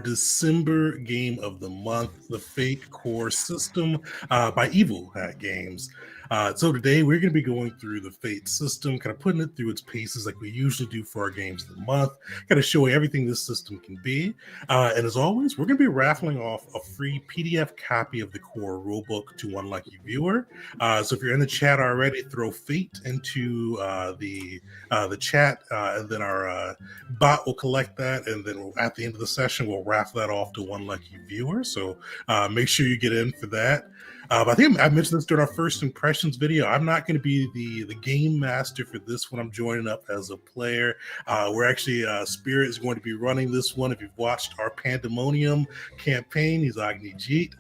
December game of the month, the Fate Core system by Evil Hat Games. So today we're going to be going through the Fate system, kind of putting it through its paces like we usually do for our games of the month, kind of showing everything this system can be. And as always, we're going to be raffling off a free PDF copy of the core rulebook to one lucky viewer. So if you're in the chat already, throw Fate into the chat, and then our bot will collect that, and then at the end of the session we'll raffle that off to one lucky viewer. So make sure you get in for that. I think I mentioned this during our first impressions video. I'm not going to be the game master for this one. I'm joining up as a player. We're actually Spirit is going to be running this one. If you've watched our Pandemonium campaign, he's Agni Jeet.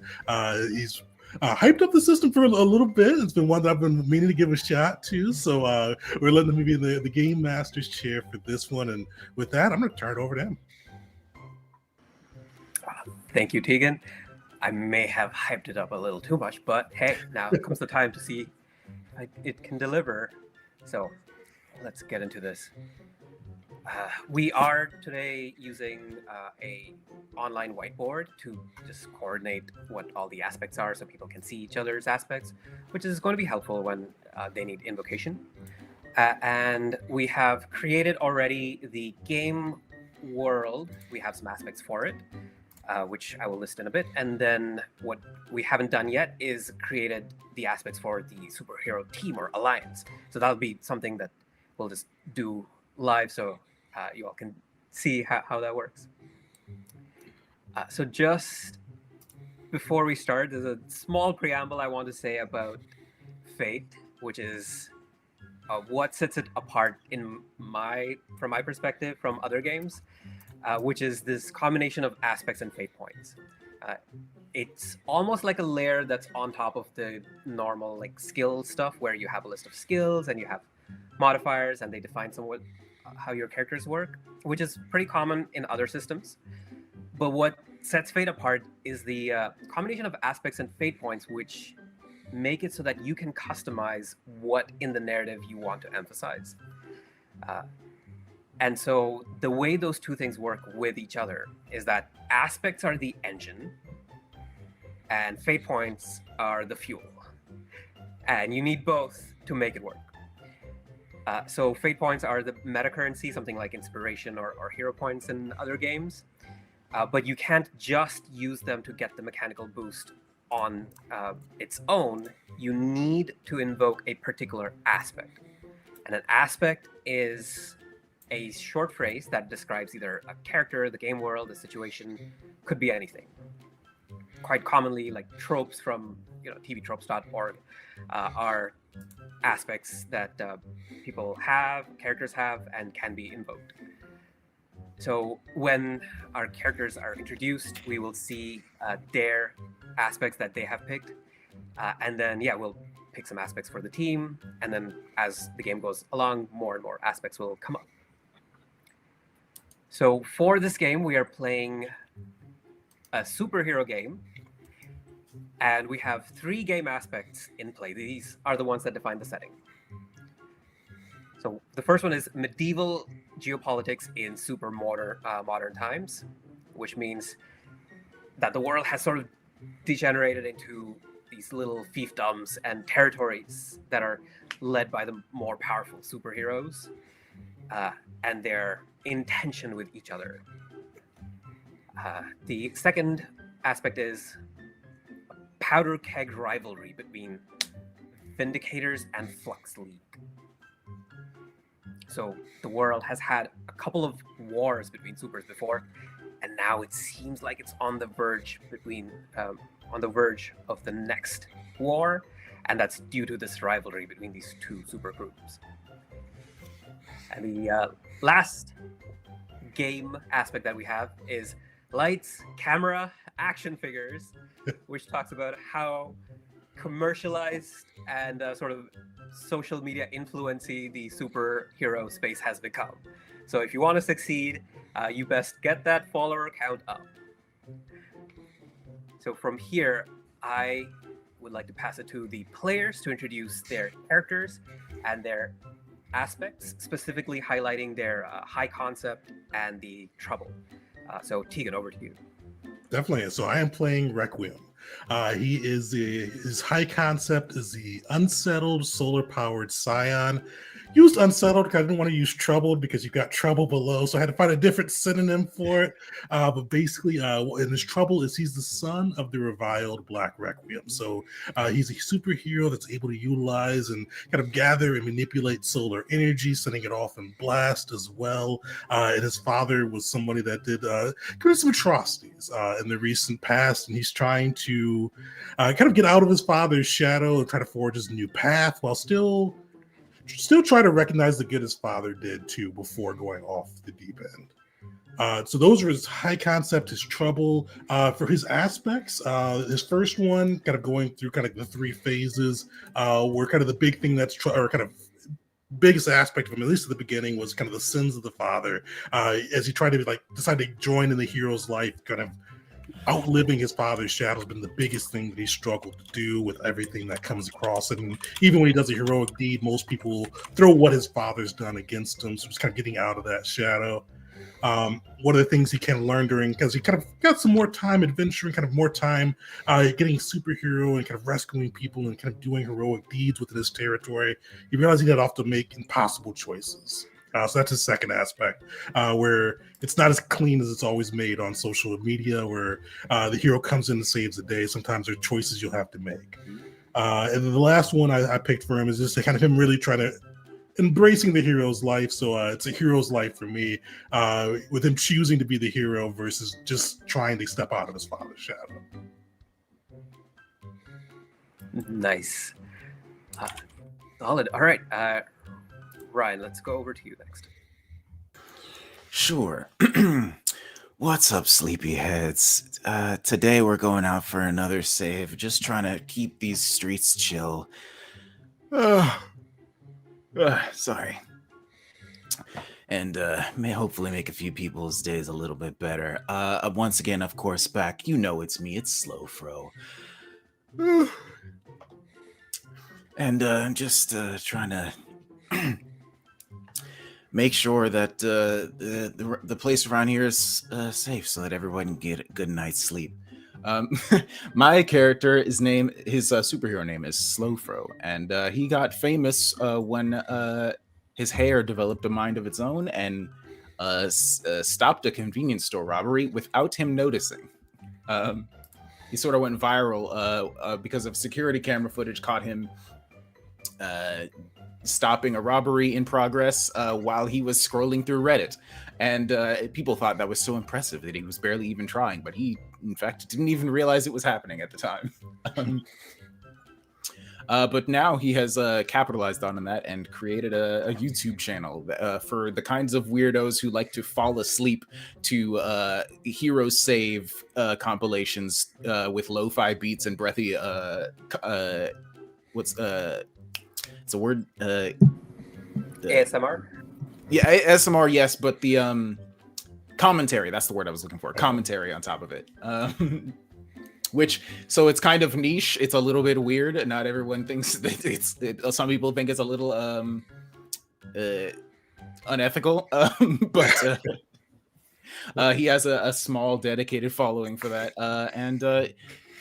He's hyped up the system for a little bit. It's been one that I've been meaning to give a shot to. So we're letting him be in the game master's chair for this one. And with that, I'm going to turn it over to him. Thank you, Tegan. I may have hyped it up a little too much, but hey, now comes the time to see if it can deliver. So let's get into this. We are today using a online whiteboard to just coordinate what all the aspects are so people can see each other's aspects, which is going to be helpful when they need invocation. And we have created already the game world. We have some aspects for it, which I will list in a bit. And then what we haven't done yet is created the aspects for the superhero team or alliance. So that'll be something that we'll just do live so you all can see how that works. So just before we start, there's a small preamble I want to say about Fate, which is what sets it apart from my perspective from other games, which is this combination of aspects and fate points. It's almost like a layer that's on top of the normal like skill stuff, where you have a list of skills and you have modifiers and they define somewhat how your characters work, which is pretty common in other systems. But what sets Fate apart is the combination of aspects and fate points, which make it so that you can customize what in the narrative you want to emphasize. And so the way those two things work with each other is that aspects are the engine and fate points are the fuel. And you need both to make it work. So fate points are the meta currency, something like inspiration or hero points in other games. But you can't just use them to get the mechanical boost on its own. You need to invoke a particular aspect. And an aspect is a short phrase that describes either a character, the game world, a situation, could be anything. Quite commonly, like tropes from tvtropes.org are aspects that people have, characters have, and can be invoked. So when our characters are introduced, we will see their aspects that they have picked. And then, we'll pick some aspects for the team. And then as the game goes along, more and more aspects will come up. So for this game, we are playing a superhero game. And we have 3 game aspects in play. These are the ones that define the setting. So the first one is medieval geopolitics in super modern times, which means that the world has sort of degenerated into these little fiefdoms and territories that are led by the more powerful superheroes, and they're in tension with each other. The second aspect is powder keg rivalry between Vindicators and Flux League. So the world has had a couple of wars between supers before, and now it seems like it's on the verge of the next war, and that's due to this rivalry between these two super groups. And the last game aspect that we have is lights, camera, action figures, which talks about how commercialized and sort of social media influencey the superhero space has become. So if you want to succeed, you best get that follower count up. So from here, I would like to pass it to the players to introduce their characters and their aspects, specifically highlighting their high concept and the trouble. So Tegan, over to you. Definitely. So I am playing Requiem. He is his high concept is the unsettled solar powered scion. Used unsettled because I didn't want to use troubled because you got trouble below, so I had to find a different synonym for it. But basically, and his trouble is he's the son of the reviled Black Requiem. So he's a superhero that's able to utilize and kind of gather and manipulate solar energy, sending it off in blast as well. And his father was somebody that did commit some atrocities in the recent past, and he's trying to kind of get out of his father's shadow and try to forge his new path while still try to recognize the good his father did too before going off the deep end. So those are his high concept, his trouble. For his aspects, his first one, kind of going through kind of the three phases, where kind of the big thing or kind of biggest aspect of him, at least at the beginning, was kind of the sins of the father. As he tried to decide to join in the hero's life, kind of outliving his father's shadow has been the biggest thing that he struggled to do with everything that comes across. And even when he does a heroic deed, most people throw what his father's done against him. So he's kind of getting out of that shadow. One of the things he can learn because he kind of got some more time adventuring, kind of more time getting superhero and kind of rescuing people and kind of doing heroic deeds within his territory. He realized he had often make impossible choices. So that's his second aspect, where it's not as clean as it's always made on social media, where the hero comes in and saves the day. Sometimes there are choices you'll have to make. And then the last one I picked for him is just kind of him really trying to embracing the hero's life. So it's a hero's life for me, with him choosing to be the hero versus just trying to step out of his father's shadow. Nice. Solid. All right. Ryan, let's go over to you next. Sure. What's up, sleepyheads? Today we're going out for another save. Just trying to keep these streets chill. Sorry. And may hopefully make a few people's days a little bit better. Once again, of course, back. You know it's me. It's Slowfro. And I'm just trying to make sure that the place around here is safe so that everyone can get a good night's sleep. My character, his superhero name is Slowfro, and he got famous when his hair developed a mind of its own and stopped a convenience store robbery without him noticing. He sort of went viral because of security camera footage caught him stopping a robbery in progress while he was scrolling through Reddit. And people thought that was so impressive that he was barely even trying, but he, in fact, didn't even realize it was happening at the time. But now he has capitalized on that and created a YouTube channel for the kinds of weirdos who like to fall asleep to hero save compilations with lo-fi beats and breathy it's a word. ASMR? Yeah, ASMR, yes, but the commentary, that's the word I was looking for. Commentary on top of it. So it's kind of niche. It's a little bit weird. Not everyone thinks that some people think it's a little unethical. But he has a small dedicated following for that.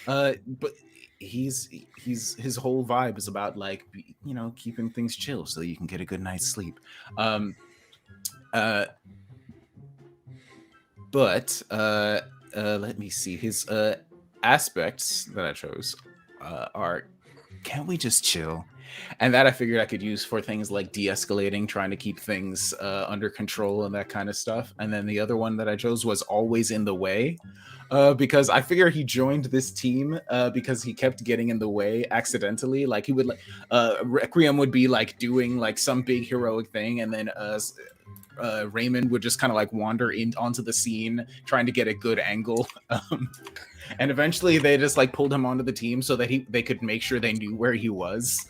But his whole vibe is about keeping things chill so you can get a good night's sleep. But let me see. His aspects that I chose are, can't we just chill? And that I figured I could use for things like de-escalating, trying to keep things under control and that kind of stuff. And then the other one that I chose was always in the way. Because I figure he joined this team because he kept getting in the way accidentally. Like he would Requiem would be doing some big heroic thing, and then Raymond would just kind of wander onto the scene trying to get a good angle. And eventually they just pulled him onto the team so that they could make sure they knew where he was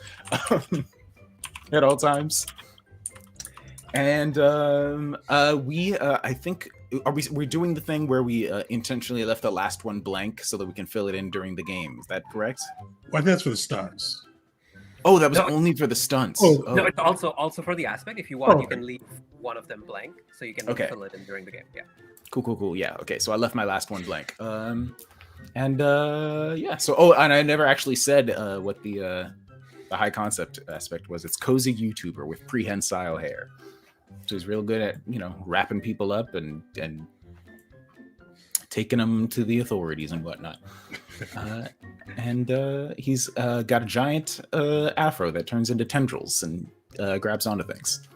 at all times. And I think we're doing the thing where we intentionally left the last one blank so that we can fill it in during the game. Is that correct? Well, I think that's for the stunts. Oh, that was only for the stunts. No, it's also for the aspect. If you want, you can leave one of them blank so you can fill it in during the game. Yeah. Cool. Yeah. Okay. So I left my last one blank. Yeah. So and I never actually said what the high concept aspect was. It's cozy YouTuber with prehensile hair. So he's real good at wrapping people up and taking them to the authorities and whatnot. He's got a giant afro that turns into tendrils and grabs onto things.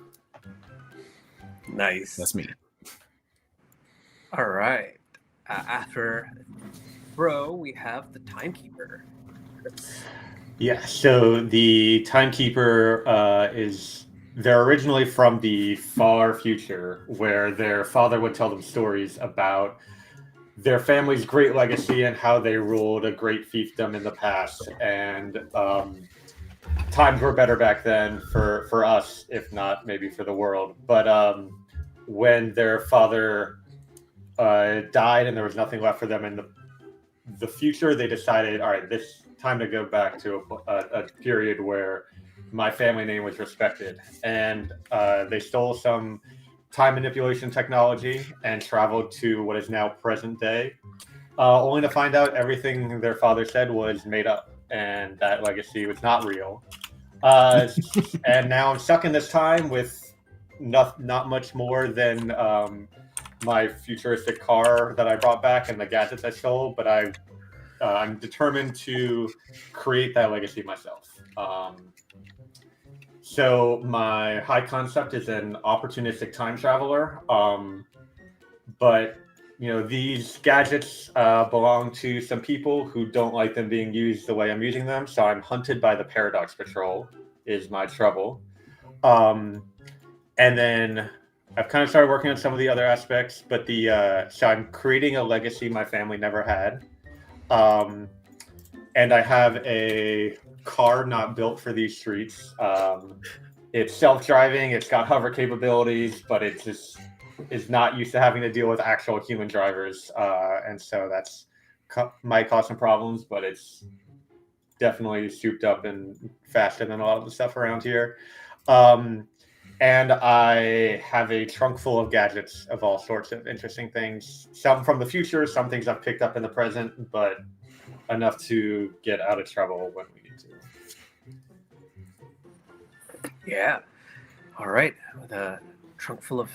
Nice. That's me. All right. After Bro, we have the Timekeeper. Yeah, so the Timekeeper they're originally from the far future, where their father would tell them stories about their family's great legacy and how they ruled a great fiefdom in the past. And times were better back then for us, if not maybe for the world. But when their father died and there was nothing left for them in the future, they decided, all right, this time to go back to a period where my family name was respected. And they stole some time manipulation technology and traveled to what is now present day, only to find out everything their father said was made up and that legacy was not real. And now I'm stuck in this time with not much more than my futuristic car that I brought back and the gadgets I stole, but I'm determined to create that legacy myself. So my high concept is an opportunistic time traveler, but these gadgets belong to some people who don't like them being used the way I'm using them. So I'm hunted by the Paradox Patrol is my trouble. And then I've kind of started working on some of the other aspects, but so I'm creating a legacy my family never had. And I have a car not built for these streets. It's self-driving, it's got hover capabilities, but it just is not used to having to deal with actual human drivers. And so that's might cause some problems, but it's definitely souped up and faster than a lot of the stuff around here. And I have a trunk full of gadgets of all sorts of interesting things. Some from the future, some things I've picked up in the present, but enough to get out of trouble when we need to. Yeah. All right. The trunk full of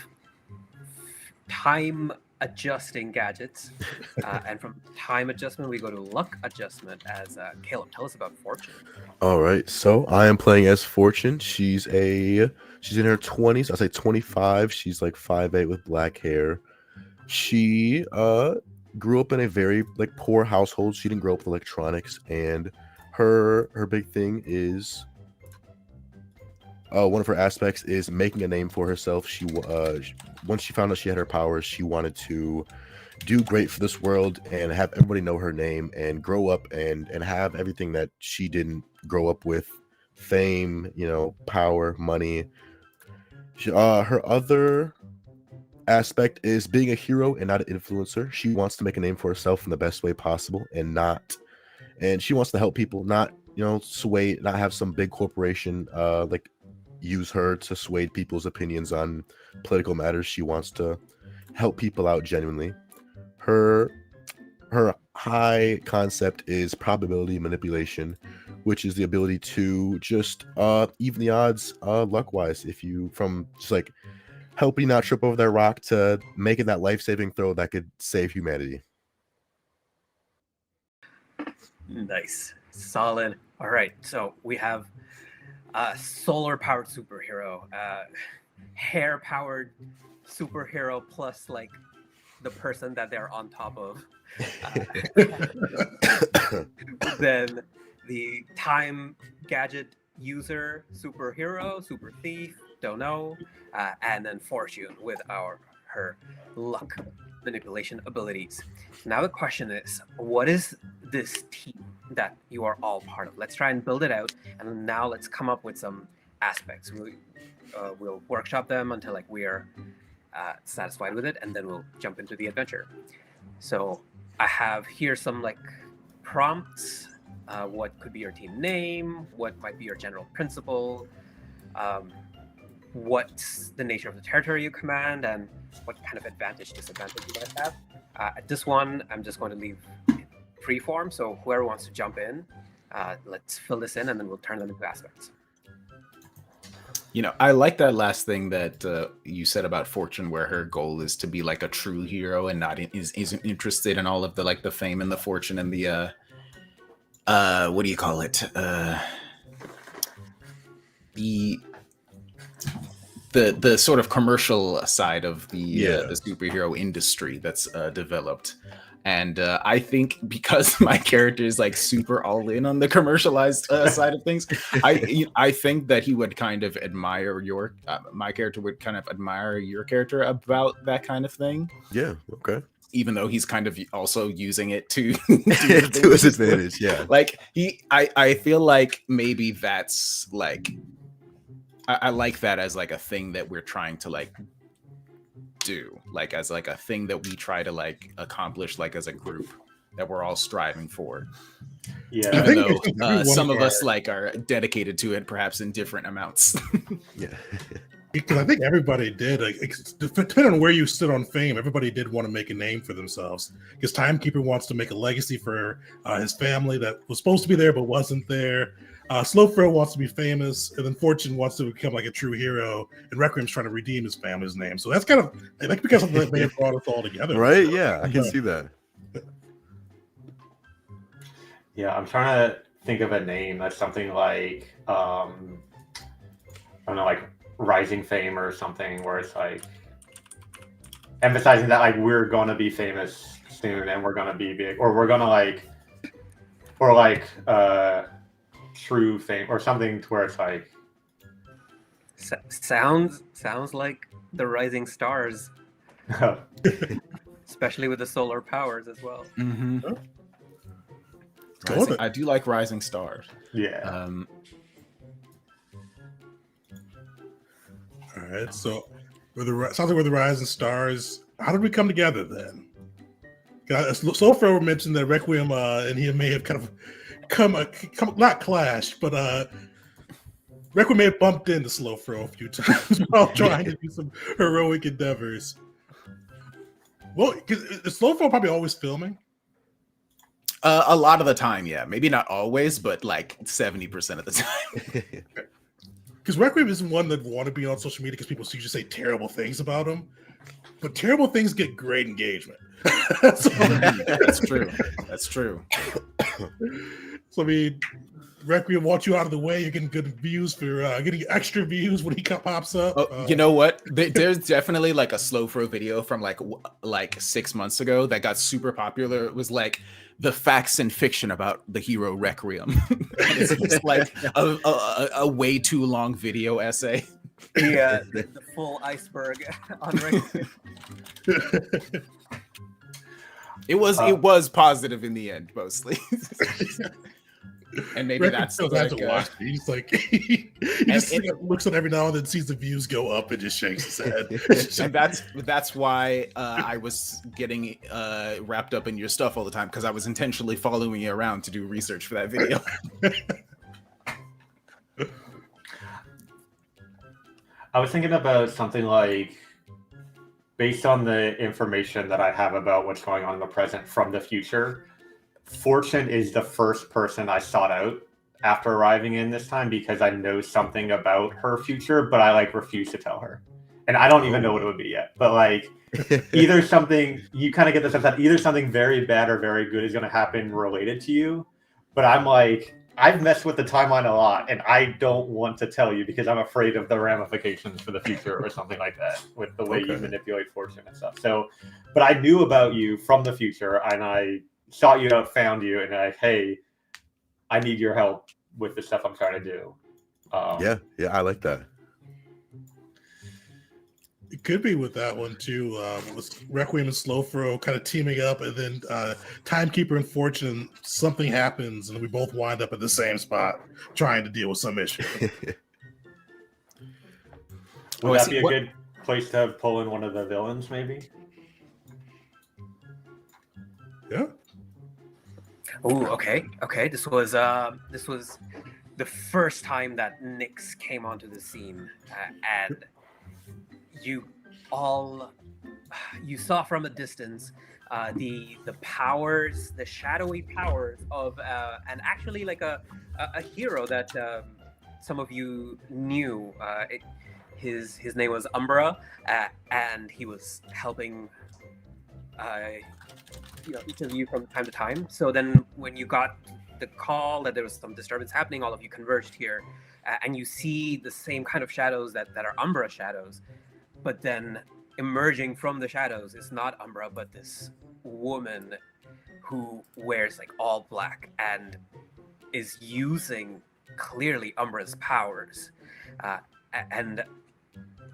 time adjusting gadgets. And from time adjustment, we go to luck adjustment as Caleb. Tell us about Fortune. All right, so I am playing as Fortune. She's in her 20s. I say 25. She's like 5'8" with black hair. She grew up in a very poor household. She didn't grow up with electronics, and her big thing is one of her aspects is making a name for herself. She once she found out she had her powers, she wanted to do great for this world and have everybody know her name and grow up and have everything that she didn't grow up with: fame, power, money. Her other aspect is being a hero and not an influencer. She wants to make a name for herself in the best way possible and she wants to help people, not sway, not have some big corporation use her to sway people's opinions on political matters. She wants to help people out genuinely. Her high concept is probability manipulation, which is the ability to just even the odds luck-wise. If you from just helping not trip over that rock to making that life-saving throw that could save humanity. Nice. Solid. All right. So we have a solar-powered superhero, hair-powered superhero plus the person that they're on top of. Then the time gadget user, superhero, super thief, don't know, and then Fortune with her luck manipulation abilities. Now the question is, what is this team that you are all part of? Let's try and build it out, and now let's come up with some aspects. We'll workshop them until we are satisfied with it, and then we'll jump into the adventure. So I have here some prompts. What could be your team name? What might be your general principle? What's the nature of the territory you command? And what kind of advantage, disadvantage you guys have. At this one, I'm just going to leave freeform, so whoever wants to jump in, let's fill this in, and then we'll turn them into aspects. You know, I like that last thing that you said about Fortune, where her goal is to be like a true hero and not isn't interested in all of the like the fame and the fortune and the what do you call it? The sort of commercial side of the superhero industry that's developed. And I think because my character is like super all in on the commercialized side of things, I think that he would kind of admire my character would kind of admire your character about that kind of thing. Yeah. Okay. Even though he's kind of also using it to to his advantage. Yeah. Like I feel like maybe that's like I like that as like a thing that we're trying to like do, like as like a thing that we try to like accomplish like as a group that we're all striving for. Yeah. Even though some of us like are dedicated to it perhaps in different amounts. Yeah. Because I think everybody did, like, depending on where you stood on fame, everybody did want to make a name for themselves. Because Timekeeper wants to make a legacy for his family that was supposed to be there but wasn't there. Slowthrow wants to be famous, and then Fortune wants to become like a true hero, and Requiem's trying to redeem his family's name. So that's kind of like because of that may have brought us all together, Right? Yeah, I can see that. Yeah, I'm trying to think of a name that's something like I don't know, like Rising Fame or something, where it's like emphasizing that like we're gonna be famous soon and we're gonna be big, or we're gonna like True Fame or something, to where it's like Sounds like the rising stars, especially with the solar powers as well. Mm-hmm. I do like Rising Stars. Yeah. All right, so sounds like we're the Rising Stars. How did we come together then? Slowthrower mentioned that Requiem and he may have kind of come not clashed, but Requiem may have bumped into Slowthrower a few times while trying to do some heroic endeavors. Well, is Slowthrower probably always filming? A lot of the time, yeah. Maybe not always, but like 70% of the time. Because Requiem isn't one that want to be on social media because people usually say terrible things about him. But terrible things get great engagement. That's true. That's true. So I mean, Requiem wants you out of the way. You're getting good views for getting extra views when he pops up. Oh, you know what? There's definitely like a Slowthrow video from like 6 months ago that got super popular. It was like the facts and fiction about the hero Requiem. It's just like a way too long video essay. The full iceberg on Requiem. It was positive in the end, mostly. And maybe Requiem that's still has to watch it. He's like he just looks at every now and then, sees the views go up, and just shakes his head. And that's why I was getting wrapped up in your stuff all the time, because I was intentionally following you around to do research for that video. I was thinking about something like, based on the information that I have about what's going on in the present from the future, Fortune is the first person I sought out after arriving in this time, because I know something about her future, but I like refuse to tell her. And I don't even know what it would be yet. But like either something, you kind of get the sense that either something very bad or very good is going to happen related to you. But I'm like, I've messed with the timeline a lot, and I don't want to tell you because I'm afraid of the ramifications for the future or something like that with the way you manipulate Fortune and stuff. So, but I knew about you from the future, and I sought you out, found you, and hey, I need your help with the stuff I'm trying to do. Yeah, I like that. It could be with that one too. With Requiem and Slowthrow kind of teaming up, and then Timekeeper and Fortune, something happens, and we both wind up at the same spot trying to deal with some issue. Would that be a good place to pull in one of the villains, maybe? Yeah. Oh, okay. This was the first time that Nyx came onto the scene, and you all you saw from a distance the powers, the shadowy powers of and actually like a hero that some of you knew. His name was Umbra, and he was helping each of you from time to time. So then when you got the call that there was some disturbance happening, all of you converged here, and you see the same kind of shadows that are Umbra shadows. But then emerging from the shadows is not Umbra, but this woman who wears like all black and is using clearly Umbra's powers. And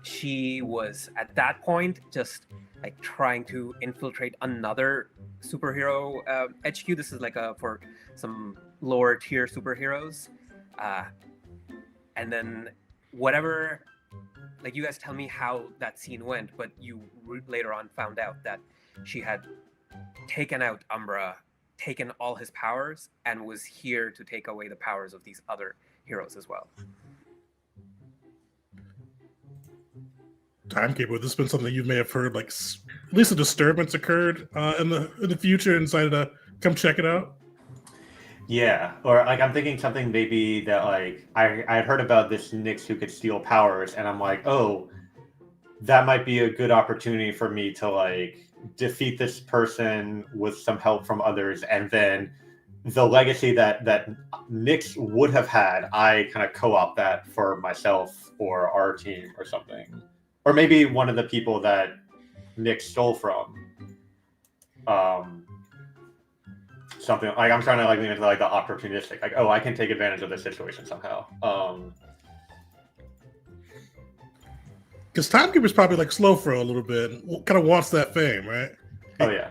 she was at that point just like trying to infiltrate another superhero HQ. This is like for some lower tier superheroes. And then whatever, like, you guys tell me how that scene went, but you later on found out that she had taken out Umbra, taken all his powers, and was here to take away the powers of these other heroes as well. Timekeeper, this has been something you may have heard, like at least a disturbance occurred in the future, and decided to come check it out. Yeah, or like I'm thinking something maybe that like I had heard about this Nyx who could steal powers, and I'm like, oh, that might be a good opportunity for me to like defeat this person with some help from others, and then the legacy that Nyx would have had, I kind of co-opt that for myself or our team or something, or maybe one of the people that Nyx stole from. Something like I'm trying to like lean into like the opportunistic, like, oh, I can take advantage of this situation somehow. Because Timekeeper's probably like slow for a little bit, kind of wants that fame, right? Oh yeah.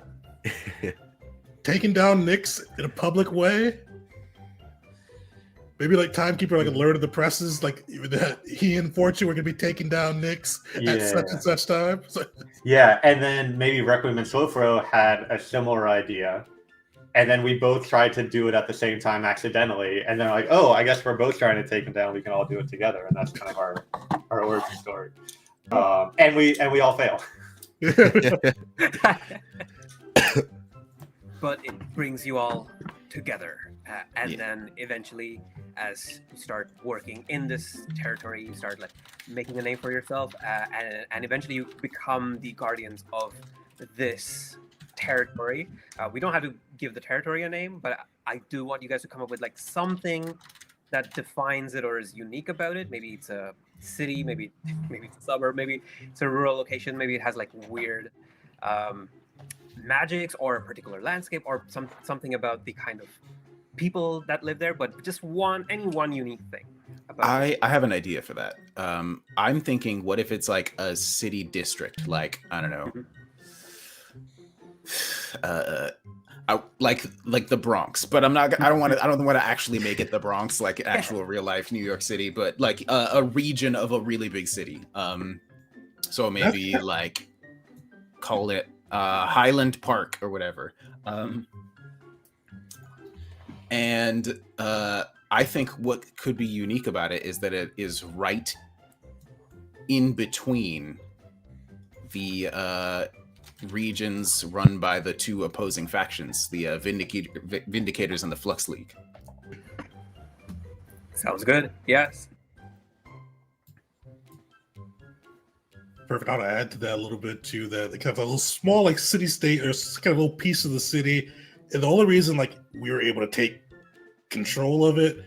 Taking down Nyx in a public way. Maybe like Timekeeper like alerted the presses, like that he and Fortune were gonna be taking down Nyx at such and such time. Yeah, and then maybe Requiem and Slowthrow had a similar idea. And then we both tried to do it at the same time accidentally, and then like, oh, I guess we're both trying to take him down. We can all do it together, and that's kind of our origin story. And we all fail. But it brings you all together, and then eventually, as you start working in this territory, you start like making a name for yourself, and eventually you become the guardians of this territory. We don't have to give the territory a name, but I do want you guys to come up with like something that defines it or is unique about it. Maybe it's a city, maybe it's a suburb, maybe it's a rural location, maybe it has like weird magics or a particular landscape or something about the kind of people that live there, but just any one unique thing about I have an idea for that. I'm thinking, what if it's like a city district, like, I don't know, like the Bronx, but I don't want to actually make it the Bronx, like actual real life New York City, but like a region of a really big city. So maybe like call it Highland Park or whatever. And I think what could be unique about it is that it is right in between the regions run by the two opposing factions, the Vindicators and the Flux League. Sounds good. Yes. Perfect. I'll add to that a little bit too. That they kind of a little small like city state or kind of a little piece of the city, and the only reason like we were able to take control of it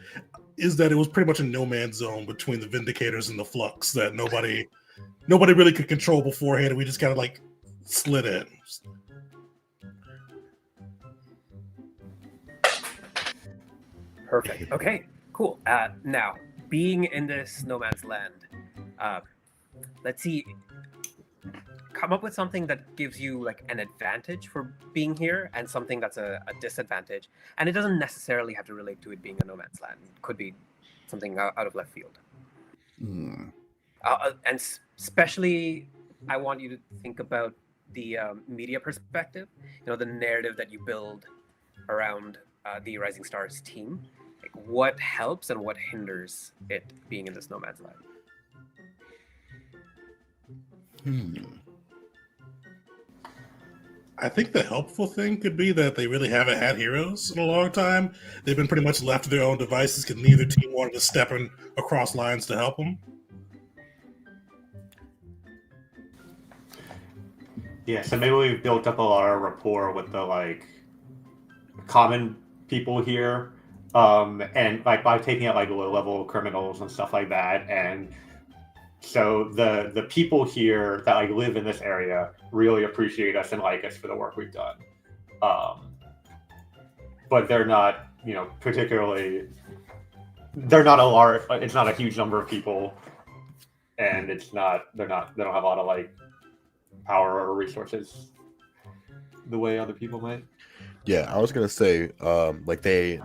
is that it was pretty much a no man's zone between the Vindicators and the Flux that nobody really could control beforehand, and we just kind of like slid in. Perfect. Okay, cool. Now, being in this no man's land, let's see. Come up with something that gives you like an advantage for being here, and something that's a disadvantage. And it doesn't necessarily have to relate to it being a no man's land. It could be something out of left field. And especially, I want you to think about the media perspective. You know, the narrative that you build around the Rising Stars team. Like, what helps and what hinders it being in this no man's land. I think the helpful thing could be that they really haven't had heroes in a long time. They've been pretty much left to their own devices because neither team wanted to step in across lines to help them. Yeah, so maybe we've built up a lot of rapport with the like common people here, and like by taking out like low level criminals and stuff like that, and so the people here that like live in this area really appreciate us and like us for the work we've done, but they're not, you know, particularly. They're not a large. It's not a huge number of people, and it's not. They're not. They don't have a lot of like power or resources the way other people might. Yeah, I was gonna say, like the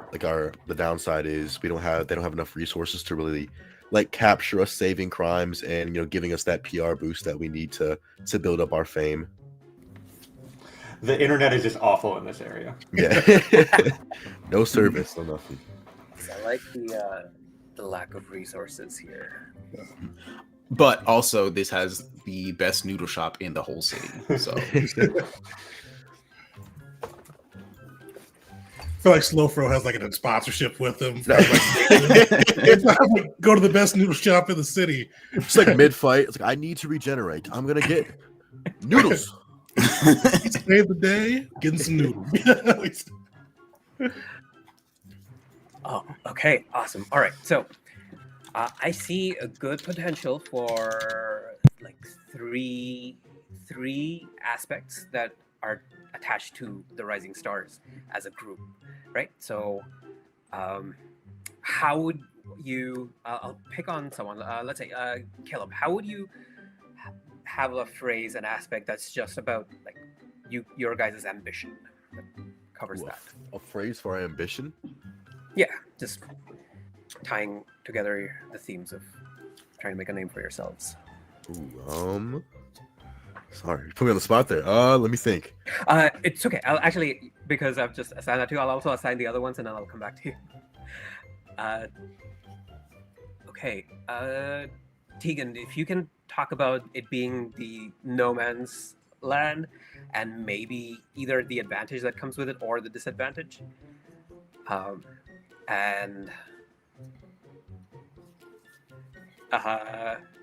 downside is they don't have enough resources to really like capture us saving crimes and giving us that PR boost that we need to build up our fame. The internet is just awful in this area. Yeah, no service, no nothing. I like the lack of resources here. But also, this has the best noodle shop in the whole city. So I feel like Slowfro has like a sponsorship with them. It's like, go to the best noodle shop in the city. It's like mid-fight. It's like, I need to regenerate. I'm gonna get noodles. Save the day, getting some noodles. Oh, okay, awesome. All right, so I see a good potential for like three aspects that are attached to the Rising Stars as a group, right? So, how would you? I'll pick on someone. Let's say Caleb. How would you have a phrase, an aspect that's just about like your guys' ambition that covers that? A phrase for our ambition? Yeah, just tying together the themes of trying to make a name for yourselves. Ooh, sorry, put me on the spot there. Let me think. It's okay. I'll actually, because I've just assigned that to you, I'll also assign the other ones and then I'll come back to you. Okay. Tegan, if you can talk about it being the no man's land and maybe either the advantage that comes with it or the disadvantage. And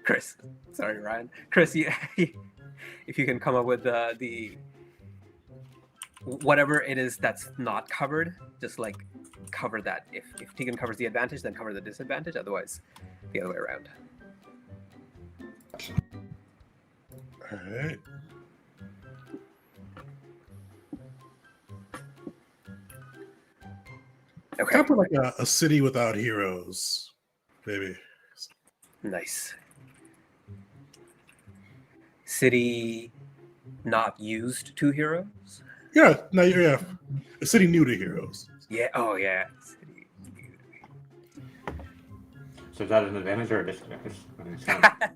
Chris, sorry, Ryan. Chris, if you can come up with the whatever it is that's not covered, just like cover that. If Tegan covers the advantage, then cover the disadvantage. Otherwise, the other way around. All right. Okay. Kind of put like a city without heroes, maybe. Nice. City not used to heroes? Yeah, no, yeah. A city new to heroes. Yeah. Oh, yeah. City. So is that an advantage or a disadvantage?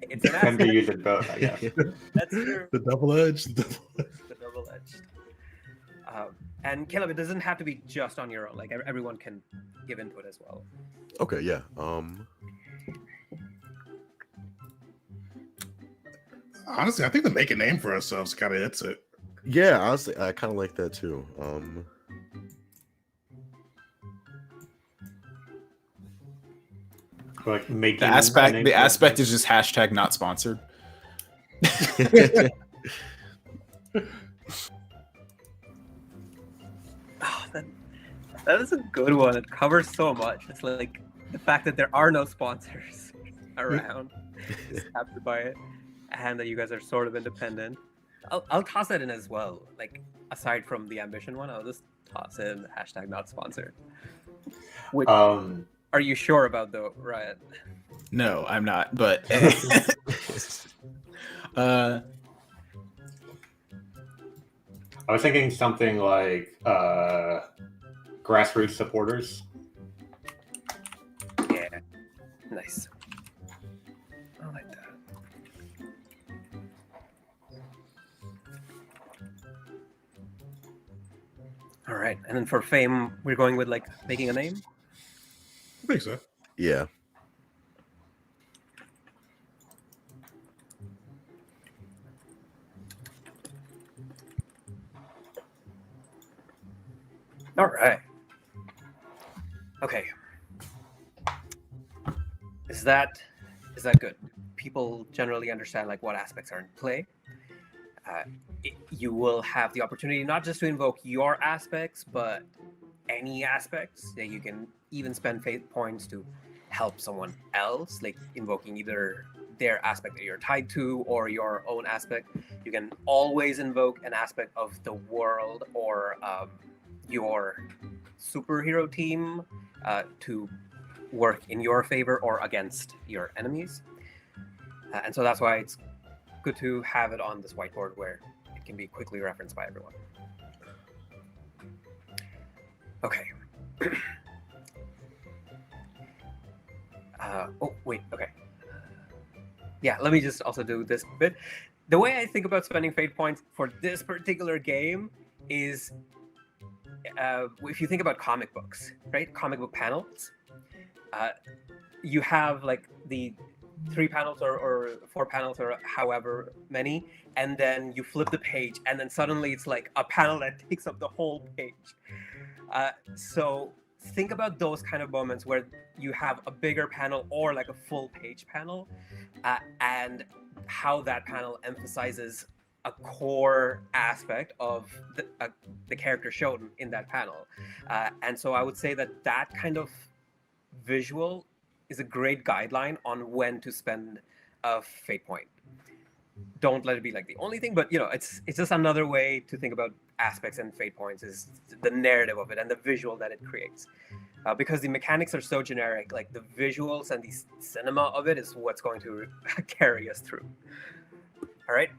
It's an Can be asset. used in both, I guess. That's true. The double edge. The double-edged. And Caleb, it doesn't have to be just on your own. Like everyone can give input as well. Okay, yeah. Honestly, I think the make a name for ourselves kind of hits it. Yeah, honestly, I kind of like that too. Like making the aspect is just hashtag not sponsored. Oh, that is a good one. It covers so much. It's like the fact that there are no sponsors around. Just have to buy it, and that you guys are sort of independent. I'll toss that in as well. Like aside from the ambition one, I'll just toss in hashtag not sponsored. Which, are you sure about though, Ryan? No, I'm not. But I was thinking something like grassroots supporters. Yeah, nice. I like that. All right, and then for fame, we're going with like making a name. I think so. Yeah. All right. Okay. Is that good? People generally understand like what aspects are in play. You will have the opportunity not just to invoke your aspects, but any aspects. That you can even spend fate points to help someone else, like invoking either their aspect that you're tied to or your own aspect. You can always invoke an aspect of the world or your superhero team to work in your favor or against your enemies. And so that's why it's good to have it on this whiteboard where it can be quickly referenced by everyone. Okay. Oh, wait, okay. Yeah, let me just also do this bit. The way I think about spending fate points for this particular game is if you think about comic books, right? Comic book panels. You have like the 3 panels or 4 panels or however many, and then you flip the page, and then suddenly it's like a panel that takes up the whole page. So think about those kind of moments where you have a bigger panel or like a full page panel, and how that panel emphasizes a core aspect of the character shown in that panel. And so I would say that that kind of visual is a great guideline on when to spend a fate point. Don't let it be like the only thing, but it's just another way to think about aspects and fate points, is the narrative of it and the visual that it creates. Because the mechanics are so generic, like the visuals and the cinema of it is what's going to carry us through. All right,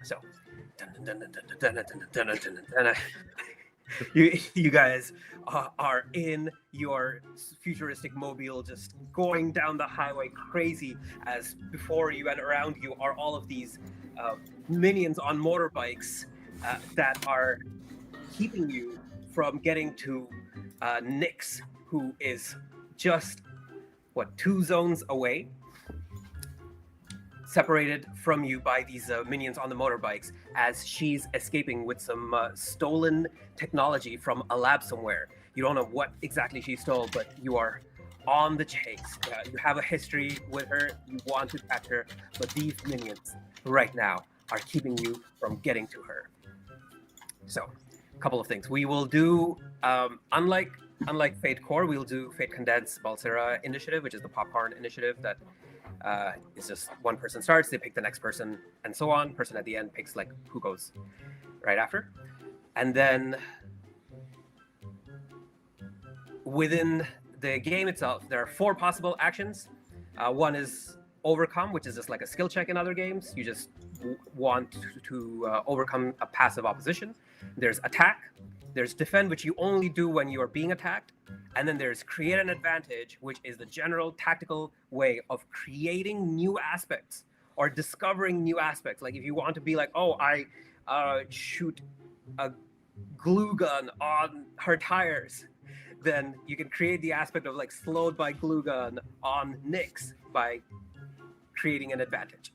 so you guys are in your futuristic mobile, just going down the highway crazy, as before you and around you are all of these minions on motorbikes that are keeping you from getting to Nyx, who is just 2 zones away, separated from you by these minions on the motorbikes, as she's escaping with some stolen technology from a lab somewhere. You don't know what exactly she stole, but you are on the chase. You have a history with her, you want to catch her, but these minions right now are keeping you from getting to her. So, a couple of things. We will do, unlike Fate Core, we'll do Fate Condense Balsera Initiative, which is the popcorn initiative that is just one person starts, they pick the next person, and so on. Person at the end picks like who goes right after. And then within the game itself, there are 4 possible actions. One is overcome, which is just like a skill check in other games. You just want to overcome a passive opposition. There's attack. There's defend, which you only do when you are being attacked. And then there's create an advantage, which is the general tactical way of creating new aspects or discovering new aspects. Like if you want to be like, oh, I shoot a glue gun on her tires, then you can create the aspect of like slowed by glue gun on Nyx by creating an advantage.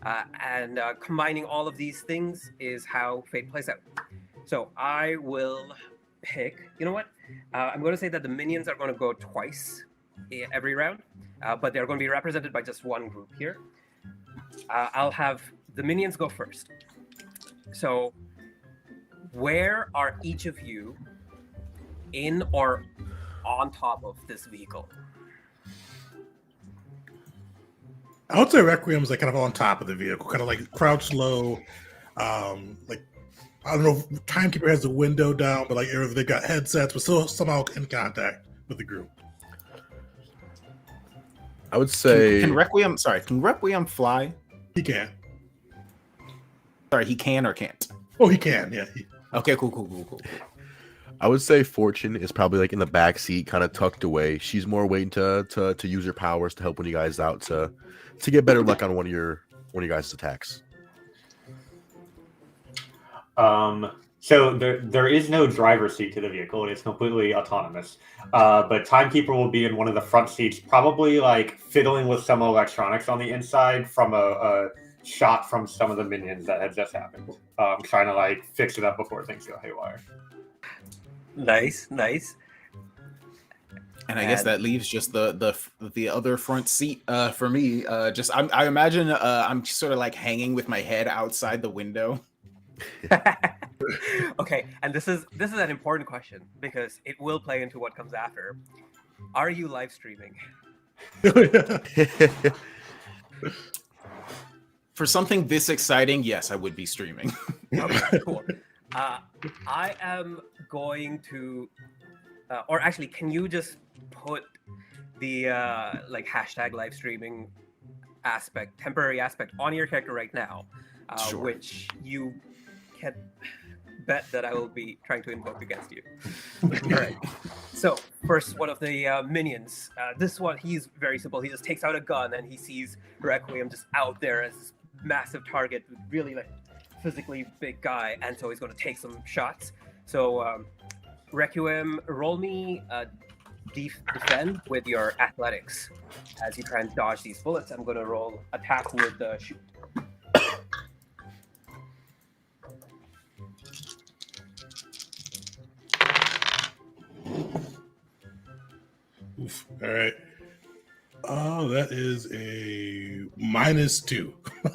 And combining all of these things is how Fate plays out. So I will pick, you know what? I'm going to say that the minions are going to go twice every round, but they're going to be represented by just one group here. I'll have the minions go first. So where are each of you in or on top of this vehicle? I would say Requiem's like kind of on top of the vehicle, kind of like crouched low. Like, I don't know if Timekeeper has the window down, but like they've got headsets, but still somehow in contact with the group. I would say Can Requiem fly? He can. Sorry, he can or can't? Oh, he can, yeah. Okay, cool. I would say Fortune is probably like in the back seat, kind of tucked away. She's more waiting to use her powers to help one of you guys out to get better luck on one of your guys' attacks. So there is no driver's seat to the vehicle. It's completely autonomous. But Timekeeper will be in one of the front seats, probably like fiddling with some electronics on the inside from a shot from some of the minions that had just happened. Trying to like fix it up before things go haywire. Nice, nice. And I guess And- that leaves just the other front seat for me. Just I imagine I'm sort of like hanging with my head outside the window. Okay, and this is an important question because it will play into what comes after. Are you live streaming? For something this exciting, yes, I would be streaming. Okay, cool. I am going to, or actually, can you just put the like hashtag live streaming aspect, temporary aspect on your character right now, Sure. which you can bet that I will be trying to invoke against you. All right. So first, one of the minions. This one, he's very simple. He just takes out a gun and he sees Requiem just out there as this massive target, really like physically big guy, and so he's going to take some shots. So Requiem, roll me defend with your athletics as you try and dodge these bullets. I'm going to roll attack with the shoot. Oof. All right. Oh, that is a -2.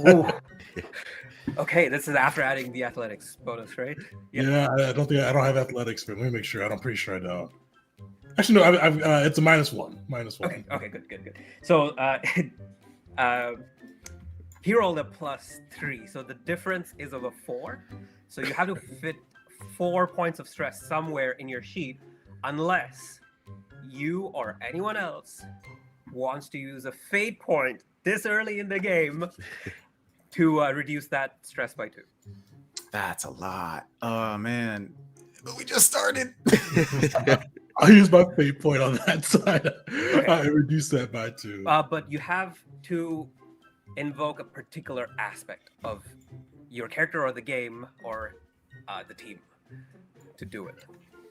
Ooh. Okay, this is after adding the athletics bonus, right? Yeah, I don't have athletics, but let me make sure. I'm pretty sure I don't. Actually, no. It's a -1. -1. Okay, good. So he rolled a +3, so the difference is of a 4. So you have to fit 4 points of stress somewhere in your sheet, unless you or anyone else wants to use a fate point this early in the game to reduce that stress by 2. That's a lot. Oh man, but we just started. I'll use my fate point on that side. Okay. I reduce that by 2. But you have to invoke a particular aspect of your character or the game or the team to do it.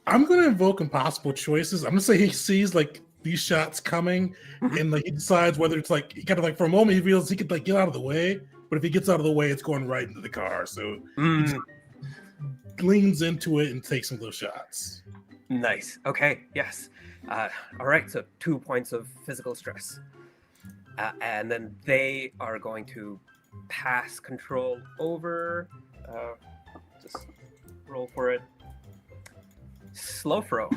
I'm gonna invoke impossible choices. I'm gonna say he sees like these shots coming, and like he decides whether it's like he kind of like for a moment he feels he could like get out of the way, but if he gets out of the way, it's going right into the car. So he just leans into it and takes some of those shots. Nice. Okay. Yes. All right. So 2 points of physical stress, and then they are going to pass control over. Just roll for it. Slow throw.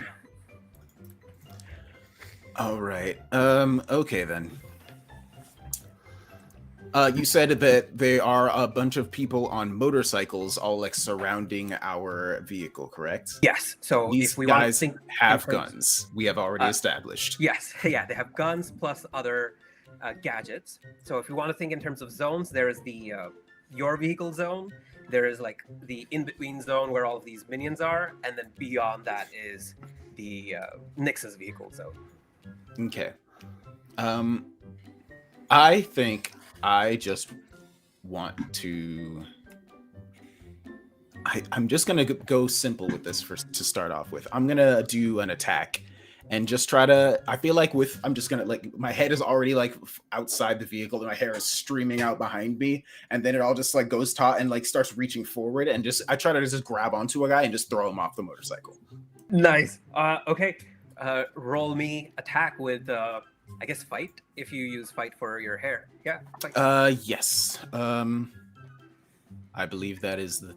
All right. Okay then. You said that there are a bunch of people on motorcycles, all like surrounding our vehicle, correct? Yes. So These if we want to guys think have in terms- guns. We have already established. Yes. Yeah. They have guns plus other gadgets. So if you want to think in terms of zones, there is the your vehicle zone. There is like the in-between zone where all of these minions are, and then beyond that is the Nyx's vehicle zone. Okay. I think I just want to. I'm just gonna go simple with this to start off with. I'm gonna do an attack and just try to. I feel like I'm just gonna like my head is already like outside the vehicle and my hair is streaming out behind me, and then it all just like goes taut and like starts reaching forward and I try to just grab onto a guy and just throw him off the motorcycle. Nice. Okay. Roll me attack with I guess fight if you use fight for your hair. Yeah. Fight. Yes. I believe that is the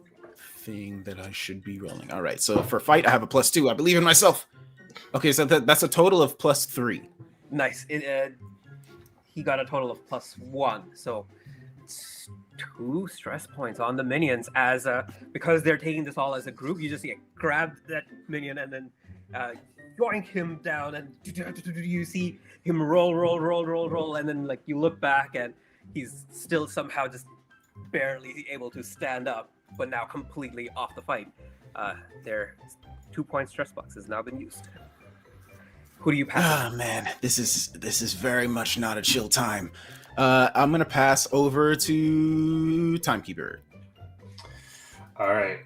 thing that I should be rolling. All right. So for fight, I have a +2. I believe in myself. Okay, so that's a total of +3. Nice. He got a total of +1. So it's 2 stress points on the minions as because they're taking this all as a group. You just grab that minion and then yoink him down, and you see him roll, and then like you look back and he's still somehow just barely able to stand up, but now completely off the fight. Their 2-point stress box has now been used. Who do you pass? Oh man, this is very much not a chill time. I'm gonna pass over to Timekeeper. All right.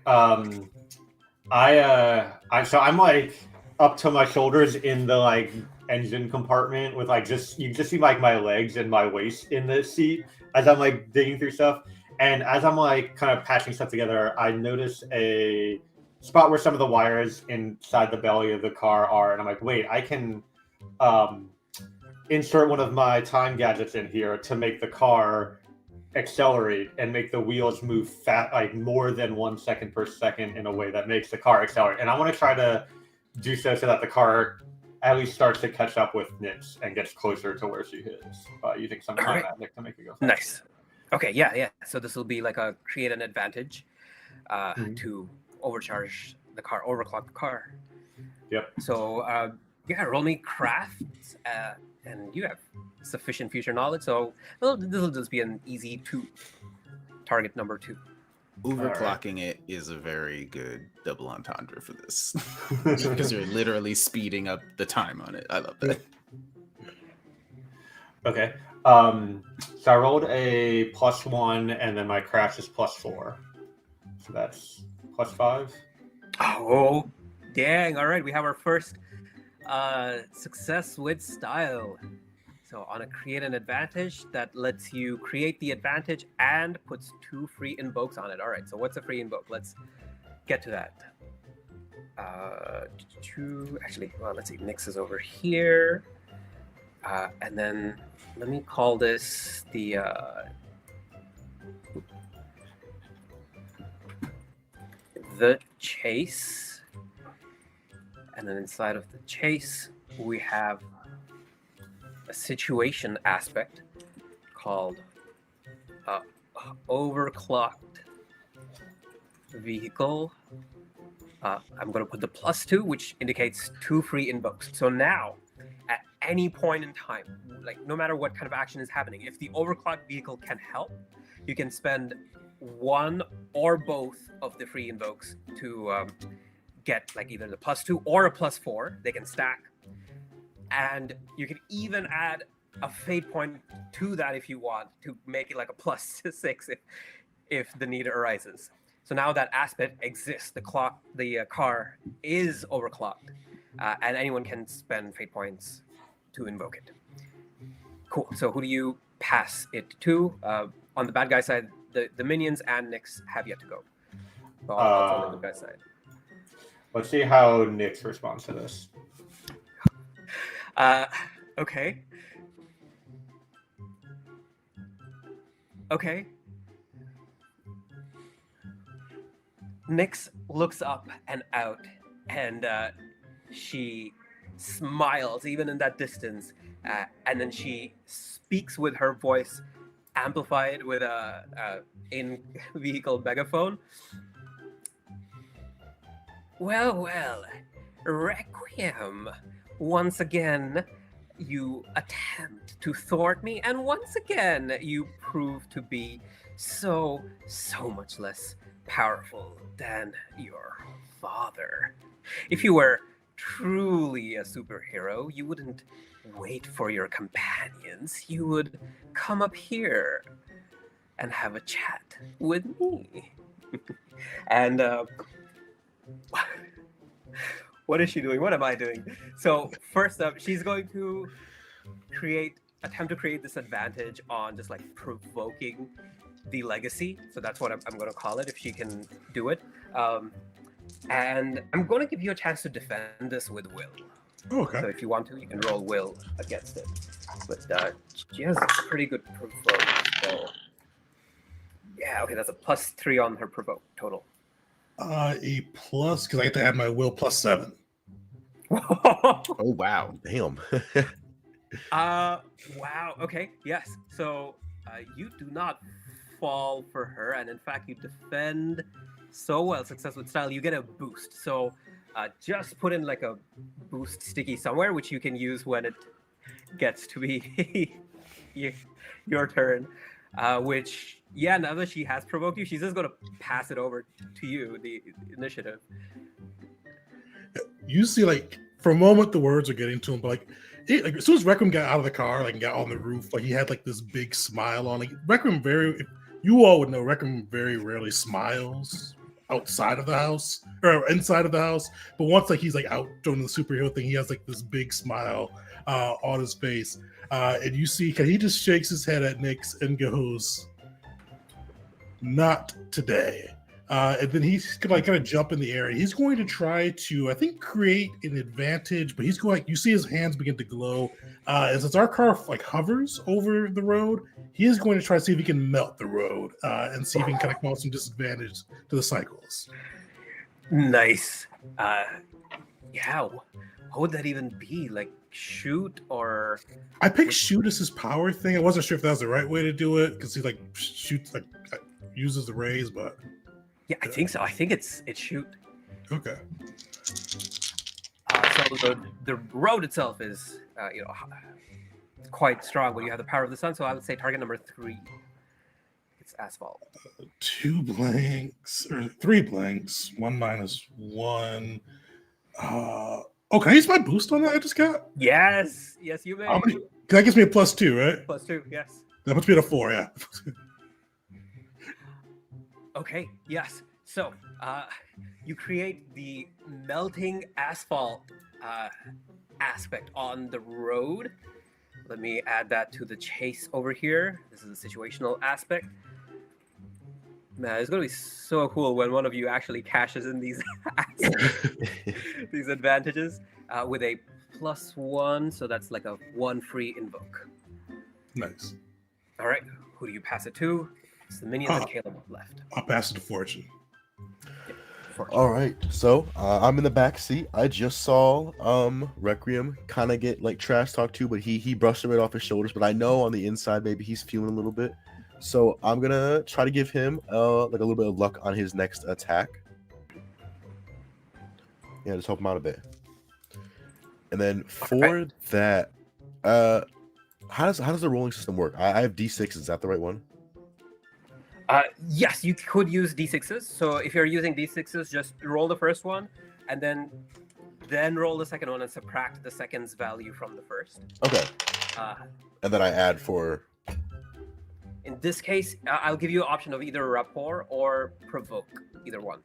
So I'm like up to my shoulders in the like engine compartment with like you just see like my legs and my waist in the seat as I'm like digging through stuff. And as I'm like kind of patching stuff together, I notice a spot where some of the wires inside the belly of the car are, and I'm like, wait, I can insert one of my time gadgets in here to make the car accelerate and make the wheels move like more than 1 second per second in a way that makes the car accelerate. And I want to try to do so that the car at least starts to catch up with Nyx and gets closer to where she is using some time magic to make it go faster. Nice. Okay, yeah. So this will be like a create an advantage to overcharge the car, overclock the car. Yep. So roll me craft, and you have sufficient future knowledge, so this will just be an easy 2. Target number 2. Overclocking it is a very good double entendre for this. Because you're literally speeding up the time on it. I love that. Okay. So I rolled a +1, and then my crash is +4. So that's +5. Oh, dang. All right, we have our first success with style. So on a create an advantage, that lets you create the advantage and puts 2 free invokes on it. All right, so what's a free invoke? Let's get to that. Let's see. Nyx is over here. And then let me call this the chase. And then inside of the chase, we have a situation aspect called overclocked vehicle. I'm going to put the +2, which indicates 2 free invokes. So now, at any point in time, like no matter what kind of action is happening, if the overclocked vehicle can help, you can spend 1 or both of the free invokes to get like either the +2 or a +4. They can stack. And you can even add a fate point to that if you want to make it like a +6 if the need arises. So now that aspect exists. The car is overclocked, and anyone can spend fate points to invoke it. Cool. So who do you pass it to? On the bad guy side, the minions and Nyx have yet to go. So I'll tell the good guy side. Let's see how Nyx responds to this. Okay. Nyx looks up and out, and she smiles even in that distance, and then she speaks with her voice amplified with a in-vehicle megaphone. Well, Requiem. Once again, you attempt to thwart me, and once again, you prove to be so much less powerful than your father. If you were truly a superhero, you wouldn't wait for your companions. You would come up here and have a chat with me. And what is she doing? What am I doing? So first up, she's going to attempt to create this advantage on just like provoking the legacy. So that's what I'm going to call it if she can do it. And I'm going to give you a chance to defend this with will. Okay. So if you want to, you can roll will against it. But she has a pretty good provoke. So yeah, okay, that's a +3 on her provoke total. A plus, because I get to add my will +7. Oh wow. Damn. Wow. Okay. Yes. So you do not fall for her, and in fact, you defend so well. Success with style. You get a boost. So just put in like a boost sticky somewhere, which you can use when it gets to be your turn. Which, yeah, now that she has provoked you, she's just going to pass it over to you, the initiative. You see, like, for a moment, the words are getting to him, but like as soon as Requiem got out of the car, like, and got on the roof, like, he had like this big smile on. Like, Requiem you all would know, Requiem very rarely smiles outside of the house or inside of the house, but once like he's like out doing the superhero thing, he has like this big smile on his face. And you see, he just shakes his head at Nyx and goes, "Not today." And then he's gonna like kind of jump in the air. He's going to try to, I think, create an advantage. But he's going. You see his hands begin to glow as our car like hovers over the road. He is going to try to see if he can melt the road and see if he can kind of cause some disadvantage to the cycles. Nice. Yeah. What would that even be? Like shoot or? I picked shoot as his power thing. I wasn't sure if that was the right way to do it because he like shoots like uses the rays, but Yeah, I think so. I think it's shoot. okay. So the road itself is quite strong when you have the power of the sun. So I would say target number 3. It's asphalt. 2 blanks or 3 blanks. 1 minus 1. Oh, can I use my boost on that I just got? Yes, you may. That gives me a +2, right? +2, yes. That puts me at a 4, yeah. Okay, yes. So you create the melting asphalt aspect on the road. Let me add that to the chase over here. This is a situational aspect. Man, it's gonna be so cool when one of you actually cashes in these these advantages with a +1. So that's like a 1 free invoke. Nice. All right, who do you pass it to? It's the minions and Caleb left. I'll pass it to Fortune. All right, so I'm in the back seat. I just saw Requiem kind of get like trash talked to, but he brushed it right off his shoulders. But I know on the inside maybe he's feeling a little bit. So I'm gonna try to give him like a little bit of luck on his next attack. Yeah, just help him out a bit. And then for that, how does the rolling system work? I have D6. Is that the right one? Yes, you could use D6s. So if you're using D6s, just roll the first one and then roll the second one and subtract the second's value from the first. Okay. And then I add for. In this case, I'll give you an option of either rapport or provoke, either one.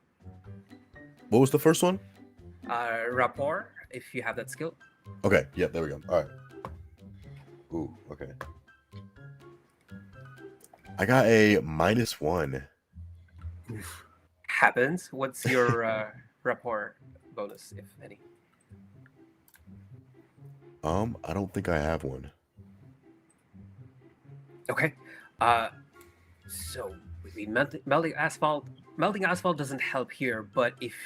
What was the first one? Rapport, if you have that skill. Okay. Yep. There we go. All right. Ooh. Okay. I got a -1. Oof. Happens. What's your rapport bonus, if any? I don't think I have one. Okay. So we melting asphalt doesn't help here, but if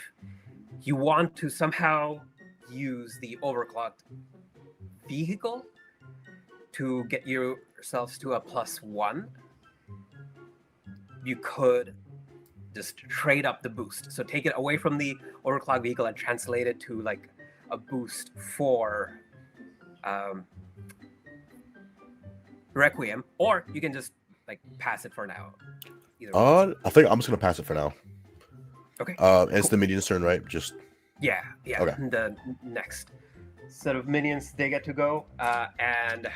you want to somehow use the overclocked vehicle to get yourselves to a +1, you could just trade up the boost. So take it away from the overclocked vehicle and translate it to like a boost for Requiem, or you can just like pass it for now. Either way. I think I'm just gonna pass it for now. Okay. And it's the minion's turn, right? Just Yeah. Okay. The next set of minions they get to go, and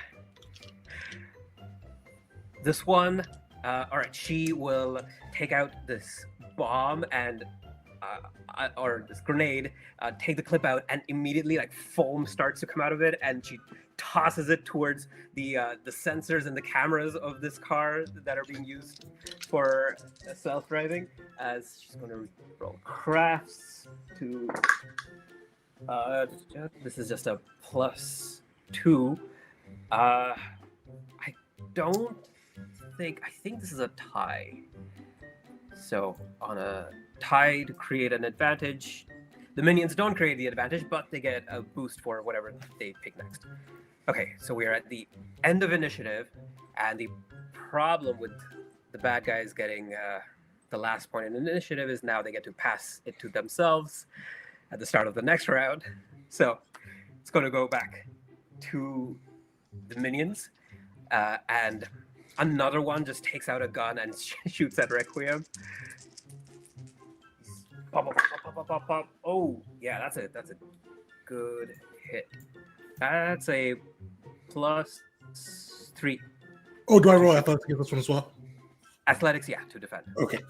this one. All right, she will take out this bomb and or this grenade, take the clip out, and immediately like foam starts to come out of it, and she tosses it towards the sensors and the cameras of this car that are being used for self-driving. As she's going to roll crafts to. This is just a +2. I think this is a tie. So on a tie to create an advantage, the minions don't create the advantage, but they get a boost for whatever they pick next. Okay, so we are at the end of initiative, and the problem with the bad guys getting the last point in initiative is now they get to pass it to themselves at the start of the next round. So it's going to go back to the minions, and another one just takes out a gun and shoots at Requiem. Pop, pop, pop, pop, pop, pop. Oh, yeah, that's a good hit. That's a +3. Oh, do I roll athletics to get this one as well? Athletics, yeah, to defend. Okay.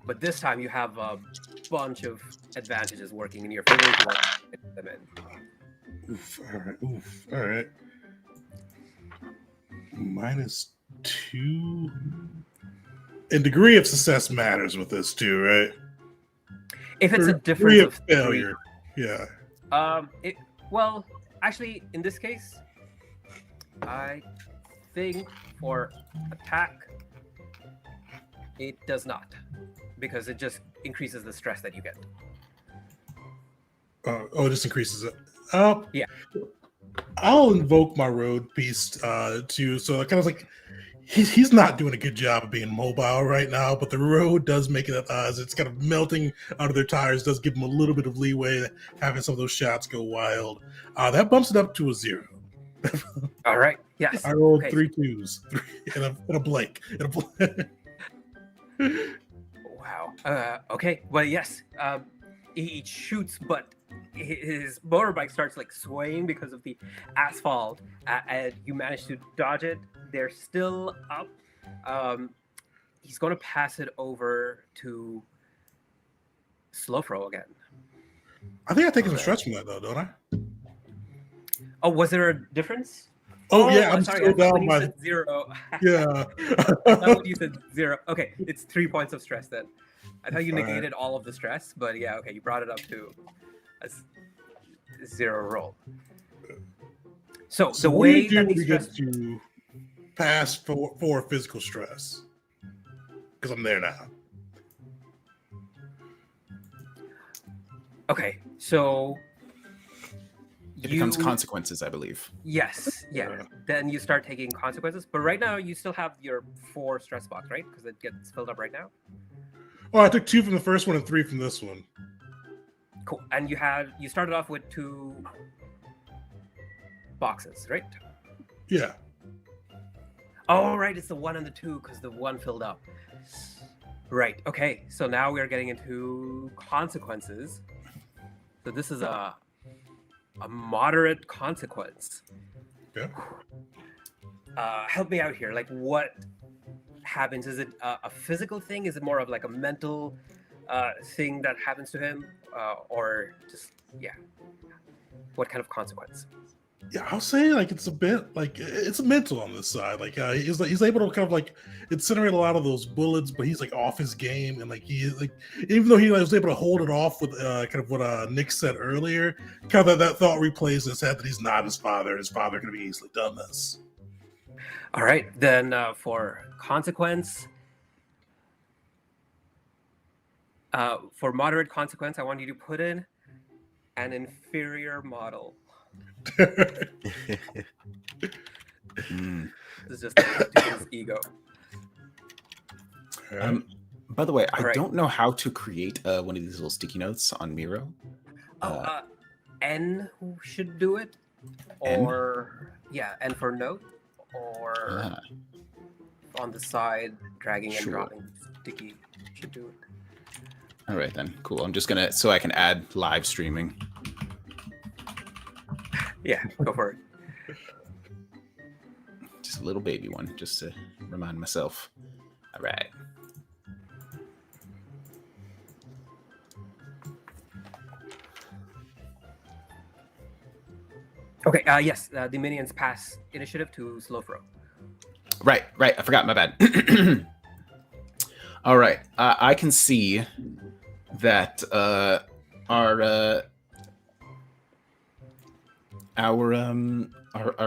But this time you have a bunch of advantages working in your favor if you want to get them in. Oof. All right. -2. And degree of success matters with this too, right? If it's a Degree difference of of three, failure. Yeah. well, actually, in this case, I think for attack, it does not, because it just increases the stress that you get. It just increases it. Oh, Yeah. I'll invoke my road piece too. So I kind of like he's not doing a good job of being mobile right now, but the road does make it as it's kind of melting out of their tires, does give them a little bit of leeway, having some of those shots go wild. That bumps it up to a 0. All right. Yes. I rolled Okay. 3 2s and a blank. Wow. Okay. Well, yes. He shoots, but his motorbike starts like swaying because of the asphalt, and you manage to dodge it. They're still up. He's going to pass it over to Slowfro again. I think I take some stretch from that though, don't I? Oh, was there a difference? Oh yeah, I'm sorry. still down When you by said 0. yeah. I thought when you said 0. Okay, it's 3 points of stress then. I thought you negated all of the stress, but yeah, okay, you brought it up to a 0 roll. So the what do way you do that when the we get stress... to pass for physical stress? Because I'm there now. Okay, so It becomes consequences, I believe. Yes, yeah. Then you start taking consequences. But right now, you still have your 4 stress box, right? Because it gets filled up right now. Oh, I took 2 from the first one and 3 from this one. Cool. And you started off with 2 boxes, right? Yeah. Oh, right. It's the 1 and the 2 because the 1 filled up. Right. Okay. So now we are getting into consequences. So this is a moderate consequence. Yeah. Help me out here. Like, what happens? Is it a physical thing? Is it more of like a mental thing that happens to him, or just what kind of consequence? Yeah, I'll say like it's a bit like it's mental on this side. Like he's able to kind of like incinerate a lot of those bullets, but he's like off his game, and like he like even though he was able to hold it off with kind of what Nick said earlier, kind of that thought replays in his head that he's not his father. His father could have easily done this. All right, then for consequence, for moderate consequence, I want you to put in an inferior model. This is just his ego. By the way, I right. don't know how to create one of these little sticky notes on Miro. N should do it, or N for note, or on the side, dragging and dropping sticky should do it. All right then, cool. I'm just gonna so I can add live streaming. Yeah, go for it. Just a little baby one, just to remind myself. All right. Okay, yes, the minions pass initiative to Slowfro. Right. I forgot, my bad. All right. I can see that our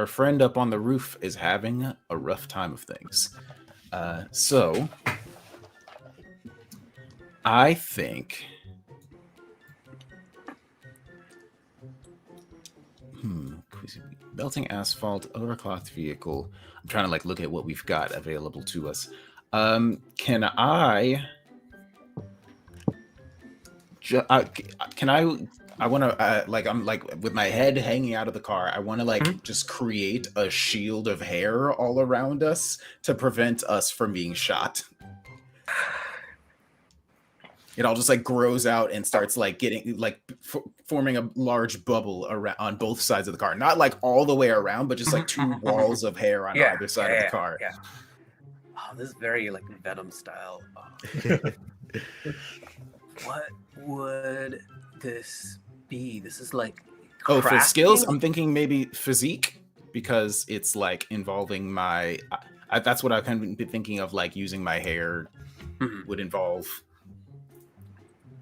friend up on the roof is having a rough time of things. So I think melting asphalt, overclocked vehicle. I'm trying to like look at what we've got available to us. Can I want to like I'm like with my head hanging out of the car. I want to like just create a shield of hair all around us to prevent us from being shot. It all just like grows out and starts like getting like forming a large bubble around on both sides of the car. Not like all the way around, but just like 2 walls of hair on either side of the car. Yeah. Oh, this is very like Venom style. What would this be? This is like for crafting? skills, I'm thinking maybe physique, because it's like involving my that's what I've kind of been thinking of, like using my hair Mhm. would involve.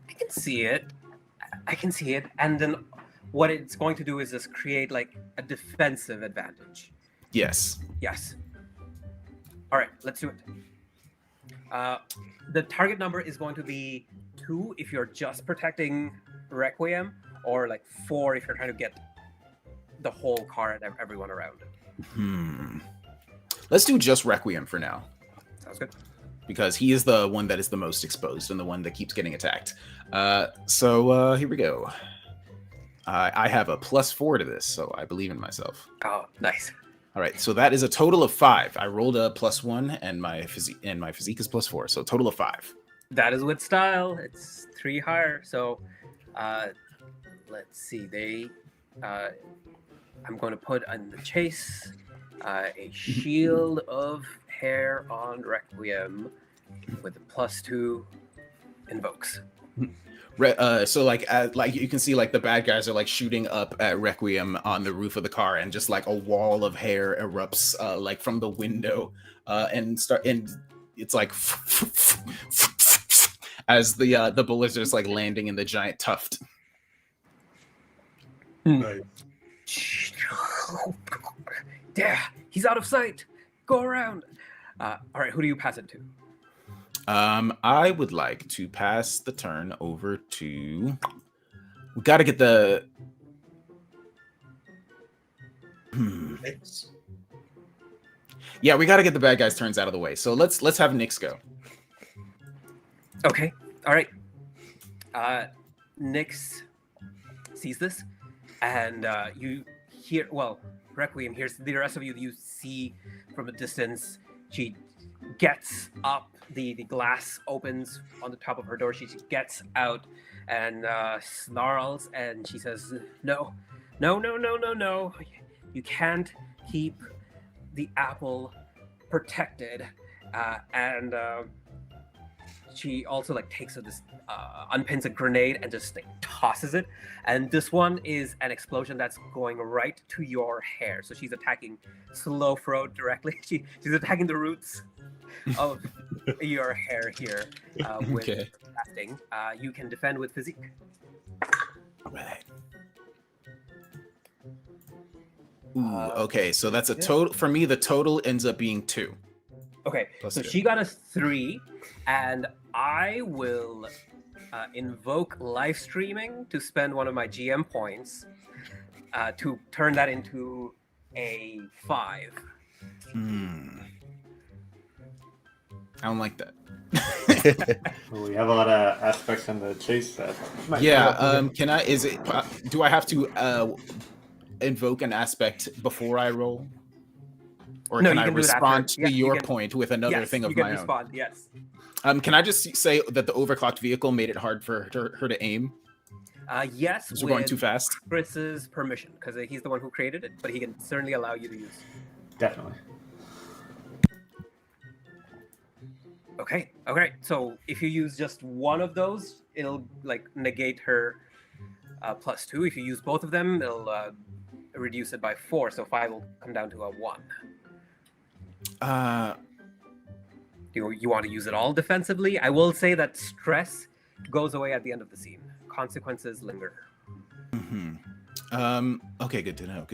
I can see it. And then what it's going to do is just create like a defensive advantage. Yes. Yes. All right, let's do it. The target number is going to be 2 if you're just protecting Requiem, or like 4 if you're trying to get the whole car and everyone around. Let's do just Requiem for now, Sounds good. because he is the one that is the most exposed and the one that keeps getting attacked. So here we go. I have a +4 to this, so I believe in myself. Oh, nice. All right, so that is a total of 5. I rolled a +1, and my physique is +4, so a total of 5. That is with style. It's 3 higher. So, let's see. I'm going to put on the chase a shield of hair on Requiem with a +2 invokes. So like you can see, like the bad guys are like shooting up at Requiem on the roof of the car, and just like a wall of hair erupts like from the window, and it's like as the bullets are just like landing in the giant tuft. Nice. Yeah, he's out of sight. Go around. All right, who do you pass it to? I would like to pass the turn over to. We got to get the. Thanks. Yeah, we got to get the bad guys' turns out of the way. So let's have Nyx go. Okay. All right. Nyx sees this, and you hear. Well, Requiem hears the rest of you. You see from a distance. She gets up. The glass opens on the top of her door. She gets out and snarls, and she says, "No. You can't keep the apple protected." And she also like takes this unpins a grenade and just like tosses it. And this one is an explosion that's going right to your hair. So she's attacking slow throat directly. She's attacking the roots of your hair here with Okay. casting. You can defend with physique. All right. Ooh, okay, so that's a total for me. The total ends up being 2. Okay, Plus so 2. she got a 3, and I will invoke live streaming to spend one of my GM points to turn that into a 5. I don't like that. We have a lot of aspects in the chase that. Yeah. Can I? Is it? Do I have to invoke an aspect before I roll, or No, can you I can do it respond after. to Yeah, you your can- point with another Yes, thing of you can my respond. Yes. own? Can I just say that the overclocked vehicle made it hard for her to aim? Yes, Because we're going too with fast. Chris's permission, because he's the one who created it, but he can certainly allow you to use. Definitely. Okay. So if you use just one of those, it'll like negate her +2. If you use both of them, it'll reduce it by 4. So 5 will come down to a 1. Do you want to use it all defensively? I will say that stress goes away at the end of the scene. Consequences linger. Okay, good to know.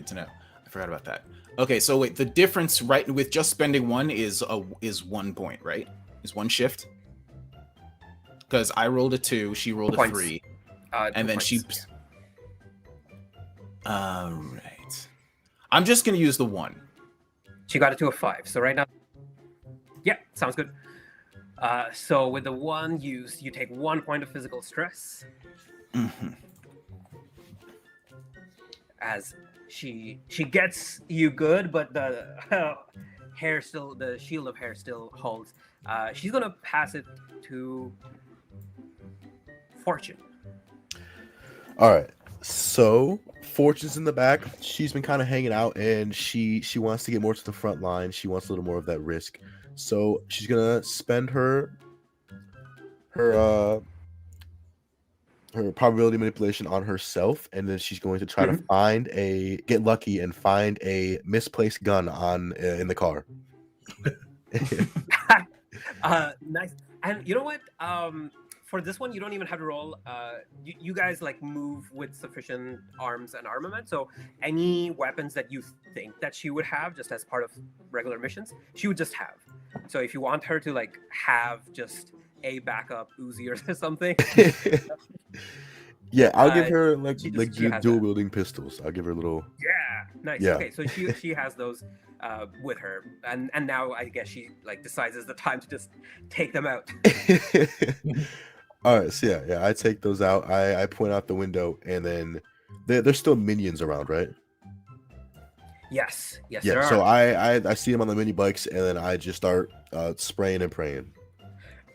I forgot about that. Okay, so wait, the difference right with just spending 1 is 1 point, right? Is 1 shift? Because I rolled a 2, she rolled a Points. 3, 2 and then points. she. Right. I'm just gonna use the 1. She got it to a 5. So right now, yeah, sounds good. So with the 1 used, you take 1 point of physical stress. As she gets you good, but the the shield of hair still holds. She's gonna pass it to Fortune. All right. So Fortune's in the back. She's been kind of hanging out, and she wants to get more to the front line. She wants a little more of that risk. So she's gonna spend her probability manipulation on herself, and then she's going to try to get lucky and find a misplaced gun in the car. Nice. And you know what? For this one, you don't even have to roll. You guys like move with sufficient arms and armament. So any weapons that you think that she would have, just as part of regular missions, she would just have. So if you want her to like have just a backup Uzi or something, Yeah, I'll give Uh, her like she has dual that. wielding pistols. I'll give her a little. Yeah, nice. Yeah. Okay, so she has those with her, and now I guess she like decides it's the time to just take them out. All right, so yeah, I take those out. I point out the window, and then there's still minions around, right? Yes, Yeah. there So are. I see them on the mini bikes, and then I just start spraying and praying.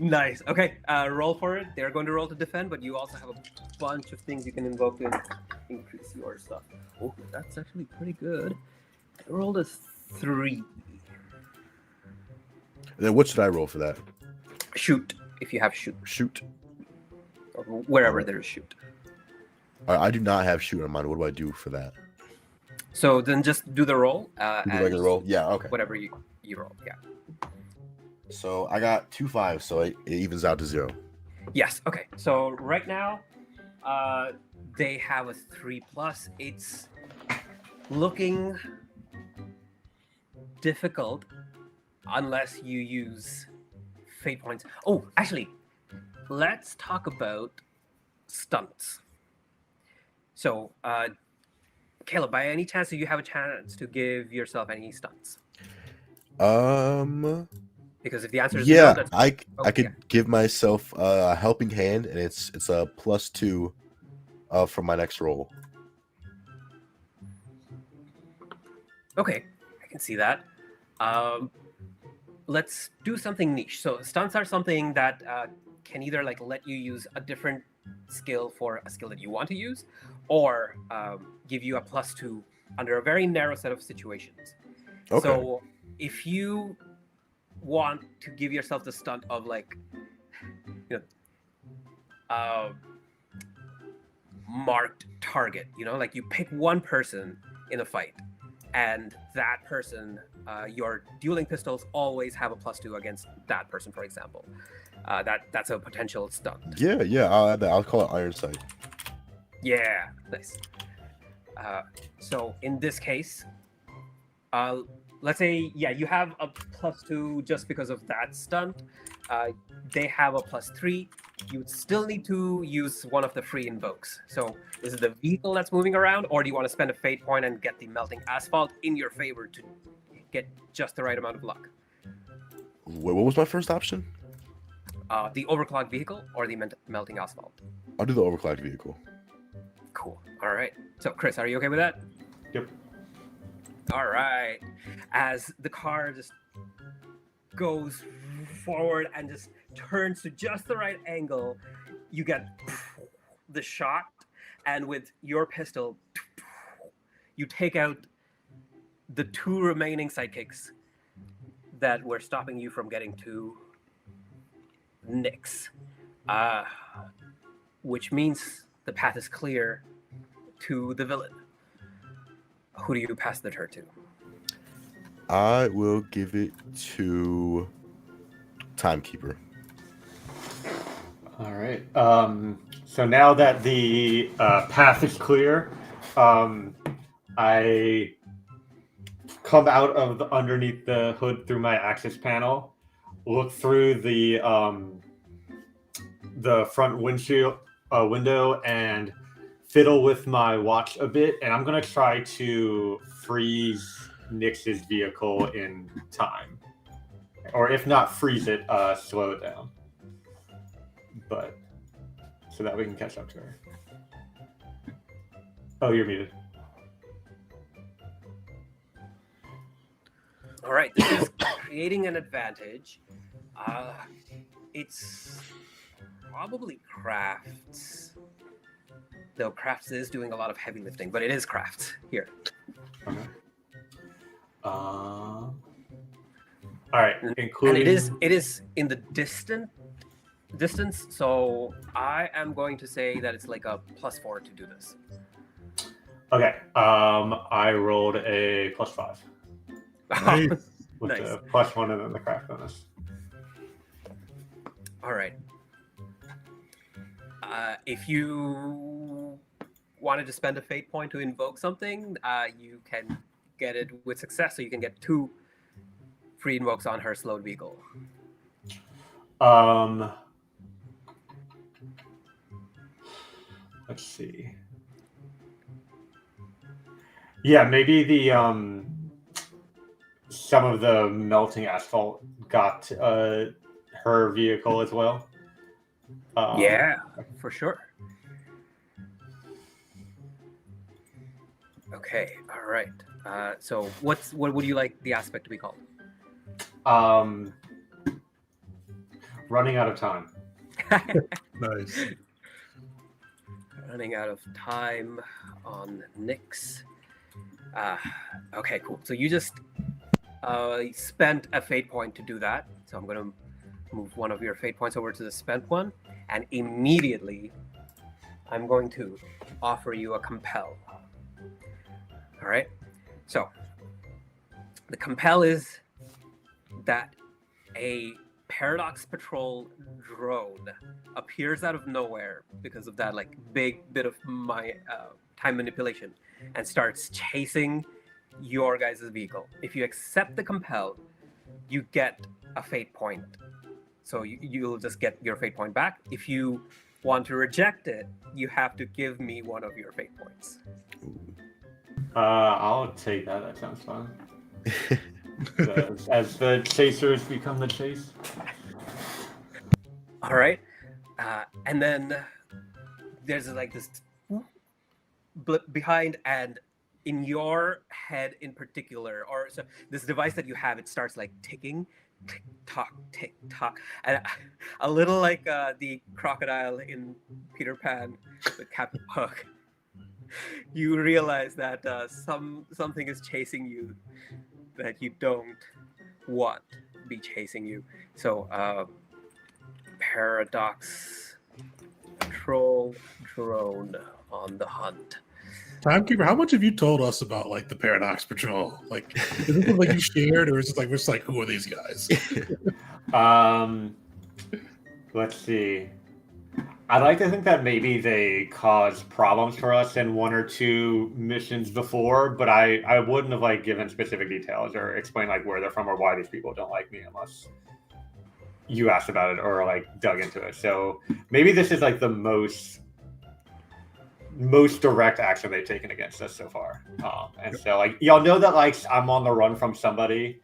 Nice. Okay, roll for it. They're going to roll to defend, but you also have a bunch of things you can invoke to increase your stuff. Oh, that's actually pretty good. I rolled a 3. And then what should I roll for that? Shoot, if you have shoot, Shoot. or wherever there is shoot. All right, I do not have shoot on mine. What do I do for that? So then just do the roll. Do the and regular roll? Yeah. Okay. Whatever you roll. Yeah. So I got 2 5s, so it evens out to 0. Yes. Okay. So right now, they have a 3+. It's looking difficult unless you use fate points. Oh, actually, let's talk about stunts. So, Caleb, by any chance, do you have a chance to give yourself any stunts? Because if the answer is no, Yeah, that's I Oh, could yeah. give myself a helping hand, and it's a +2 for my next roll. Okay, I can see that. Let's do something niche. So stunts are something that can either like let you use a different skill for a skill that you want to use, or give you a +2 under a very narrow set of situations. Okay. So if you want to give yourself the stunt of like, marked target, like you pick one person in a fight, and that person, your dueling pistols always have a +2 against that person, for example. That's a potential stunt. Yeah, I'll add that. I'll call it Iron Sight. Yeah, nice. So in this case, let's say, you have a +2 just because of that stunt. They have a +3. You would still need to use one of the free invokes. So is it the vehicle that's moving around, or do you want to spend a fate point and get the melting asphalt in your favor to get just the right amount of luck? Wait, what was my first option? The overclocked vehicle or the melting asphalt? I'll do the overclocked vehicle. Cool. All right. So Chris, are you okay with that? Yep. All right. As the car just goes forward and just turns to just the right angle, you get the shot, and with your pistol, you take out the 2 remaining sidekicks that were stopping you from getting to Nyx, which means the path is clear to the villain. Who do you pass the turn to? I will give it to Timekeeper. All right. So now that the path is clear, I come out of underneath the hood through my access panel, look through the front windshield window, and fiddle with my watch a bit. And I'm gonna try to freeze Nyx's vehicle in time, or if not freeze it, slow it down. But so that we can catch up to her. Oh, you're muted. All right, this is creating an advantage. It's probably crafts, though crafts is doing a lot of heavy lifting, but it is crafts here. Okay. All right, And including it is in the distance, so I am going to say that it's like a +4 to do this. Okay. I rolled a +5 Nice. with Nice. the +1 and then the craft bonus. All right. If you wanted to spend a fate point to invoke something, you can get it with success, so you can get 2 free invokes on her slowed vehicle. Let's see. Yeah, maybe the some of the melting asphalt got her vehicle as well. Yeah, for sure. Okay, all right. So what would you like the aspect to be called? Running out of time. Nice. Running out of time on Nyx. Okay, cool. So you just spent a fate point to do that. So I'm going to move one of your fate points over to the spent one. And immediately, I'm going to offer you a compel. All right? So, the compel is that a Paradox Patrol drone appears out of nowhere because of that like big bit of my time manipulation and starts chasing your guys' vehicle. If you accept the compel, you get a fate point. So you'll just get your fate point back. If you want to reject it, you have to give me one of your fate points. I'll take that. That sounds fun. As the chasers become the chase. All right. And then there's like this blip behind, and in your head in particular, or so this device that you have, it starts like ticking, tick tock, and a little like the crocodile in Peter Pan with Captain Hook. You realize that something is chasing you that you don't want to be chasing you. So Paradox Patrol drone on the hunt. Timekeeper, how much have you told us about like the Paradox Patrol? Like, is this something like you shared, or is it like we're just like, who are these guys? Let's see. I'd like to think that maybe they caused problems for us in 1 or 2 missions before, but I wouldn't have like given specific details or explained like where they're from or why these people don't like me unless you asked about it or like dug into it. So maybe this is like the most direct action they've taken against us so far. And so like y'all know that like I'm on the run from somebody,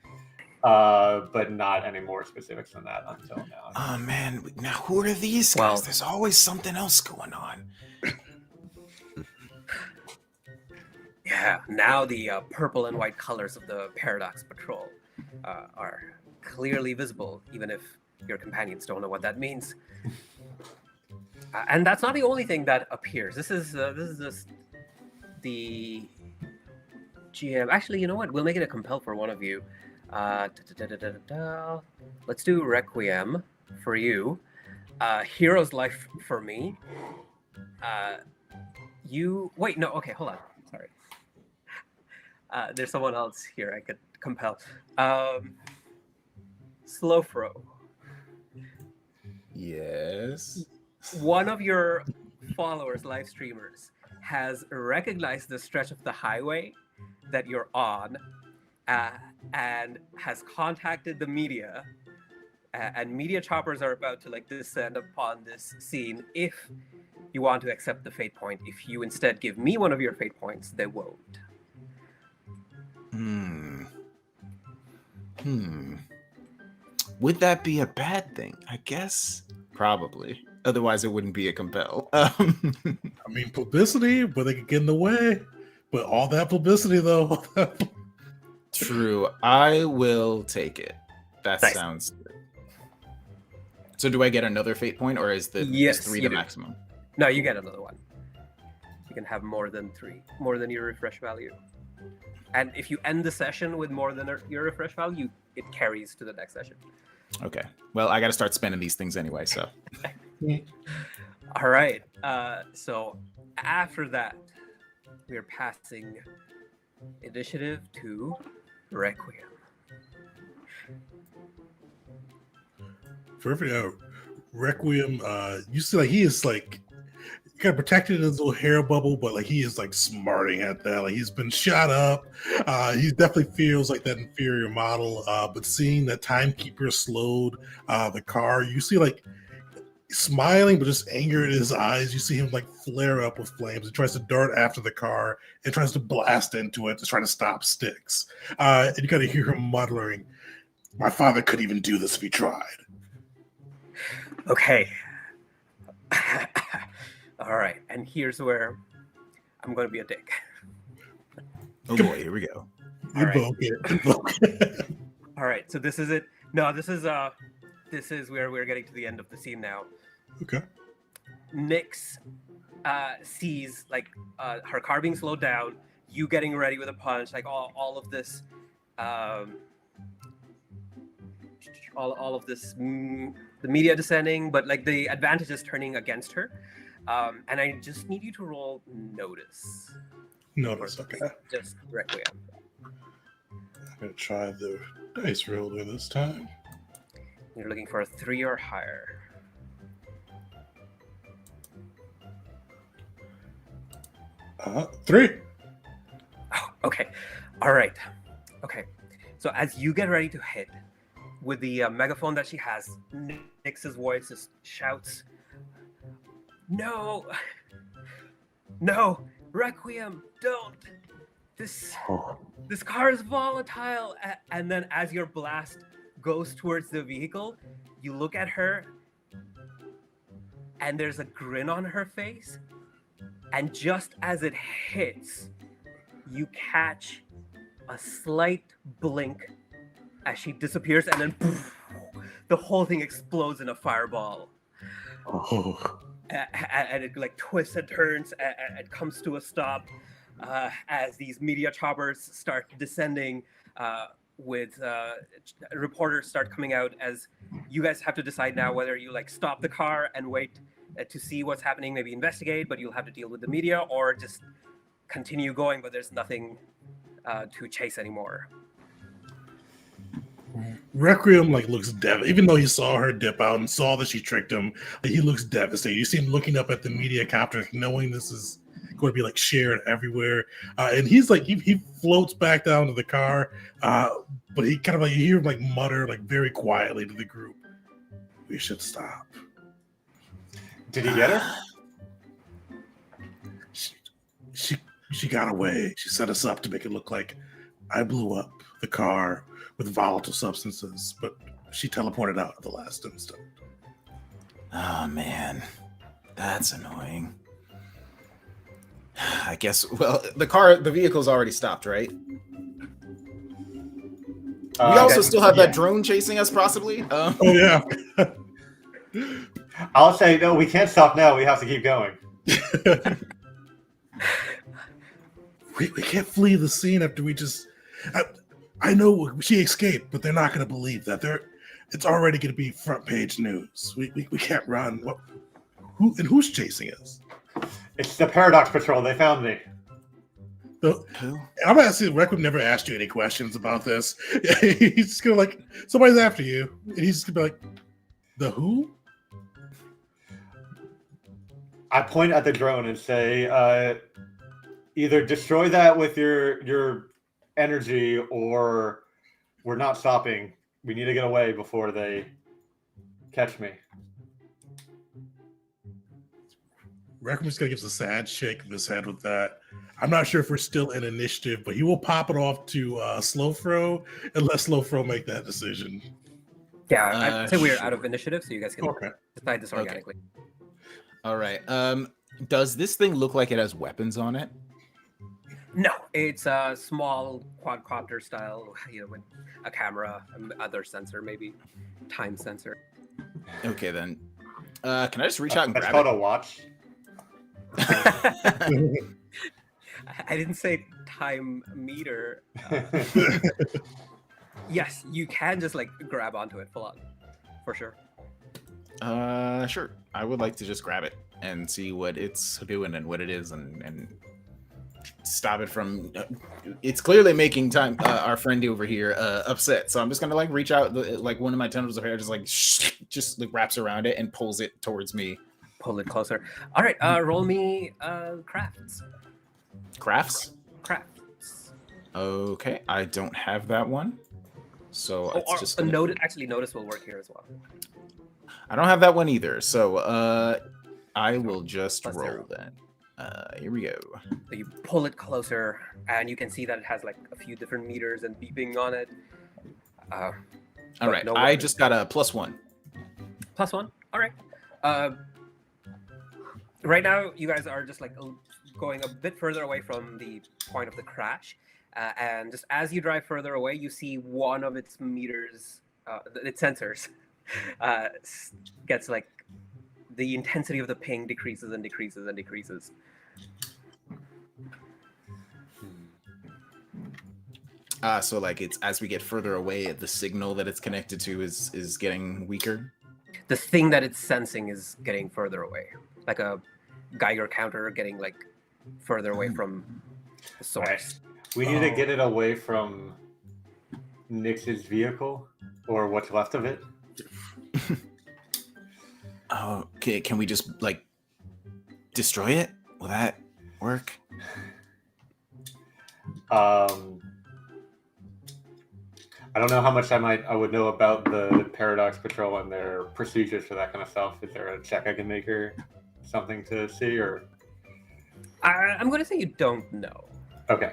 but not any more specifics than that until now. Oh man, now who are these guys? Well- There's always something else going on. Yeah, now the purple and white colors of the Paradox Patrol are clearly visible, even if your companions don't know what that means. And that's not the only thing that appears. This is just the GM. Actually, you know what? We'll make it a compel for one of you. Let's do Requiem for you. Hero's Life for me. You wait. No. Okay. Hold on. Sorry. There's someone else here I could compel. Slow Fro. Yes. One of your followers, live streamers, has recognized the stretch of the highway that you're on and has contacted the media. And media choppers are about to like descend upon this scene if you want to accept the fate point. If you instead give me one of your fate points, they won't. Would that be a bad thing? I guess probably. Otherwise, it wouldn't be a compel. I mean, publicity, but they could get in the way. But all that publicity, though. True. I will take it. That Nice. sounds good. So, do I get another fate point, or is Yes, 3 you the do. maximum? No, you get another one. You can have more than 3, more than your refresh value. And if you end the session with more than your refresh value, it carries to the next session. Okay. Well, I got to start spending these things anyway. So, All right. So after that, we are passing initiative to Requiem. Perfect. Requiem, you see, like he is like kind of protected in his little hair bubble, but like he is like smarting at that. Like he's been shot up. He definitely feels like that inferior model. But seeing that timekeeper slowed the car, you see like smiling, but just anger in his eyes. You see him like flare up with flames. He tries to dart after the car and tries to blast into it to try to stop Styx. And you kind of hear him muttering, "My father couldn't even do this if he tried." Okay. All right. And here's where I'm going to be a dick. Oh boy, here we go. All right. Invoke it. Invoke it. All right. So this is it. No, this is where we're getting to the end of the scene now. Okay. Nyx sees like her car being slowed down, you getting ready with a punch, like all of this, all of this, the media descending, but like the advantage is turning against her. And I just need you to roll notice. Notice. Okay. Just Requiem. I'm gonna try the dice roller this time. You're looking for a 3 or higher. Three. Oh, okay. All right. Okay. So as you get ready to hit, with the megaphone that she has, Nyx's voice just shouts, "No! No! Requiem, don't! This car is volatile!" And then as your blast goes towards the vehicle, you look at her, and there's a grin on her face. And just as it hits, you catch a slight blink as she disappears, and then poof, the whole thing explodes in a fireball. Oh. And it like twists and turns and comes to a stop as these media choppers start descending with reporters start coming out, as you guys have to decide now whether you like stop the car and wait to see what's happening, maybe investigate, but you'll have to deal with the media, or just continue going, but there's nothing to chase anymore. Requiem like looks devastated, even though he saw her dip out and saw that she tricked him. Like, he looks devastated. You see him looking up at the media copter, knowing this is going to be like shared everywhere. And he's like, he floats back down to the car, but he kind of like, you hear him like mutter like very quietly to the group, "We should stop." Did he get her? She got away. She set us up to make it look like I blew up the car with volatile substances, but she teleported out at the last instant. Oh man, that's annoying. I guess. Well, the vehicle's already stopped, right? We also still have that drone chasing us, possibly. Oh yeah. I'll say no. We can't stop now. We have to keep going. we can't flee the scene after we just. I know she escaped, but they're not going to believe that. It's already going to be front page news. We can't run. Who's chasing us? It's the Paradox Patrol. They found me. So, I'm gonna say Requiem never asked you any questions about this. He's just gonna like, somebody's after you, and he's just gonna be like, "The who?" I point at the drone and say, either destroy that with your energy, or we're not stopping. We need to get away before they catch me. Requiem's gonna give us a sad shake of his head with that. I'm not sure if we're still in initiative, but he will pop it off to Slowfro and let Slowfro make that decision. Yeah, I'd say we're out of initiative, so you guys can decide this organically. All right. Does this thing look like it has weapons on it? No, it's a small quadcopter style, with a camera, other sensor, maybe time sensor. Okay, then. Can I just reach out and grab It's called it? a watch. I didn't say time meter. Yes, you can just like grab onto it full on, for sure. Sure. I would like to just grab it and see what it's doing and what it is, and stop it from. It's clearly making time our friend over here upset. So I'm just gonna like reach out, like one of my tendrils of hair, just like just like wraps around it and pulls it towards me. Pull it closer. All right, roll me crafts. Crafts. Crafts. Okay, I don't have that one. So it's just a gonna... notice. Actually, notice will work here as well. I don't have that one either. So I will just Plus roll 0. then. Here we go. So you pull it closer, and you can see that it has like a few different meters and beeping on it. All right, no I weapon. just got a +1. +1. All right. Right now, you guys are just like going a bit further away from the point of the crash, and just as you drive further away, you see one of its meters, its sensors, gets like the intensity of the ping decreases and decreases and decreases. So like it's as we get further away, the signal that it's connected to is getting weaker. The thing that it's sensing is getting further away, like a Geiger counter getting like further away from the source. Right. We need to get it away from Nix's vehicle, or what's left of it. Oh, okay. Can we just like destroy it? Will that work? I don't know how much I would know about the Paradox Patrol and their procedures for that kind of stuff. Is there a check I can make or something to see, or? I'm going to say you don't know. Okay.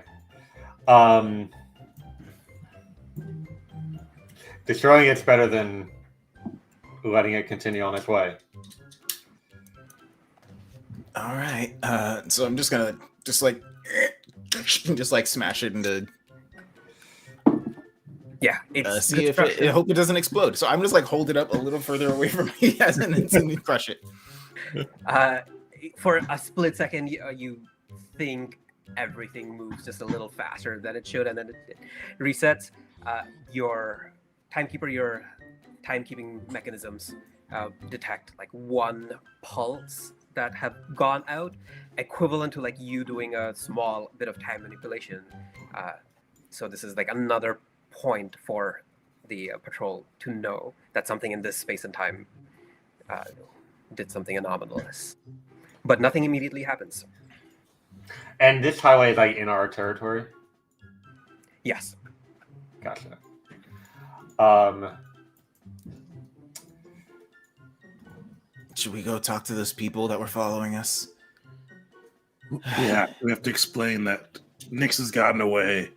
Destroying it's better than letting it continue on its way. All right. So I'm just gonna just like smash it into. Yeah, it's See if it, I hope it doesn't explode. So I'm just like hold it up a little further away from me as an instantly crush it. For a split second, you think everything moves just a little faster than it should, and then it resets. Your timekeeping mechanisms detect like one pulse that have gone out, equivalent to like you doing a small bit of time manipulation. So this is like another point for the patrol to know that something in this space and time did something anomalous. But nothing immediately happens. And this highway is like in our territory? Yes. Gotcha. Should we go talk to those people that were following us? Yeah, we have to explain that Nyx has gotten away.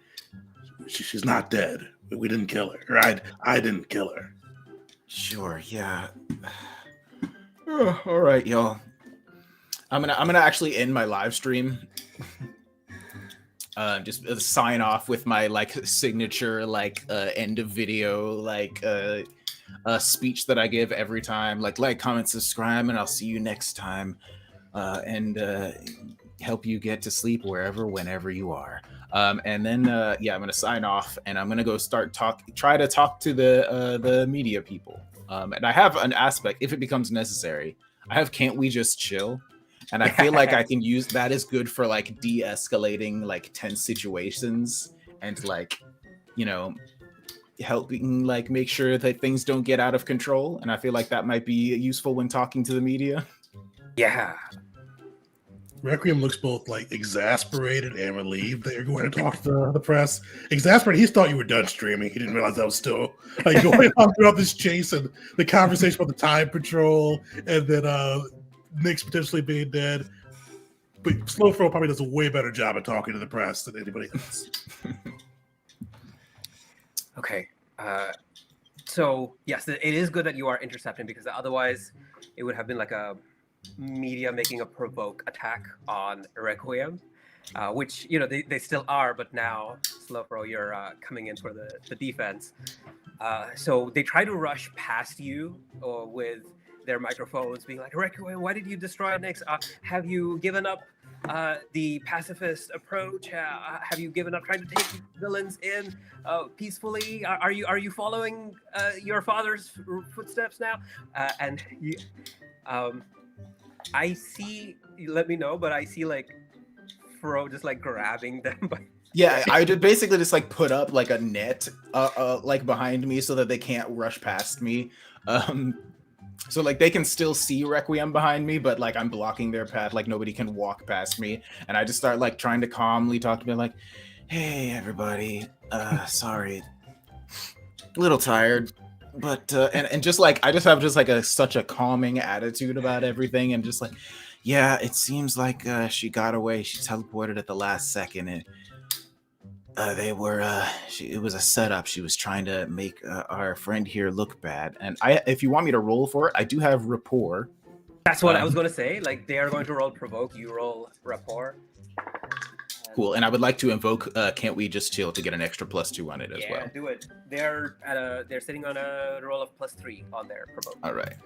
She's not dead. We didn't kill her. Or I didn't kill her. Sure, yeah. All right, y'all. I'm gonna actually end my live stream. Just sign off with my like signature like end of video like speech that I give every time. Like, comment, subscribe, and I'll see you next time. And help you get to sleep whenever you are. And then yeah, I'm gonna sign off, and I'm gonna go try to talk to the media people. And I have an aspect, if it becomes necessary, I have can't we just chill? And I feel like I can use that is good for like de-escalating like tense situations and like, you know, helping like make sure that things don't get out of control. And I feel like that might be useful when talking to the media. Yeah. Requiem looks both like exasperated and relieved that you're going to talk to the press. Exasperated, he thought you were done streaming. He didn't realize that was still like going on throughout this chase and the conversation about the time patrol and then Nyx potentially being dead. But Slowthrow probably does a way better job at talking to the press than anybody else. Okay. So yes, it is good that you are intercepting, because otherwise it would have been like a media making a provoke attack on Requiem, which, you know, they still are, but now Slowthrow, you're coming in for the defense. So they try to rush past you with their microphones being like, Requiem, why did you destroy Nyx? Have you given up the pacifist approach? Have you given up trying to take villains in peacefully? Are you following your father's footsteps now? And you, I see, let me know, but I see like just like grabbing them. By... Yeah, I did basically just like put up like a net, like behind me so that they can't rush past me. So like they can still see Requiem behind me, but like I'm blocking their path, like nobody can walk past me. And I just start like trying to calmly talk to them, like, "Hey, everybody, sorry, a little tired." But and just like I just have just like such a calming attitude about everything, and just like, yeah, it seems like she got away. She teleported at the last second. And they were it was a setup. She was trying to make our friend here look bad. And if you want me to roll for it, I do have rapport. That's what I was going to say. Like they are going to roll provoke. You roll rapport. Cool. And I would like to invoke Can't We Just Chill to get an extra +2 on it as well. Yeah, do it. They're sitting on a roll of +3 on their provoke. All right.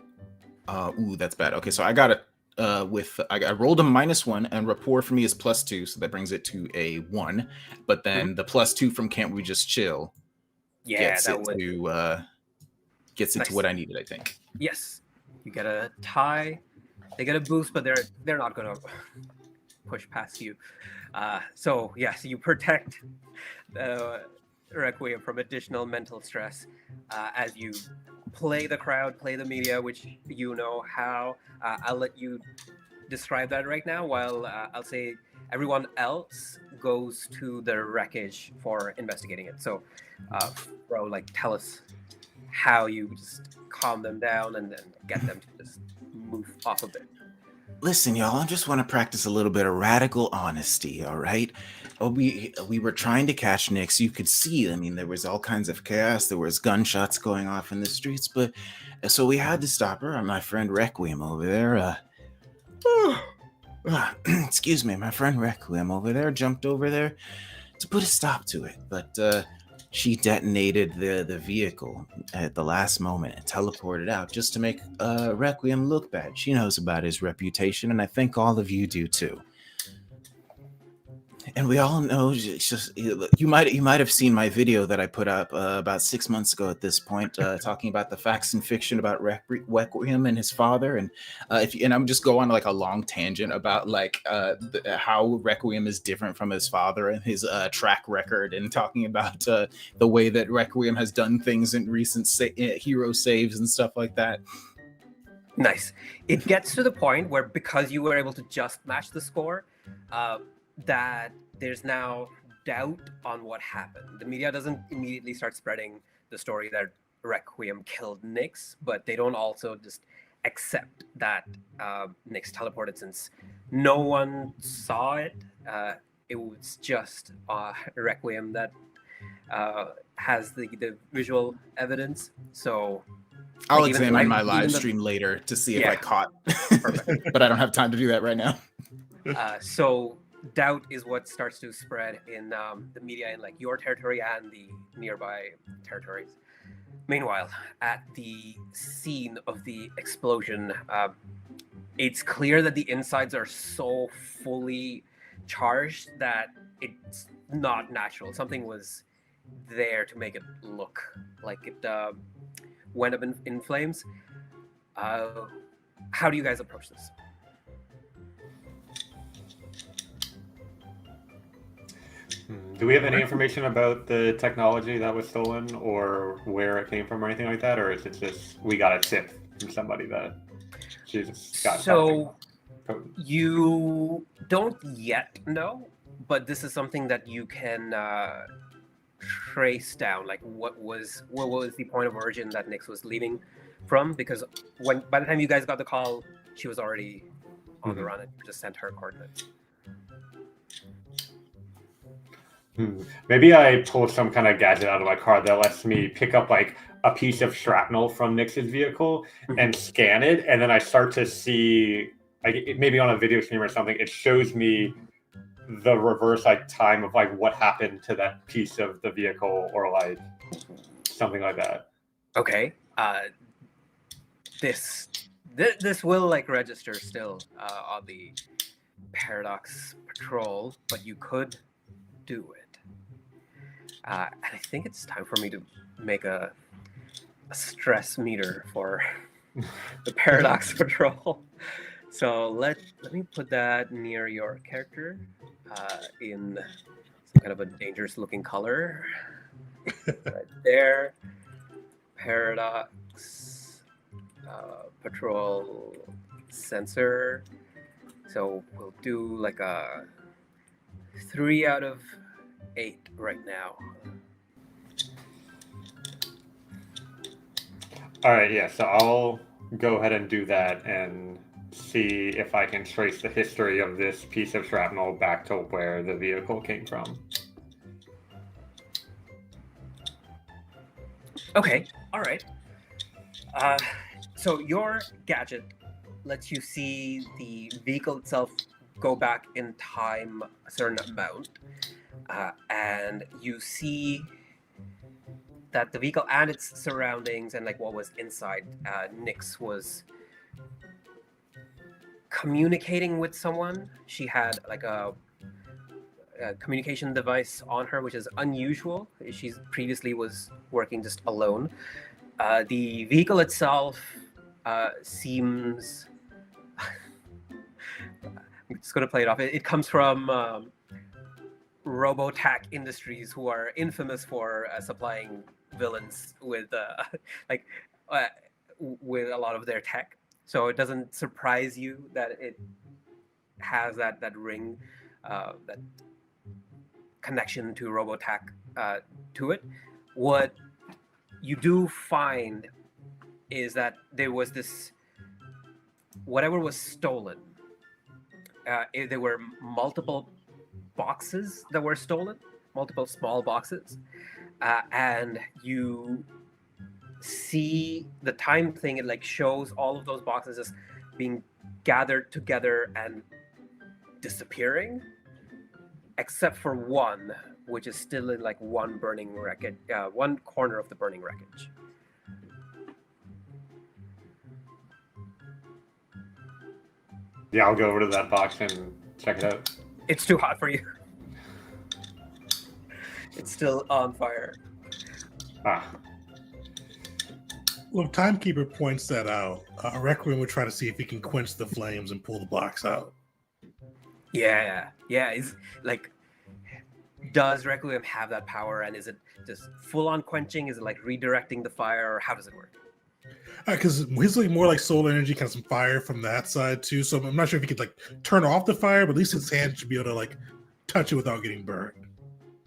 Ooh, that's bad. Okay, so I got it. I rolled a -1, and rapport for me is +2, so that brings it to a 1. But then the +2 from Can't We Just Chill gets it to what I needed, I think. Yes, you get a tie. They get a boost, but they're not gonna push past you. So yes, you protect Requiem from additional mental stress as you play the crowd, play the media, which you know how. I'll let you describe that right now, while I'll say everyone else goes to the wreckage for investigating it. So, bro, like, tell us how you just calm them down and then get them to just move off of it. Listen, y'all, I just want to practice a little bit of radical honesty, all right? We were trying to catch Nix. You could see, I mean, there was all kinds of chaos. There was gunshots going off in the streets, but so we had to stop her. My friend Requiem over there, excuse me, my friend Requiem over there jumped over there to put a stop to it, but she detonated the vehicle at the last moment and teleported out just to make Requiem look bad. She knows about his reputation, and I think all of you do too. And we all know, you might have seen my video that I put up about 6 months ago at this point, talking about the facts and fiction about Requiem and his father. And and I'm just going like a long tangent about like how Requiem is different from his father and his track record, and talking about the way that Requiem has done things in recent hero saves and stuff like that. Nice. It gets to the point where, because you were able to just match the score, that there's now doubt on what happened. The media doesn't immediately start spreading the story that Requiem killed Nix, but they don't also just accept that Nix teleported, since no one saw it. It was just Requiem that has the visual evidence. So I'll examine my live stream later to see if I caught. But I don't have time to do that right now. So doubt is what starts to spread in the media in like your territory and the nearby territories. Meanwhile, at the scene of the explosion, it's clear that the insides are so fully charged that it's not natural. Something was there to make it look like it went up in flames. How do you guys approach this? Do we have any information about the technology that was stolen, or where it came from, or anything like that? Or is it just we got a tip from somebody that Jesus got something potent? You don't yet know, but this is something that you can trace down. Like, what was the point of origin that Nix was leaving from? Because by the time you guys got the call, she was already on the run, and you just sent her coordinates. Maybe I pull some kind of gadget out of my car that lets me pick up like a piece of shrapnel from Nix's vehicle and scan it, and then I start to see, like, maybe on a video stream or something, it shows me the reverse like time of like what happened to that piece of the vehicle, or like something like that. Okay. This will like register still on the Paradox Patrol, but you could do it. And I think it's time for me to make a stress meter for the Paradox Patrol. So let me put that near your character. in some kind of a dangerous-looking color. Right there. Paradox. Patrol sensor. So we'll do like a 3 out of 8 right now. All right, yeah. So I'll go ahead and do that and see if I can trace the history of this piece of shrapnel back to where the vehicle came from. Okay, all right. So your gadget lets you see the vehicle itself go back in time a certain amount, and you see that the vehicle and its surroundings and like what was inside, Nyx was communicating with someone. She had like a communication device on her, which is unusual. She previously was working just alone. The vehicle itself seems. I'm just going to play it off. It comes from Robotech Industries, who are infamous for supplying villains with with a lot of their tech. So it doesn't surprise you that it has that ring, that connection to Robotech to it. What you do find is that there was this, whatever was stolen, there were multiple boxes that were stolen, multiple small boxes, and you see the time thing. It like shows all of those boxes just being gathered together and disappearing, except for one, which is still in like one burning wreckage, one corner of the burning wreckage. Yeah, I'll go over to that box and check it out. It's too hot for you. It's still on fire. Ah, Well, Timekeeper points that out. Requiem would try to see if he can quench the flames and pull the box out. Yeah. It's like, does Requiem have that power, and is it just full on quenching? Is it like redirecting the fire, or how does it work? Because he's like more like solar energy, kind of some fire from that side too. So I'm not sure if he could like turn off the fire, but at least his hand should be able to like touch it without getting burned.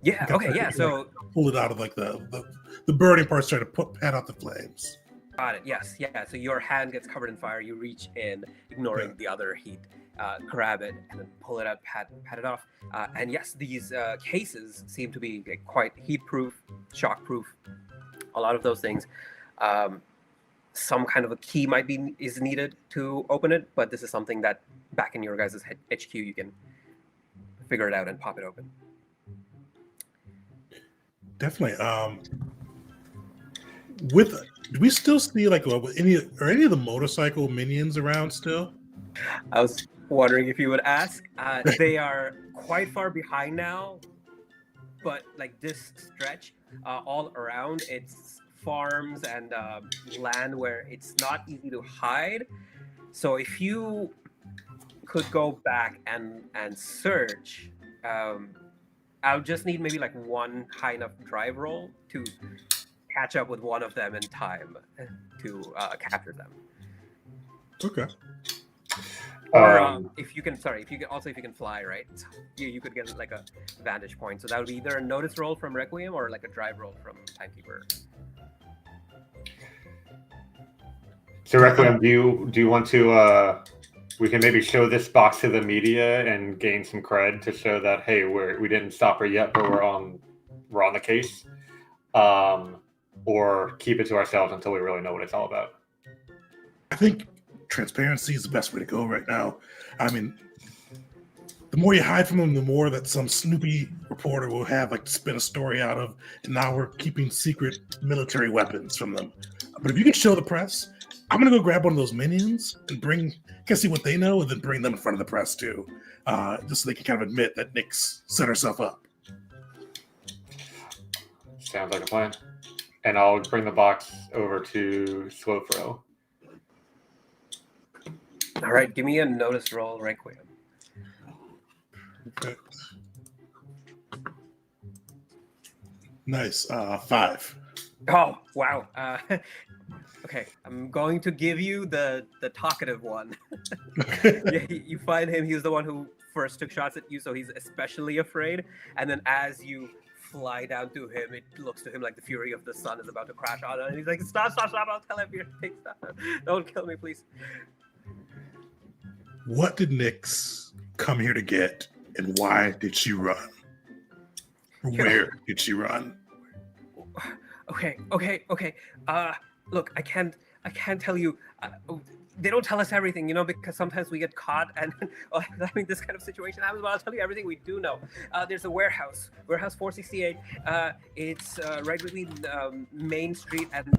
Yeah. Okay. Yeah. So Pull it out of like the burning parts, trying to pat out the flames. got it. Yes. Yeah. So your hand gets covered in fire. You reach in, ignoring the other heat, grab it, and then pull it out, pat it off. And yes, these cases seem to be like, quite heat-proof, shock-proof. A lot of those things. Some kind of a key is needed to open it, but this is something that back in your guys' HQ you can figure it out and pop it open. Definitely. Do we still see like any of the motorcycle minions around still? I was wondering if you would ask. They are quite far behind now, but like this stretch, all around, it's farms and land where it's not easy to hide. So if you could go back and search, I'll just need maybe like one high enough drive roll to catch up with one of them in time to capture them. Okay. Or if you can fly, right? You could get like a vantage point. So that would be either a notice roll from Requiem or like a drive roll from Timekeeper. so Requiem, do you want to? We can maybe show this box to the media and gain some cred to show that, hey, we didn't stop her yet, but we're on the case, or keep it to ourselves until we really know what it's all about. I think transparency is the best way to go right now. I mean, the more you hide from them, the more that some snoopy reporter will have like to spin a story out of, and now we're keeping secret military weapons from them. But if you can show the press, I'm gonna go grab one of those minions and see what they know, and then bring them in front of the press too, just so they can kind of admit that Nyx set herself up. Sounds like a plan. And I'll bring the box over to Slowthrow. All right, give me a notice roll, Requiem. Perfect. Nice. 5. Oh wow. Okay, I'm going to give you the talkative one. Yeah, you find him. He's the one who first took shots at you, so he's especially afraid. And then as you fly down to him, it looks to him like the fury of the sun is about to crash on him. And he's like, "Stop! Stop! Stop! I'll tell everything. Stop! Don't kill me, please." What did Nyx come here to get, and why did she run? Where did she run? Okay. Look, I can't tell you. They don't tell us everything, because sometimes we get caught, and this kind of situation happens. But I'll tell you everything we do know. There's a warehouse 468. It's right between Main Street and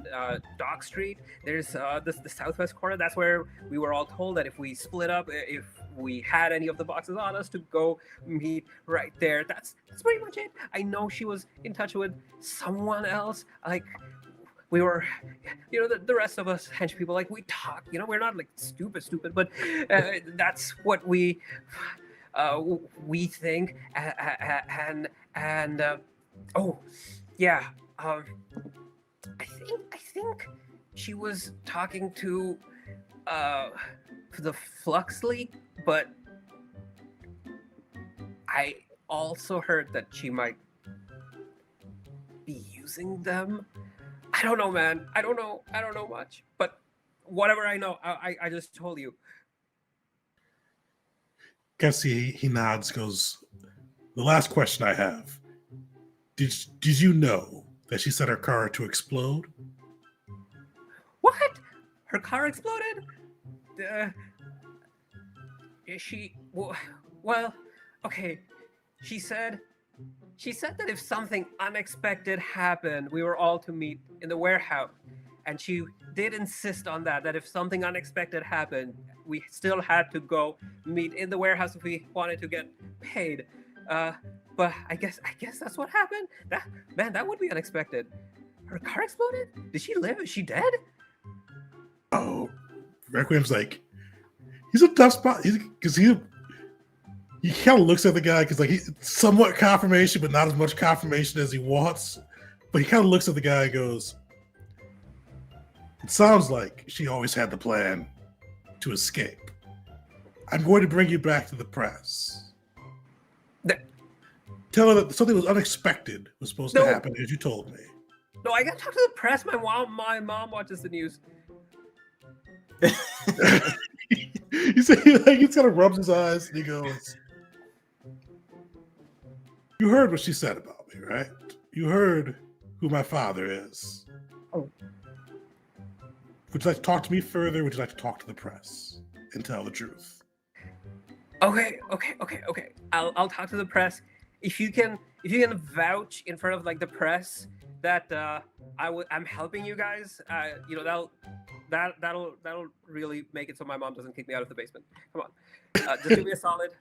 Dock Street. There's the southwest corner. That's where we were all told that if we split up, if we had any of the boxes on us, to go meet right there. That's pretty much it. I know she was in touch with someone else, like. We were, the rest of us hench people, like, we talk, we're not like stupid, but that's what we think. Oh, yeah. I think she was talking to the flux leak, but I also heard that she might be using them. I don't know, man. I don't know much. But whatever I know, I just told you. Cassie, he nods, goes, the last question I have. Did you know that she set her car to explode? What? Her car exploded? Is she... Well, okay. She said that if something unexpected happened, we were all to meet in the warehouse. And she did insist on that if something unexpected happened, we still had to go meet in the warehouse if we wanted to get paid. But I guess that's what happened. That would be unexpected. Her car exploded? Did she live? Is she dead? Oh, Requiem's like, he's a tough spot. Because he kind of looks at the guy because like he's somewhat confirmation, but not as much confirmation as he wants. But he kind of looks at the guy and goes, it sounds like she always had the plan to escape. I'm going to bring you back to the press. Tell her that something was unexpected was supposed to happen, as you told me. No, I gotta talk to the press. My mom watches the news. You see, like, he kind of rubs his eyes and he goes, you heard what she said about me, right? You heard who my father is. Oh. Would you like to talk to me further? Or would you like to talk to the press and tell the truth? Okay. I'll talk to the press. If you can vouch in front of like the press that I'm helping you guys, that'll really make it so my mom doesn't kick me out of the basement. Come on, just do me a solid.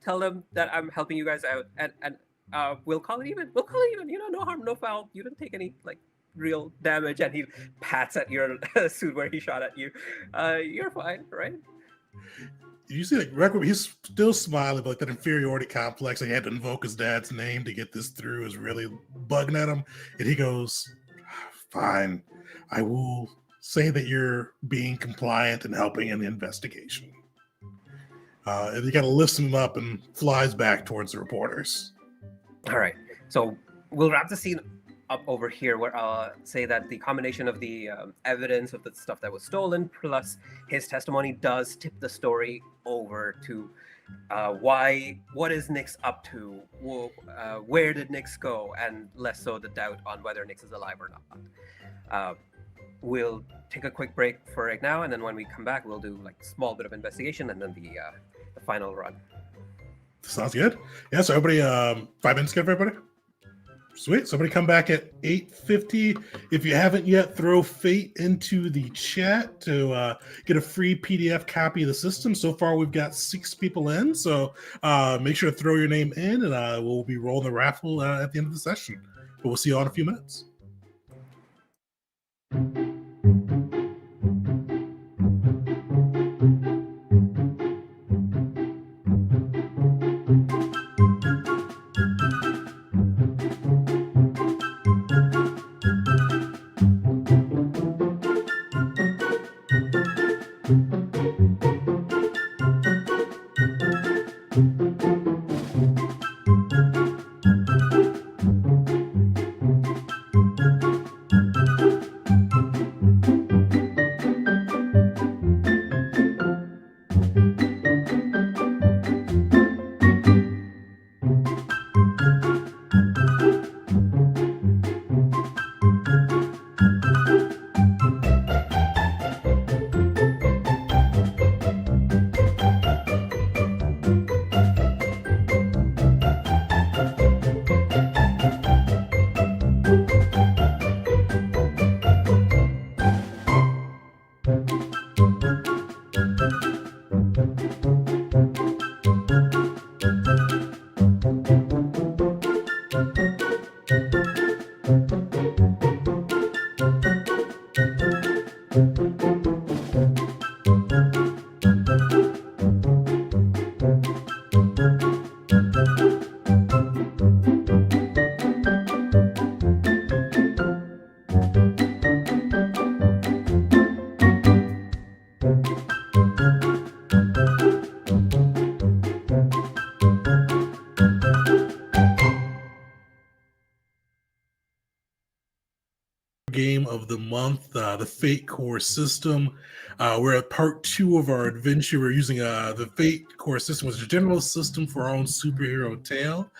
Tell them that I'm helping you guys out, and we'll call it even. No harm, no foul. You didn't take any like real damage. And he pats at your suit where he shot at you. You're fine, right? You see, like, Requiem, he's still smiling, but like that inferiority complex, like he had to invoke his dad's name to get this through, is really bugging at him. And he goes, fine, I will say that you're being compliant and helping in the investigation. And he kind of lifts him up and flies back towards the reporters. All right, so we'll wrap the scene up over here where I'll say that the combination of the evidence of the stuff that was stolen plus his testimony does tip the story over to what is Nyx up to, where did Nyx go, and less so the doubt on whether Nyx is alive or not. We'll take a quick break for right now, and then when we come back, we'll do like a small bit of investigation and then the final run. Sounds good. Yeah, so everybody, 5 minutes good for everybody? Sweet. Somebody come back at 8:50. If you haven't yet, throw Fate into the chat to get a free PDF copy of the system. So far, we've got 6 people in. So make sure to throw your name in, and we'll be rolling the raffle at the end of the session. But we'll see you all in a few minutes. Game of the month, the Fate Core system. We're at part 2 of our adventure. We're using the Fate Core system as a general system for our own superhero tale.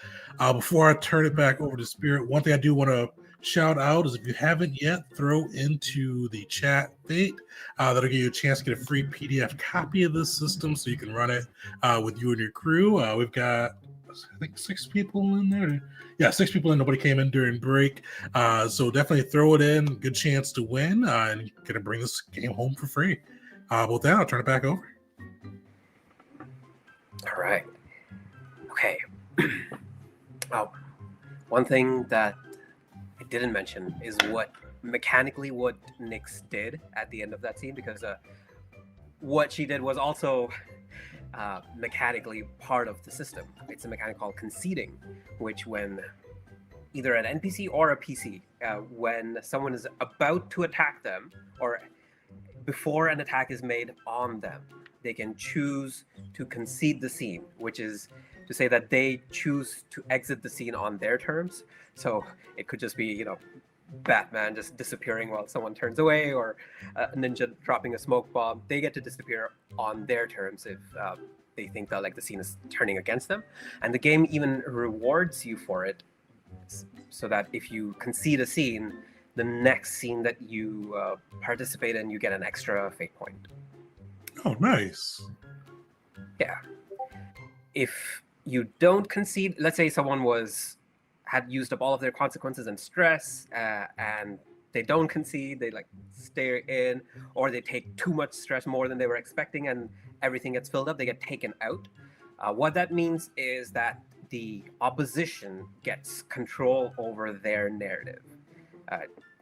Before I turn it back over to Spirit, one thing I do want to shout out is if you haven't yet, throw into the chat Fate. That'll give you a chance to get a free PDF copy of this system so you can run it with you and your crew. We've got, I think, 6 people in there. Yeah, 6 people in. Nobody came in during break. So definitely throw it in. Good chance to win. And you're going to bring this game home for free. With that, I'll turn it back over. All right. Okay. One thing that I didn't mention is what Nyx did at the end of that scene, because what she did was also mechanically part of the system. It's a mechanic called conceding, which when either an NPC or a PC, when someone is about to attack them or before an attack is made on them, they can choose to concede the scene, which is to say that they choose to exit the scene on their terms. So it could just be, Batman just disappearing while someone turns away, or a ninja dropping a smoke bomb. They get to disappear on their terms if they think that the scene is turning against them. And the game even rewards you for it, so that if you concede a scene, the next scene that you participate in, you get an extra fate point. Oh, nice. Yeah. If you don't concede, let's say someone had used up all of their consequences and stress, and they don't concede, they stay in, or they take too much stress, more than they were expecting, and everything gets filled up, they get taken out. What that means is that the opposition gets control over their narrative.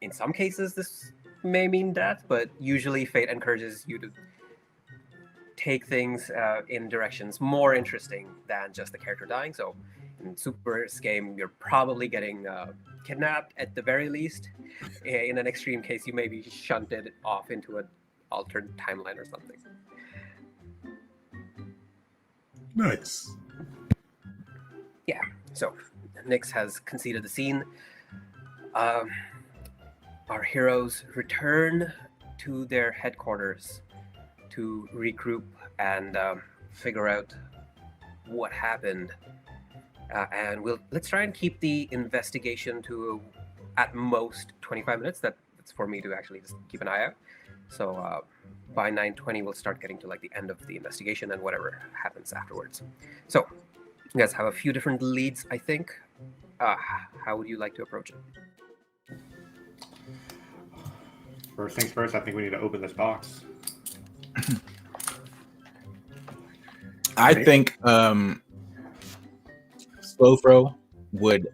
In some cases, this may mean death, but usually fate encourages you to take things in directions more interesting than just the character dying. So in Super's game, you're probably getting kidnapped at the very least. In an extreme case, you may be shunted off into an altered timeline or something. Nice. Yeah, so Nyx has conceded the scene. Our heroes return to their headquarters to regroup and figure out what happened. And let's try and keep the investigation to at most 25 minutes. That's for me to actually just keep an eye out. So by 9:20, we'll start getting to the end of the investigation and whatever happens afterwards. So you guys have a few different leads, I think. How would you like to approach it? First things first, I think we need to open this box. I think Slowthrow would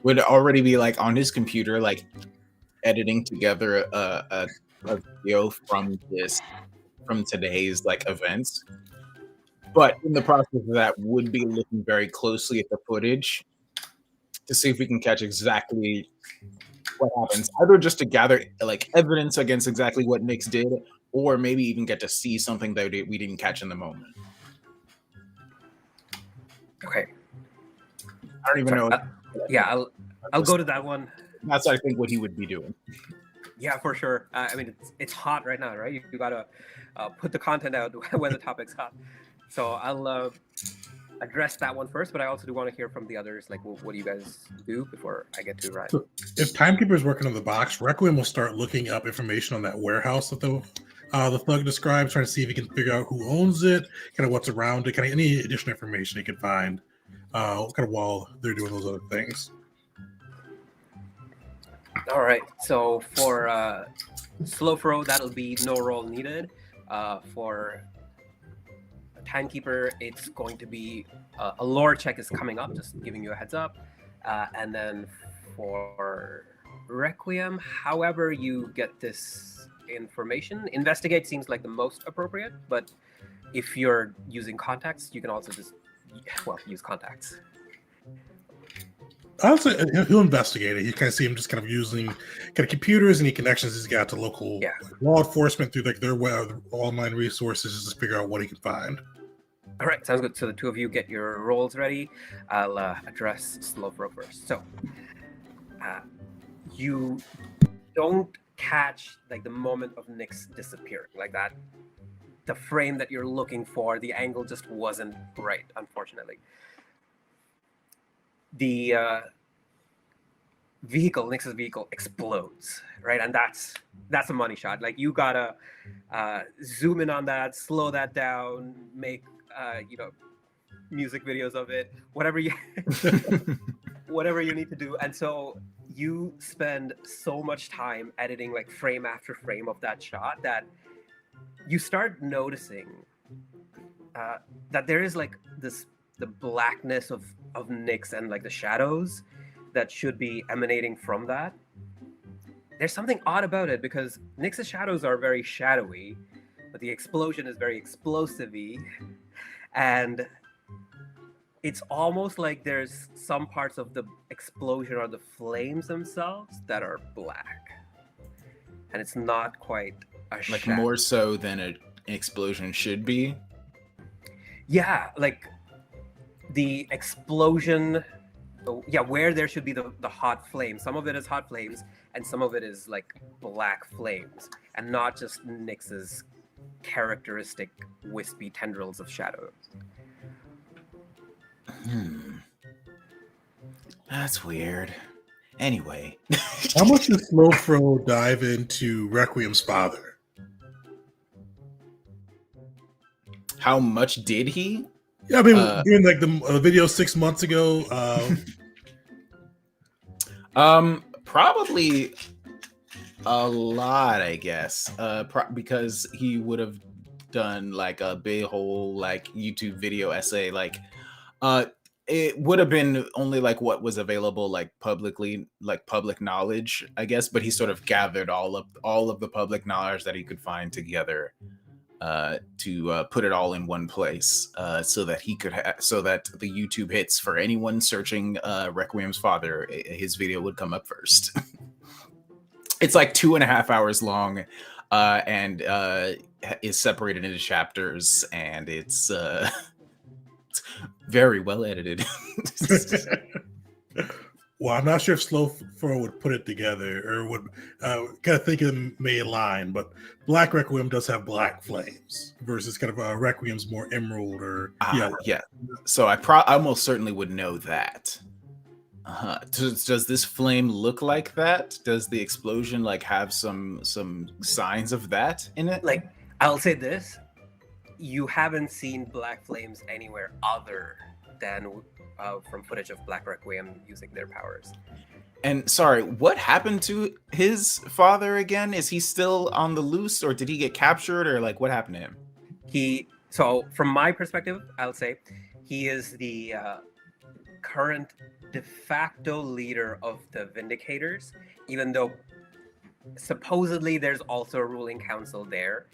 would already be on his computer, editing together a video from today's events. But in the process of that, would be looking very closely at the footage to see if we can catch exactly what happens, either just to gather evidence against exactly what Nyx did, or maybe even get to see something that we didn't catch in the moment. Okay. I don't even know. Yeah, I'll go to that one. That's, I think, what he would be doing. Yeah, for sure. I mean, it's hot right now, right? You gotta put the content out when the topic's hot. So I'll address that one first, but I also do want to hear from the others. What do you guys do before I get to Ryan? So if Timekeeper is working on the box, Requiem will start looking up information on that warehouse that the thug describes, trying to see if he can figure out who owns it, kind of what's around it, kind of any additional information he can find, kind of while they're doing those other things. All right. So for Slowthrow, that'll be no roll needed. For Timekeeper, it's going to be a lore check is coming up, just giving you a heads up. And then for Requiem, however you get this information, Investigate seems like the most appropriate, but if you're using contacts, you can also just, use contacts. I'll say he'll investigate it. You kind of see him just kind of using kind of computers and connections he's got to local law enforcement through like their online resources just to figure out what he can find. All right, sounds good. So the two of you get your rolls ready. I'll address Slowthrow first. So you don't catch like the moment of Nyx disappearing, like that. The frame that you're looking for, the angle just wasn't right, unfortunately. The Nyx's vehicle explodes, right? And that's a money shot. Like you gotta zoom in on that, slow that down, make music videos of it, whatever you need to do. And so you spend so much time editing like frame after frame of that shot that you start noticing that there is like the blackness of Nyx and like the shadows that should be emanating from that. There's something odd about it because Nyx's shadows are very shadowy, but the explosion is very explosive-y, and it's almost like there's some parts of the explosion or the flames themselves that are black, and it's not quite a like shadow. More so than an explosion should be. Yeah, like the explosion, where there should be the hot flame. Some of it is hot flames, and some of it is like black flames, and not just Nyx's characteristic wispy tendrils of shadows. That's weird. Anyway. How much does Slowthrow dive into Requiem's father? How much did he? Yeah, I mean, during like the video 6 months ago. Probably a lot, I guess. Because he would have done like a big whole like YouTube video essay. Like, it would have been only like what was available like publicly, like public knowledge, I guess. But he sort of gathered all of the public knowledge that he could find together to put it all in one place, so that he could so that the YouTube hits for anyone searching Requiem's father, his video would come up first. It's like 2.5 hours long, and is separated into chapters, and it's very well edited. Well, I'm not sure if Slowthrow would put it together or would kind of think of them may align, but Black Requiem does have black flames versus kind of Requiem's more emerald or yeah. So I almost certainly would know that. Does this flame look like that? Does the explosion like have some signs of that in it? Like, I'll say this: you haven't seen black flames anywhere other than from footage of Black Requiem using their powers. And sorry, what happened to his father again? Is he still on the loose, or did he get captured, or like what happened to him? So from my perspective, I'll say he is the current de facto leader of the Vindicators, even though supposedly there's also a ruling council there.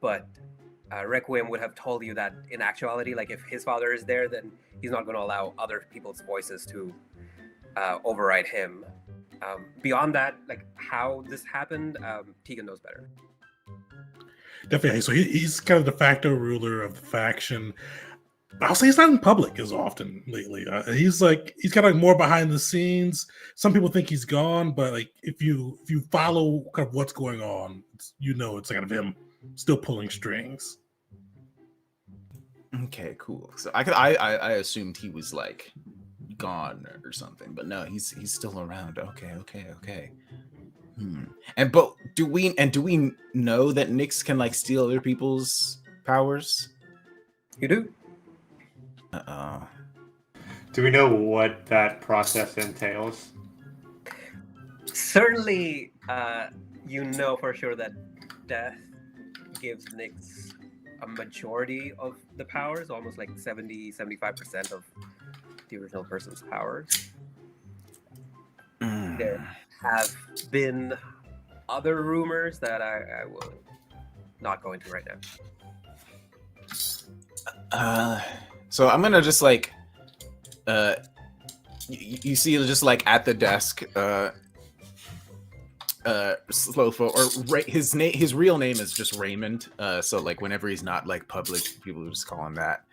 But Requiem would have told you that in actuality, like if his father is there, then he's not going to allow other people's voices to override him. Beyond that, like how this happened, Tegan knows better. Definitely. So he's kind of the de facto ruler of the faction. I'll say he's not in public as often lately. He's kind of more behind the scenes. Some people think he's gone, but like if you follow kind of what's going on, it's kind of him still pulling strings. Okay, cool. So I assumed he was like gone or something, but no, he's still around. Okay. But do we know that Nyx can like steal other people's powers? You do. Do we know what that process entails? Certainly, you know for sure that death gives Nyx a majority of the powers, almost like 70-75% of the original person's powers. There have been other rumors that I will not go into right now. So I'm gonna just like, you see, just like at the desk, Slowfo, or his real name is just Raymond. So like whenever he's not like public, people just call him that.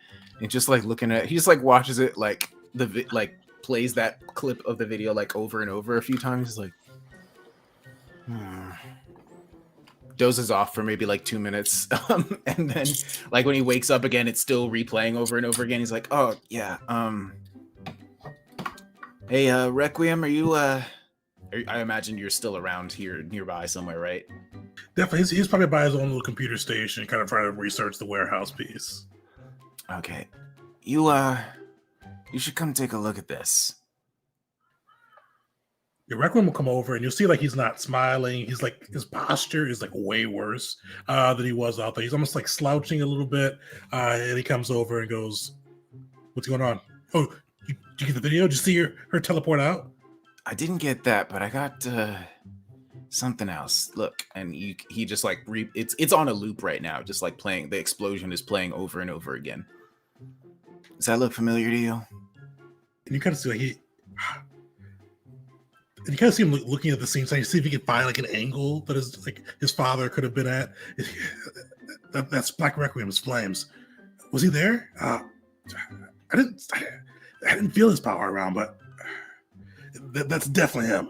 And just like looking at, he just like watches it, like like plays that clip of the video like over and over a few times. He's like, dozes off for maybe like 2 minutes, and then like when he wakes up again, it's still replaying over and over again. He's like, oh yeah, hey, Requiem, are you I imagine you're still around here nearby somewhere, right? Definitely, he's probably by his own little computer station, kind of trying to research the warehouse piece. Okay, you should come take a look at this. Your Requiem will come over, and you'll see like he's not smiling. He's like, his posture is like way worse than he was out there. He's almost like slouching a little bit, and he comes over and goes, "What's going on? Oh, did you get the video? Did you see her teleport out?" I didn't get that, but I got something else. Look, and he just like it's on a loop right now, just like playing. The explosion is playing over and over again. Does that look familiar to you? And you kind of see like and you kind of see him looking at the scene, trying to see if he can find like an angle that his father could have been at. That's Black Requiem's flames. Was he there? I didn't feel his power around, but that's definitely him.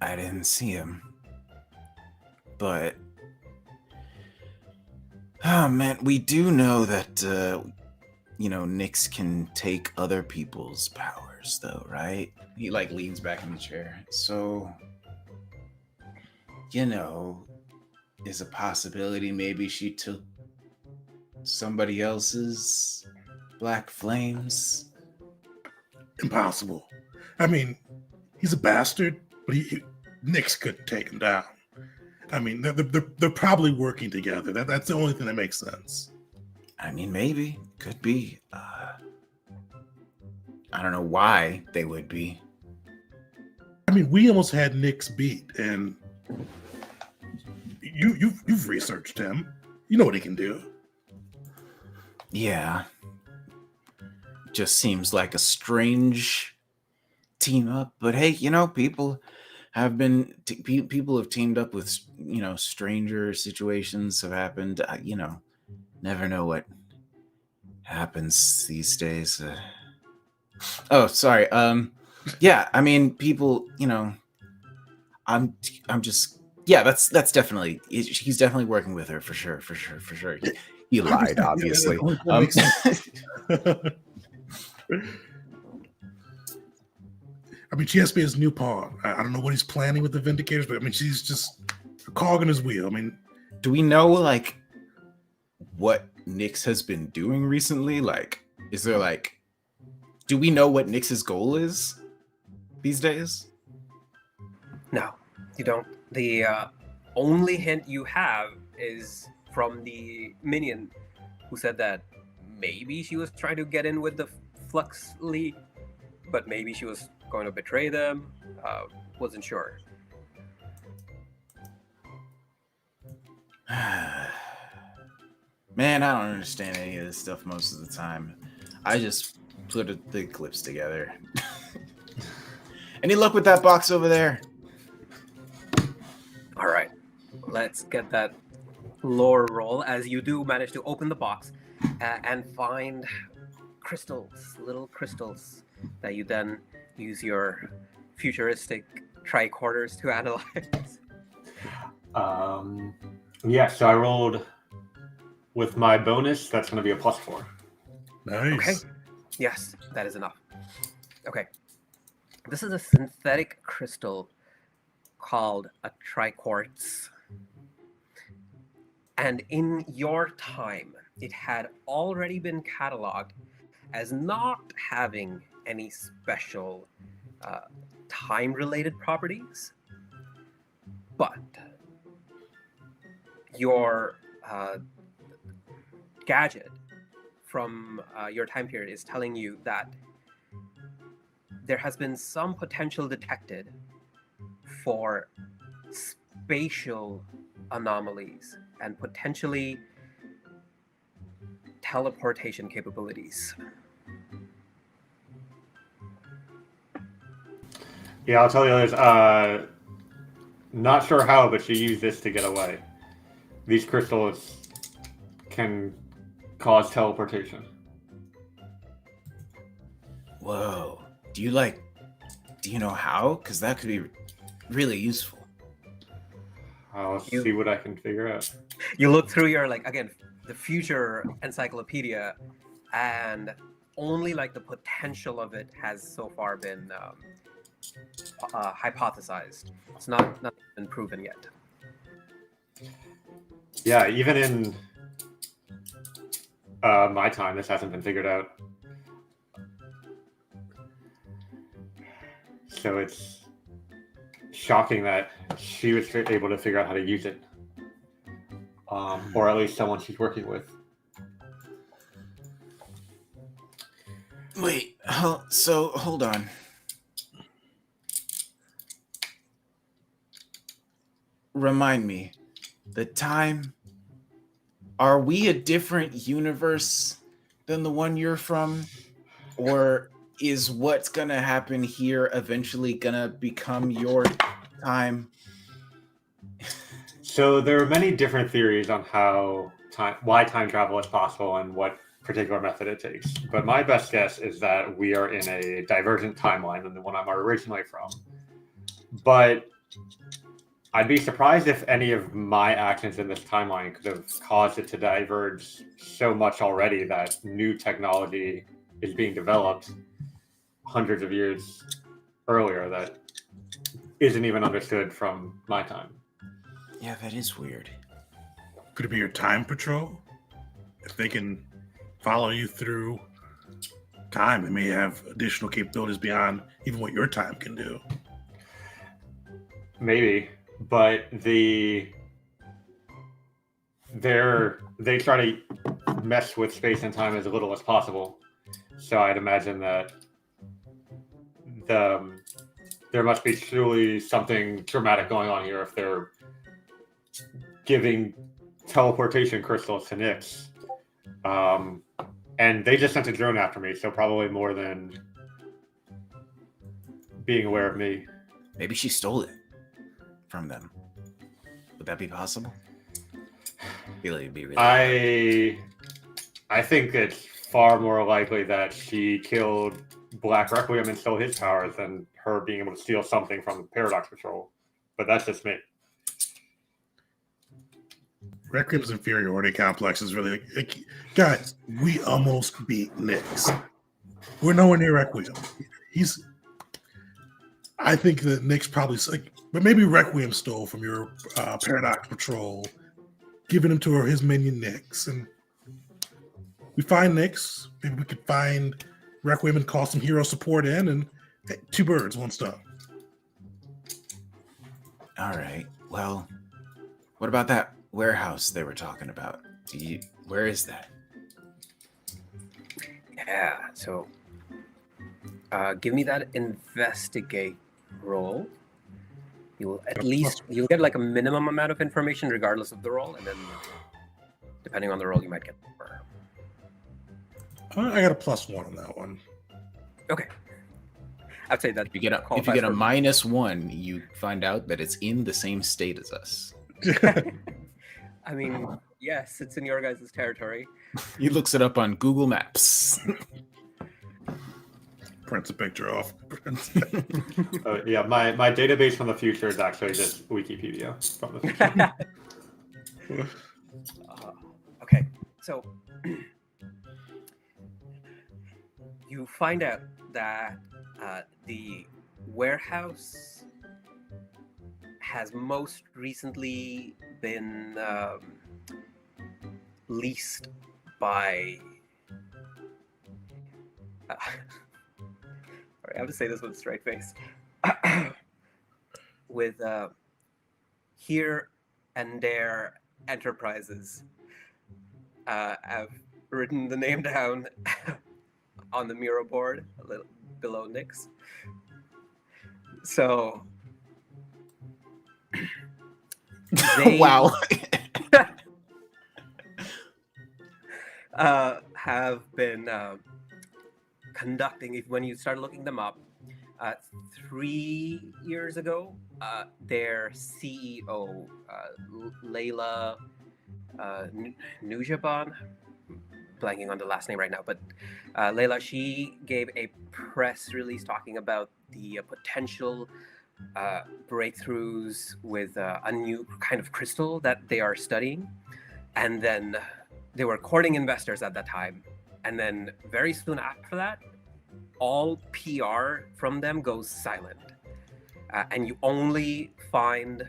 I didn't see him, but oh man, we do know that Nyx can take other people's powers, though, right? He like leans back in the chair. So, is a possibility maybe she took somebody else's black flames. Impossible. I mean, he's a bastard, but Nyx could take him down. I mean, they're probably working together. That's the only thing that makes sense. I mean, maybe. Could be. I don't know why they would be. I mean, we almost had Nyx beat, and you've researched him. You know what he can do. Yeah. Just seems like a strange team up. But hey, people have been people have teamed up with stranger situations have happened. Never know what happens these days. Oh, sorry. Yeah, I mean, people. I'm just. Yeah, that's definitely. He's definitely working with her for sure. He lied, obviously. I mean, she has to be his new pawn. I don't know what he's planning with the Vindicators, but I mean, she's just a cog in his wheel. I mean, do we know like what Nyx has been doing recently? Like, is there like, do we know what Nyx's goal is these days? No, you don't. The only hint you have is from the minion who said that maybe she was trying to get in with the Flux League, but maybe she was going to betray them. Wasn't sure. Man, I don't understand any of this stuff most of the time. I just put the clips together. Any luck with that box over there? All right, let's get that lore roll as you do manage to open the box and find crystals, little crystals that you then use your futuristic tricorders to analyze. Yeah, so I rolled with my bonus. That's going to be a +4. nice. Okay. Yes, that is enough. Okay. This is a synthetic crystal called a triquartz. And in your time, it had already been cataloged as not having any special time-related properties. But your gadget from your time period is telling you that there has been some potential detected for spatial anomalies and potentially teleportation capabilities. Yeah, I'll tell the others. Not sure how, but she used this to get away. These crystals can cause teleportation. Whoa. Do you know how? Because that could be really useful. I'll see what I can figure out. You look through your, like, again, the future encyclopedia, and only like the potential of it has so far been hypothesized. It's not been proven yet. Yeah, even in my time, this hasn't been figured out. So it's shocking that she was able to figure out how to use it. Or at least someone she's working with. Wait, so hold on. Remind me, the time. Are we a different universe than the one you're from? Or is what's gonna happen here eventually gonna become your time? So there are many different theories on why time travel is possible and what particular method it takes. But my best guess is that we are in a divergent timeline than the one I'm originally from. But I'd be surprised if any of my actions in this timeline could have caused it to diverge so much already that new technology is being developed hundreds of years earlier that isn't even understood from my time. Yeah, that is weird. Could it be your time patrol? If they can follow you through time, they may have additional capabilities beyond even what your time can do. Maybe, but they try to mess with space and time as little as possible. So I'd imagine that there must be truly something dramatic going on here if they're giving teleportation crystals to Nyx. And they just sent a drone after me, so probably more than being aware of me. Maybe she stole it from them. Would that be possible? I feel like it'd be really I think it's far more likely that she killed Black Requiem and stole his powers than her being able to steal something from the Paradox Patrol. But that's just me. Requiem's inferiority complex is really like, guys, we almost beat Nyx. We're nowhere near Requiem. I think that Nyx probably, but maybe Requiem stole from your Paradox Patrol, giving him to his minion Nyx, and we find Nyx. Maybe we could find Requiem and call some hero support in, and hey, two birds, one stone. All right. Well, what about that warehouse they were talking about? Where is that? Yeah, so give me that investigate roll. You'll get like a minimum amount of information regardless of the roll, and then depending on the roll you might get more. I got a +1 on that one. Okay. I'd say that If you get a -1, you find out that it's in the same state as us. I mean, yes, it's in your guys' territory. He looks it up on Google Maps. Prints a picture off. Yeah, my database from the future is actually just Wikipedia from the future. Okay, so you find out that the warehouse has most recently been leased by sorry, I have to say this with a straight face. With Here and There Enterprises. I've written the name down on the mural board a little below Nick's. So they Wow. have been conducting, if when you start looking them up, 3 years ago, their CEO, Layla Nujaban, blanking on the last name right now, but Layla, she gave a press release talking about the potential breakthroughs with a new kind of crystal that they are studying. And then they were courting investors at that time. And then very soon after that, all PR from them goes silent. And you only find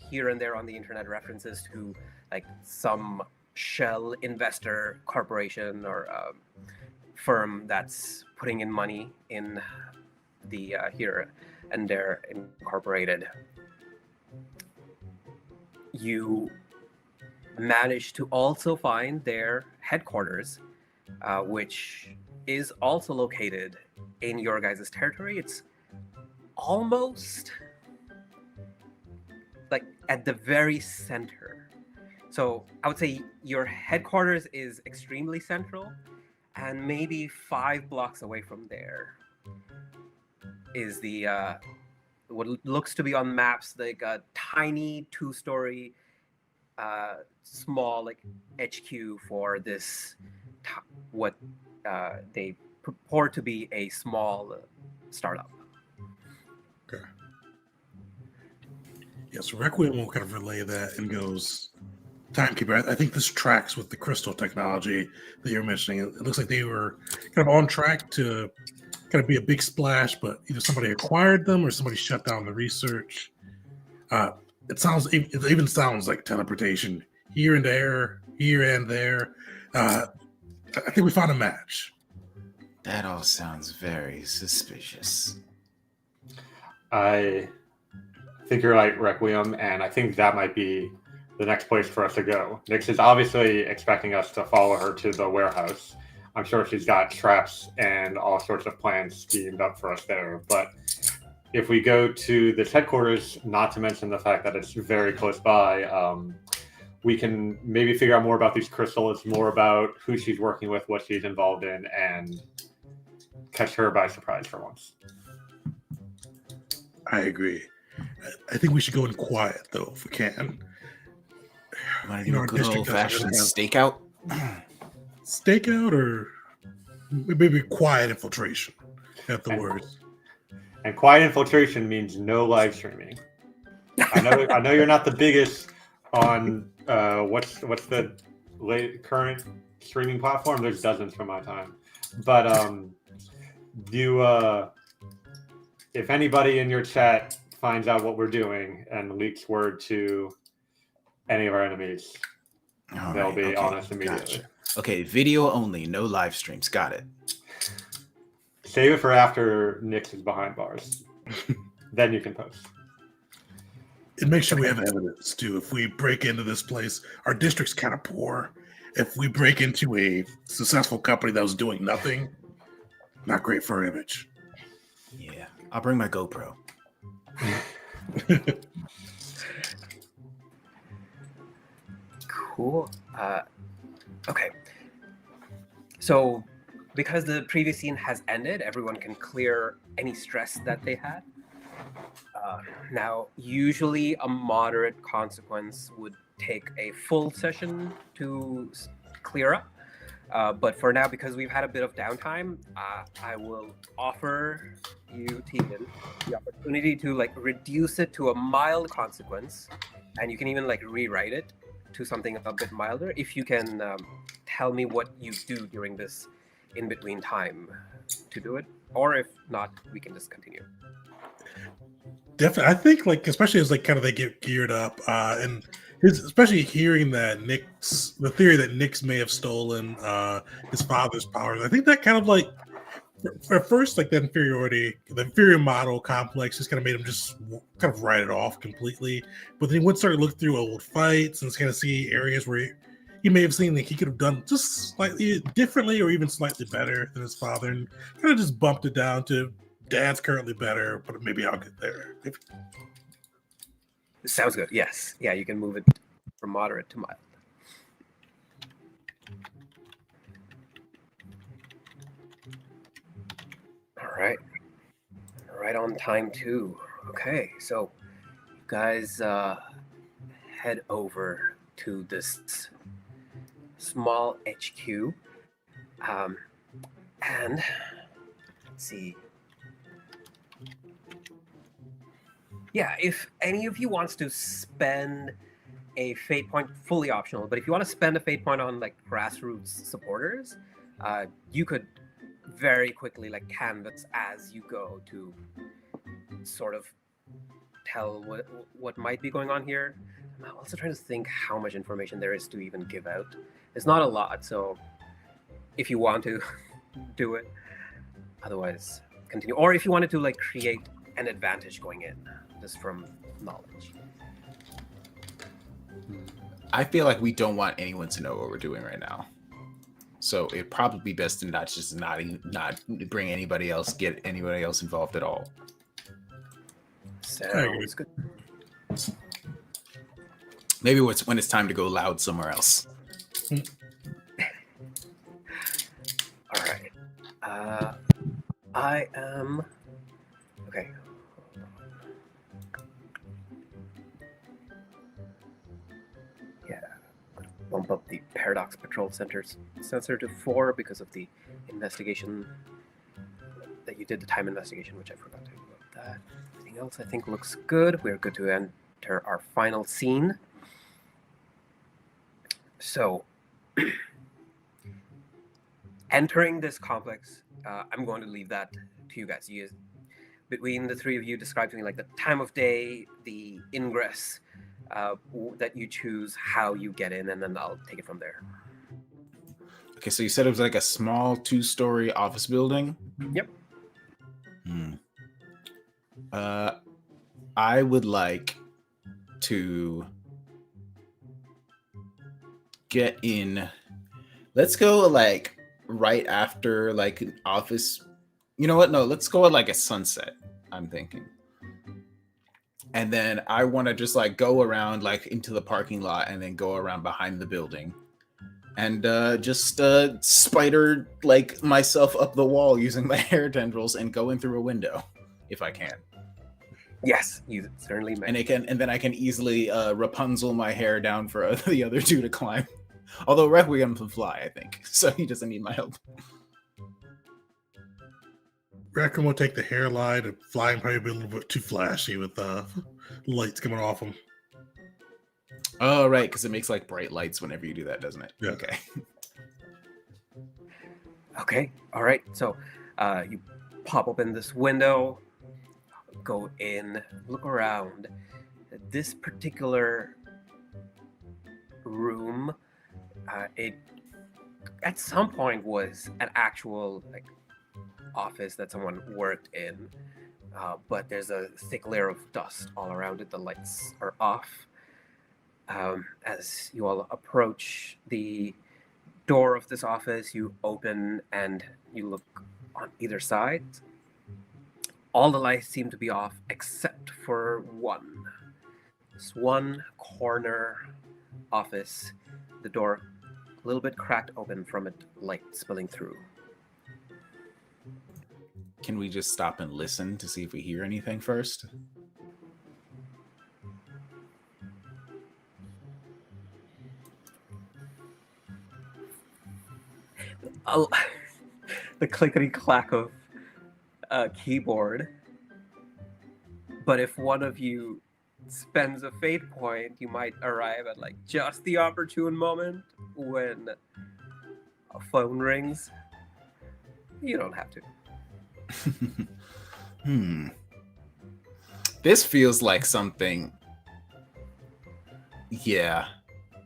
here and there on the internet references to like some shell investor corporation or firm that's putting in money in the here and there incorporated. You managed to also find their headquarters, which is also located in your guys' territory. It's almost like at the very center. So I would say your headquarters is extremely central, and maybe 5 blocks away from there is the what looks to be on maps like a tiny 2-story small like HQ for this what they purport to be a small startup. Okay. Yeah, so Requiem will kind of relay that and goes, Timekeeper, I think this tracks with the crystal technology that you're mentioning. It looks like they were kind of on track to kind of be a big splash, but either somebody acquired them or somebody shut down the research. It even sounds like teleportation here and there. I think we found a match. That all sounds very suspicious. I think you're right, Requiem, and I think that might be the next place for us to go. Nyx is obviously expecting us to follow her to the warehouse. I'm sure she's got traps and all sorts of plans schemed up for us there. But if we go to this headquarters, not to mention the fact that it's very close by, we can maybe figure out more about these crystals, more about who she's working with, what she's involved in, and catch her by surprise for once. I agree. I think we should go in quiet, though, if we can. Want to do a good old-fashioned stakeout? Stakeout or maybe quiet infiltration at the worst. And quiet infiltration means no live streaming. I know you're not the biggest on what's the current streaming platform. There's dozens from my time, but if anybody in your chat finds out what we're doing and leaks word to any of our enemies, they'll be on us immediately. Gotcha. Okay, video only, no live streams. Got it. Save it for after Nyx is behind bars. Then you can post. And make sure we have evidence, too. If we break into this place, our district's kind of poor. If we break into a successful company that was doing nothing, not great for our image. Yeah, I'll bring my GoPro. Cool. Okay. So, because the previous scene has ended, everyone can clear any stress that they had. Now, usually a moderate consequence would take a full session to clear up. But for now, because we've had a bit of downtime, I will offer you, Tegan, the opportunity to reduce it to a mild consequence, and you can even rewrite it to something a bit milder if you can tell me what you do during this in-between time to do it, or if not, we can just continue. Definitely, I think especially as kind of they get geared up, and especially hearing that the theory that Nyx may have stolen his father's powers. I think that kind of at first the inferior model complex just kind of made him just kind of write it off completely. But then he started looking through old fights and kind of see areas where he may have seen that he could have done just slightly differently or even slightly better than his father, and kind of just bumped it down to Dad's currently better, but maybe I'll get there. Sounds good. Yes. Yeah, you can move it from moderate to mild. All right. Right on time too. Okay, so you guys head over to this small HQ, and let's see. Yeah, if any of you wants to spend a fate point, fully optional, but if you want to spend a fate point on like grassroots supporters, you could very quickly like canvas as you go to sort of tell what might be going on here. I'm also trying to think how much information there is to even give out. It's not a lot, so if you want to do it, otherwise continue. Or if you wanted to like create an advantage going in, just from knowledge. I feel like we don't want anyone to know what we're doing right now. So it'd probably be best to not bring anybody else, get anybody else involved at all. Sounds good. Maybe when it's time to go loud somewhere else. All right. I am... Okay. Yeah. Bump up the Paradox Patrol Center's sensor to 4 because of the investigation that you did, the time investigation, which I forgot to do about that. Anything else I think looks good. We're good to enter our final scene. So, entering this complex, I'm going to leave that to you guys. Between the three of you, describe to me like the time of day, the ingress that you choose, how you get in, and then I'll take it from there. Okay, so you said it was like a small 2-story office building? Yep. I would like to get in. Let's go like right after like an office. You know what? No, let's go at like a sunset, I'm thinking. And then I want to just like go around like into the parking lot and then go around behind the building and just spider like myself up the wall using my hair tendrils and go in through a window if I can. Yes, you certainly may. And then I can easily Rapunzel my hair down for the other two to climb. Although Requiem can fly, I think, so he doesn't need my help. Requiem will take the hairline and flying probably be a little bit too flashy with lights coming off him. Oh, right, because it makes like bright lights whenever you do that, doesn't it? Yeah. Okay. Okay, all right. So you pop open this window, go in, look around. This particular room, it at some point was an actual like office that someone worked in, but there's a thick layer of dust all around it. The lights are off. As you all approach the door of this office, you open and you look on either side. All the lights seem to be off except for one. This one corner office, the door a little bit cracked open from it, light spilling through. Can we just stop and listen to see if we hear anything first? The clickety clack of a keyboard. But if one of you spends a fate point, you might arrive at like just the opportune moment when a phone rings. You don't have to. This feels like something. Yeah,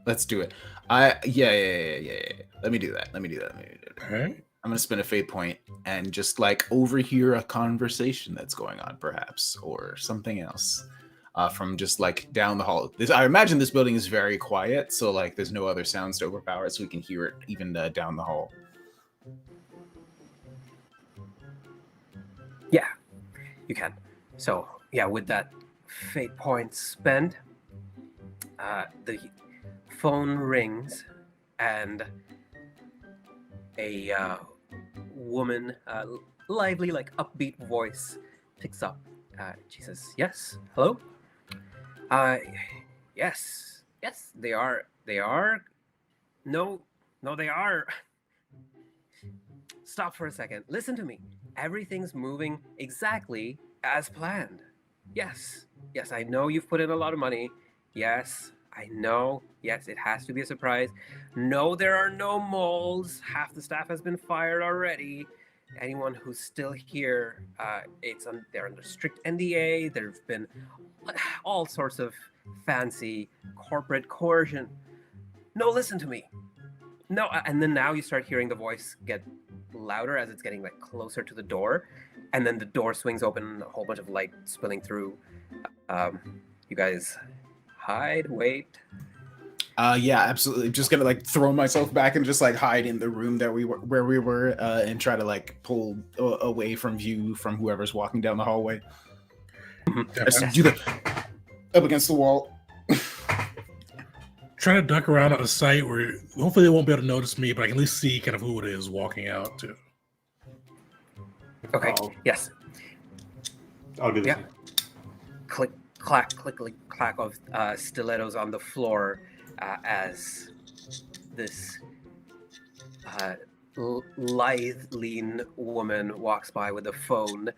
let's do it. Yeah. Let me do that. All right. I'm gonna spend a fate point and just like overhear a conversation that's going on, perhaps, or something else. from just like down the hall. I imagine this building is very quiet, so like there's no other sounds to overpower it, so we can hear it even down the hall. Yeah, you can. So yeah, with that fate point spent, the phone rings, and a woman, lively, like upbeat voice picks up. She says, "Yes, hello. Yes, they are. They are. No, they are. Stop for a second. Listen to me. Everything's moving exactly as planned. Yes, I know you've put in a lot of money. Yes, I know. Yes, it has to be a surprise. No, there are no moles. Half the staff has been fired already. Anyone who's still here, they're under strict NDA. There've been all sorts of fancy corporate coercion. No, listen to me. No, and then now you start hearing the voice get louder as it's getting like closer to the door, and then the door swings open, a whole bunch of light spilling through. You guys hide, wait. Yeah, absolutely. Just gonna like throw myself back and just like hide in the room that where we were, and try to like pull away from view from whoever's walking down the hallway. Just do the up against the wall. Try to duck around at a site where hopefully they won't be able to notice me, but I can at least see kind of who it is walking out too. Okay. Yes. I'll do this. Yeah. Click, clack, click, click, clack of stilettos on the floor as this lithe, lean woman walks by with a phone,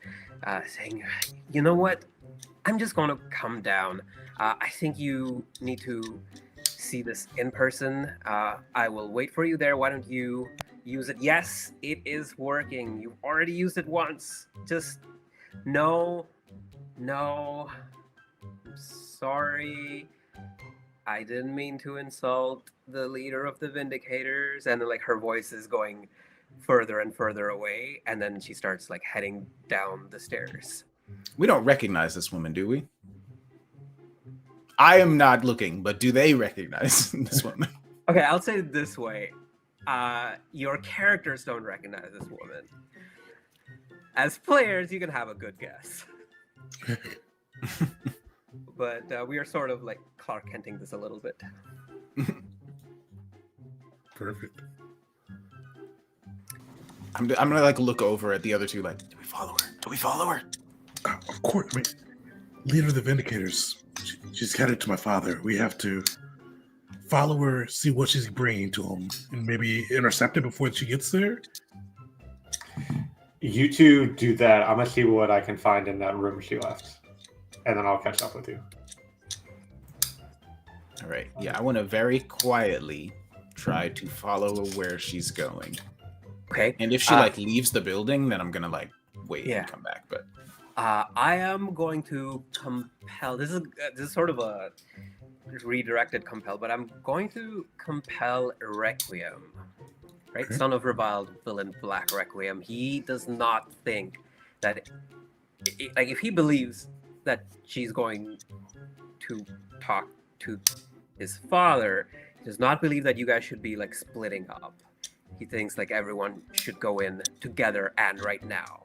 saying, "You know what? I'm just going to come down. I think you need to see this in person. I will wait for you there. Why don't you use it?" Yes, it is working. You've already used it once. Just no. I'm sorry. I didn't mean to insult the leader of the Vindicators. And then like her voice is going further and further away, and then she starts like heading down the stairs. We don't recognize this woman, do we? I am not looking, but do they recognize this woman? Okay, I'll say it this way. Your characters don't recognize this woman. As players, you can have a good guess. But we are sort of like Clark Kenting this a little bit. Perfect. I'm gonna like look over at the other two, like, do we follow her? Of course. I mean, leader of the Vindicators. She's headed to my father. We have to follow her, see what she's bringing to him, and maybe intercept it before she gets there. You two do that. I'm gonna see what I can find in that room she left, and then I'll catch up with you. All right. Yeah, I want to very quietly try to follow her where she's going. Okay. And if she like leaves the building, then I'm gonna like wait and come back. But I am going to compel. This is sort of a redirected compel, but I'm going to compel Requiem. Right, Okay. son of reviled villain Black Requiem. He does not think that, like, if he believes that she's going to talk to his father, he does not believe that you guys should be like splitting up. He thinks like everyone should go in together and right now.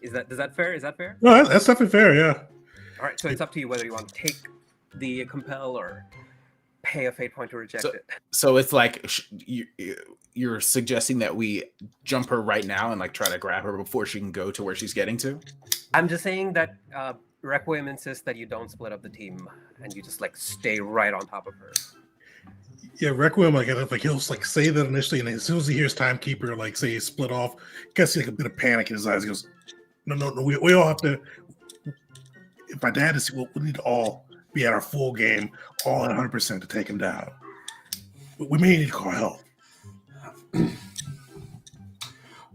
Is that fair? Is that fair? No, that's definitely fair. Yeah. All right, so it's up to you whether you want to take the compel or pay a fate point to reject it. so it's like you're suggesting that we jump her right now and like try to grab her before she can go to where she's getting to? I'm just saying that Requiem insists that you don't split up the team and you just like stay right on top of her. Yeah, Requiem, like he'll like say that initially, and as soon as he hears Timekeeper like say he's split off, you can see like a bit of panic in his eyes. He goes, No, we all have to. If my dad is, we need to all be at our full game, all at 100% to take him down. We may need to call help.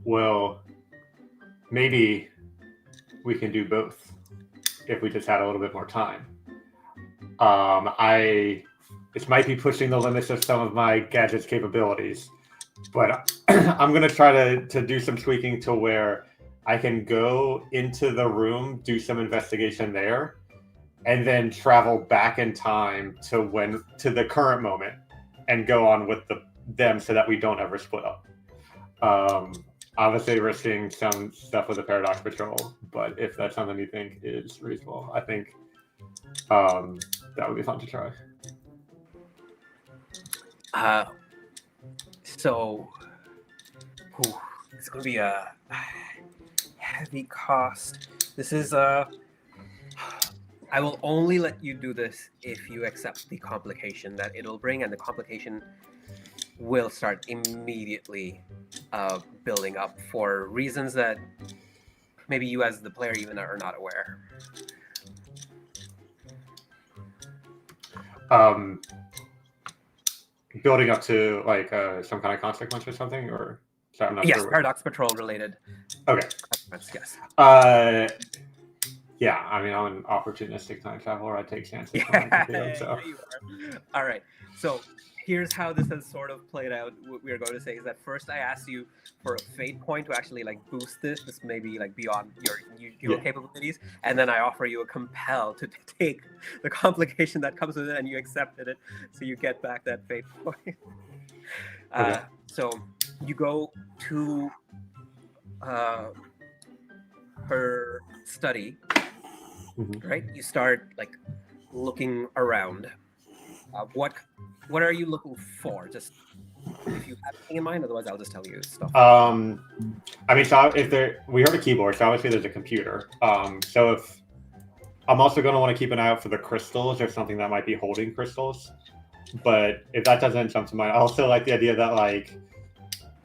Well, maybe we can do both if we just had a little bit more time. This might be pushing the limits of some of my gadget's capabilities, but I'm going to try to do some tweaking to where I can go into the room, do some investigation there, and then travel back in time to the current moment and go on with them so that we don't ever split up. Obviously, we're seeing some stuff with the Paradox Patrol, but if that's something you think is reasonable, I think that would be fun to try. So it's going to be a heavy cost. This is I will only let you do this if you accept the complication that it'll bring, and the complication will start immediately building up for reasons that maybe you as the player even are not aware. Building up to like some kind of consequence or something, or sorry, I'm not Yes, sure. Paradox Patrol related. Okay. Yes. Yeah, I mean, I'm an opportunistic time traveler. I take chances. Yeah, So. there you are. All right. So here's how this has sort of played out. What we're going to say is that first I asked you for a fate point to actually like boost this. This may be like beyond your capabilities, and then I offer you a compel to take the complication that comes with it, and you accepted it, so you get back that fate point. Okay. So you go to her study, right? You start like looking around. What are you looking for? Just if you have anything in mind, otherwise I'll just tell you stuff. I mean, so we heard a keyboard, so obviously there's a computer. So if I'm also going to want to keep an eye out for the crystals or something that might be holding crystals. But if that doesn't jump to mind, I also like the idea that like,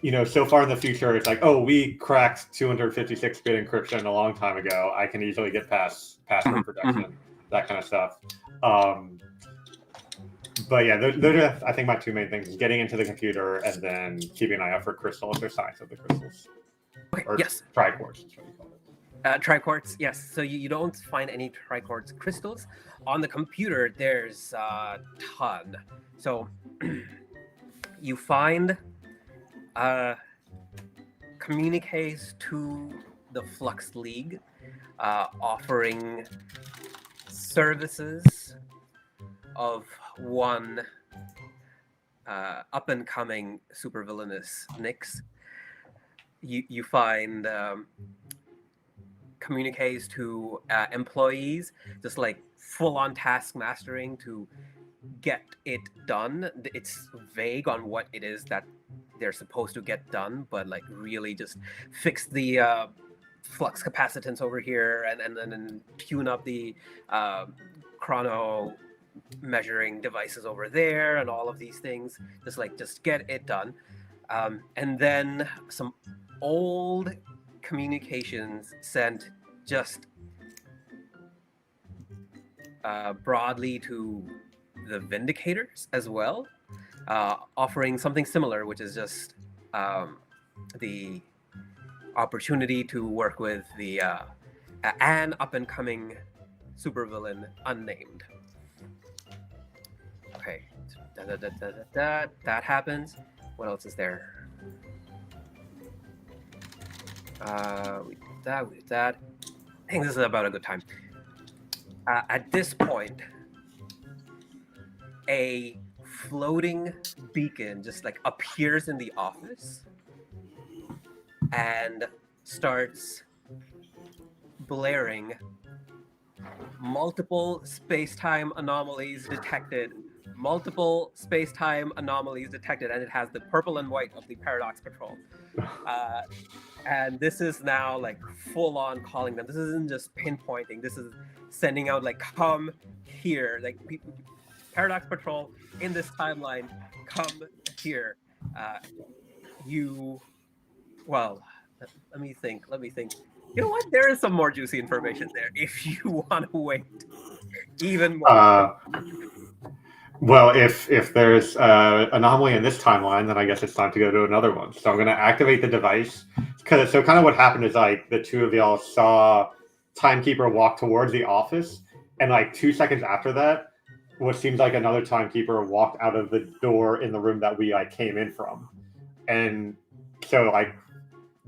you know, so far in the future, it's like, oh, we cracked 256-bit encryption a long time ago. I can easily get past password protection, that kind of stuff. But yeah, those are, I think, my two main things: is getting into the computer and then keeping an eye out for crystals or signs of the crystals. Okay, or yes. Triquartz is what you call it. Triquartz, yes. So you don't find any triquartz crystals. On the computer, there's a ton. So you find communiques to the Flux League offering services of one up-and-coming supervillainous Nyx. You find communiques to employees, just like full-on task mastering to get it done. It's vague on what it is that they're supposed to get done, but like really just fix the flux capacitance over here and then tune up the chrono measuring devices over there and all of these things. Just get it done. And then some old communications sent just broadly to the Vindicators as well, offering something similar, which is just the opportunity to work with the an up-and-coming supervillain unnamed. Okay, that happens. What else is there? We did that. I think this is about a good time. At this point, a floating beacon just like appears in the office and starts blaring multiple space-time anomalies detected, and it has the purple and white of the Paradox Patrol. And this is now like full-on calling them. This isn't just pinpointing. This is sending out like, come here. Like, Paradox Patrol in this timeline, come here. Well, let me think. You know what? There is some more juicy information there if you want to wait even more. Well, if there's anomaly in this timeline, then I guess it's time to go to another one. So I'm going to activate the device. So kind of what happened is like the two of y'all saw Timekeeper walk towards the office, and like 2 seconds after that, what seems like another Timekeeper walked out of the door in the room that we like came in from. And so like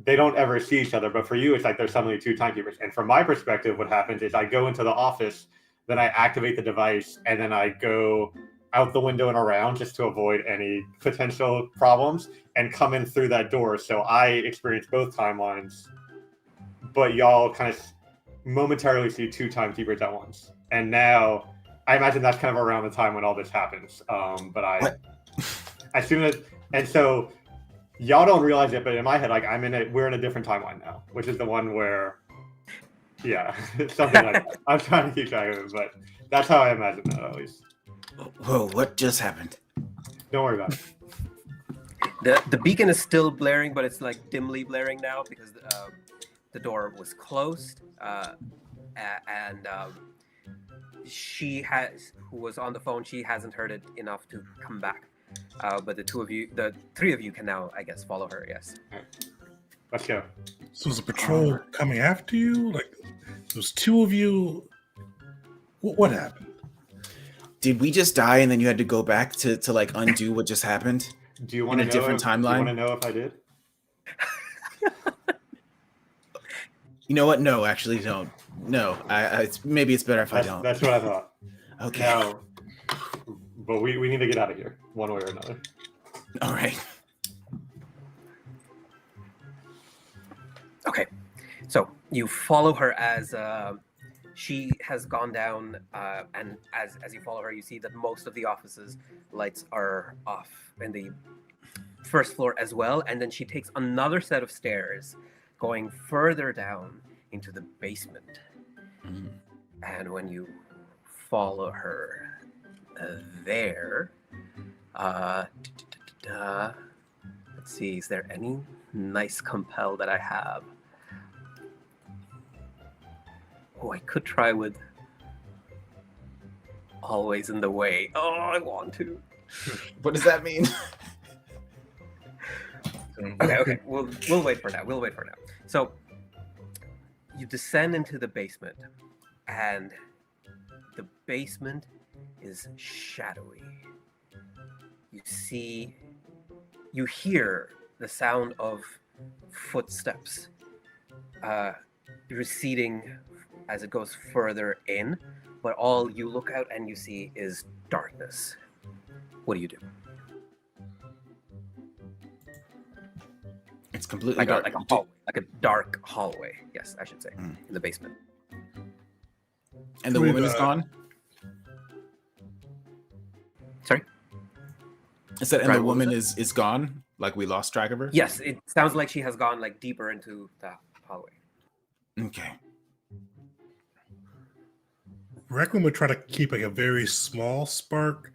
they don't ever see each other, but for you, it's like there's suddenly two Timekeepers. And from my perspective, what happens is I go into the office, then I activate the device, and then I go out the window and around just to avoid any potential problems and come in through that door. So I experience both timelines, but y'all kind of momentarily see two timekeepers at once. And now I imagine that's kind of around the time when all this happens. But as soon as, and so y'all don't realize it, but in my head, like we're in a different timeline now, which is the one where, yeah, something like that. I'm trying to keep track of it, but that's how I imagine that, at least. Whoa, what just happened? Don't worry about it. The beacon is still blaring, but it's like dimly blaring now because the door was closed, and she who was on the phone, she hasn't heard it enough to come back. But the three of you can now, I guess, follow her. Yes. Let's go. So is a patrol coming after you? Like, there's two of you. What happened? Did we just die and then you had to go back to like undo what just happened? Do you want in to a different Do you timeline? want to know if I did? You know what? No, actually, don't. No, maybe it's better if I don't. That's what I thought. Okay. Now, but we need to get out of here one way or another. All right. Okay, so you follow her as she has gone down, and as you follow her, you see that most of the office's lights are off in the first floor as well, and then she takes another set of stairs going further down into the basement. Mm. And when you follow her there, let's see, is there any nice compel that I have? Oh, I could try with always in the way. Oh, I want to. What does that mean? Okay. We'll wait for now. So you descend into the basement, and the basement is shadowy. You hear the sound of footsteps receding as it goes further in, but all you look out and you see is darkness. What do you do? It's completely Like dark. a hallway, like a dark hallway. Yes, I should say, in the basement. And the woman is gone? Sorry? I said, and Right, the what was woman it? is gone? Like we lost track of her? Yes, it sounds like she has gone like deeper into the hallway. Okay. Requiem would try to keep like a very small spark,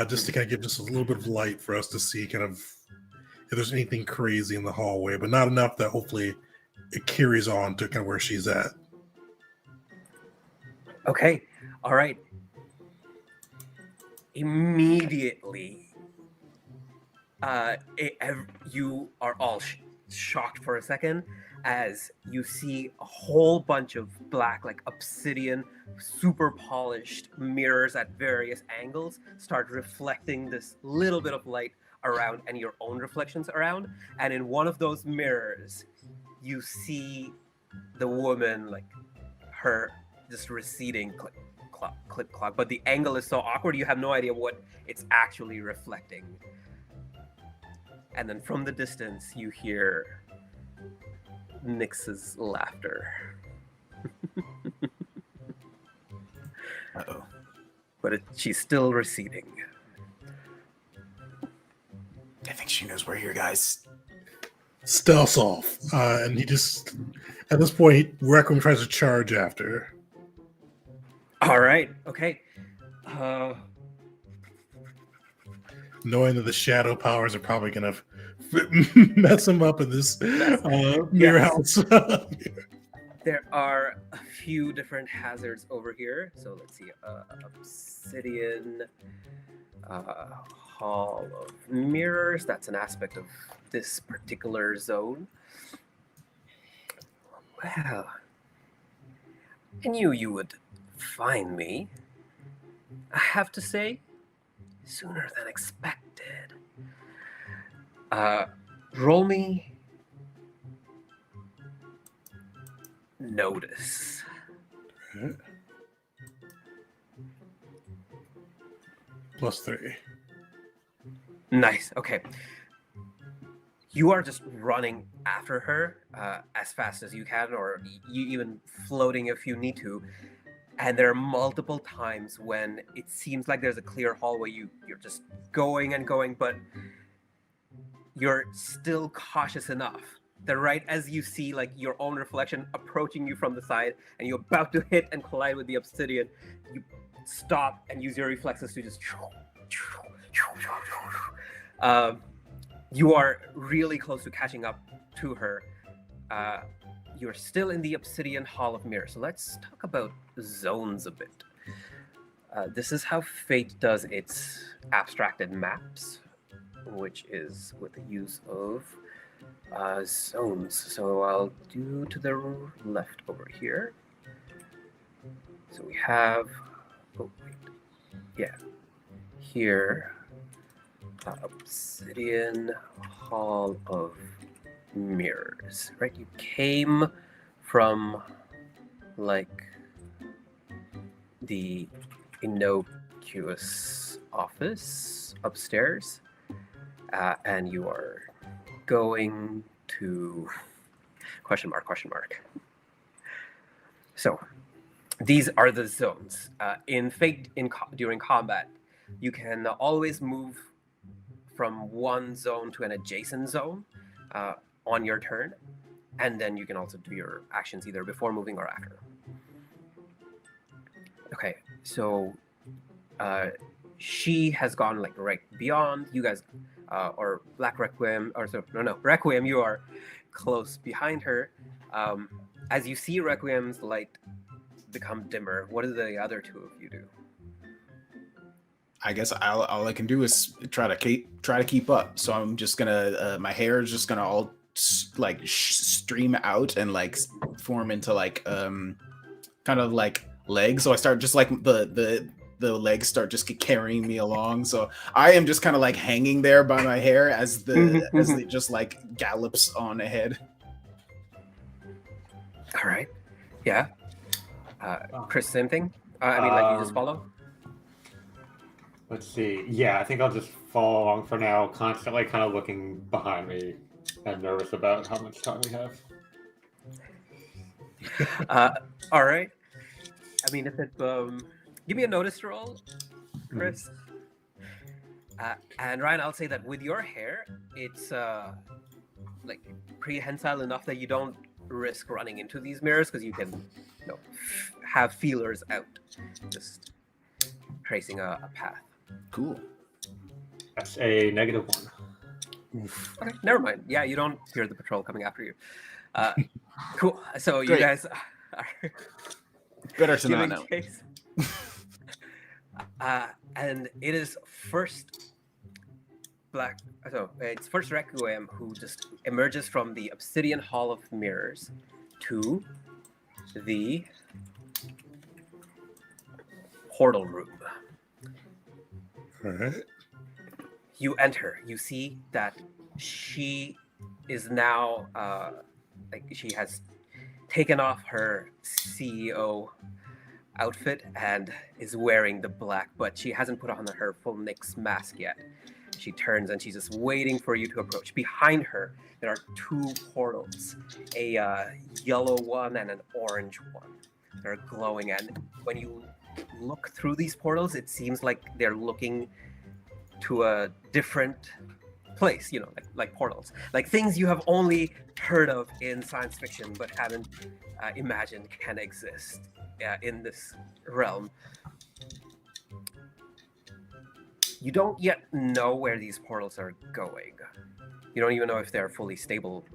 just to kind of give just a little bit of light for us to see kind of if there's anything crazy in the hallway, but not enough that hopefully it carries on to kind of where she's at. Okay, all right. Immediately, you are all shocked for a second as you see a whole bunch of black, like obsidian, super polished mirrors at various angles start reflecting this little bit of light around and your own reflections around. And in one of those mirrors, you see the woman, like her just receding clip clop, but the angle is so awkward you have no idea what it's actually reflecting. And then from the distance you hear Nyx's laughter. Uh-oh. But she's still receding. I think she knows we're here, guys. Stealth off, and he just at this point Requiem tries to charge after her. All right, okay. Knowing that the shadow powers are probably gonna mess him up in this mirror house. There are a few different hazards over here. So let's see, obsidian, hall of mirrors. That's an aspect of this particular zone. Well, I knew you would find me. I have to say, sooner than expected. Roll me notice. +3. Nice. Okay. You are just running after her as fast as you can, or you even floating if you need to. And there are multiple times when it seems like there's a clear hallway. You're just going and going, but you're still cautious enough that right as you see like your own reflection approaching you from the side, and you're about to hit and collide with the obsidian, you stop and use your reflexes to just. You are really close to catching up to her. You're still in the Obsidian Hall of Mirrors. So let's talk about zones a bit. This is how Fate does its abstracted maps, which is with the use of zones. So I'll do to the left over here. So we have, here, Obsidian Hall of Mirrors, right? You came from like the innocuous office upstairs, and you are going to question mark. So these are the zones. In Fate, during combat, you can always move from one zone to an adjacent zone on your turn, and then you can also do your actions either before moving or after. Okay, so she has gone like right beyond you guys, or Black Requiem, or so no Requiem. You are close behind her. As you see Requiem's light become dimmer, what do the other two of you do? I guess all I can do is try to keep up. So I'm just gonna my hair is just gonna all stream out and like form into like kind of like legs. So I start just like the legs start just carrying me along. So I am just kind of like hanging there by my hair as it just like gallops on ahead. All right, yeah. Chris, same thing. Like you just follow. Let's see. Yeah, I think I'll just follow along for now, constantly kind of looking behind me and nervous about how much time we have. All right. I mean, if it give me a notice roll, Chris. And Ryan, I'll say that with your hair, it's like prehensile enough that you don't risk running into these mirrors because you can, have feelers out, just tracing a path. Cool. That's a -1. Okay, never mind. Yeah, you don't hear the patrol coming after you. Cool. So you Great. guys are Better to not giving know. chase. And it is first it's first Requiem who just emerges from the Obsidian Hall of Mirrors to the portal room. All right. You enter. You see that she is now she has taken off her CEO outfit and is wearing the black, but she hasn't put on her full Nyx mask yet. She turns and she's just waiting for you to approach. Behind her, there are two portals, a yellow one and an orange one. They're glowing, and when you look through these portals, it seems like they're looking to a different place, like portals, like things you have only heard of in science fiction but haven't imagined can exist in this realm. You don't yet know where these portals are going. You don't even know if they're fully stable,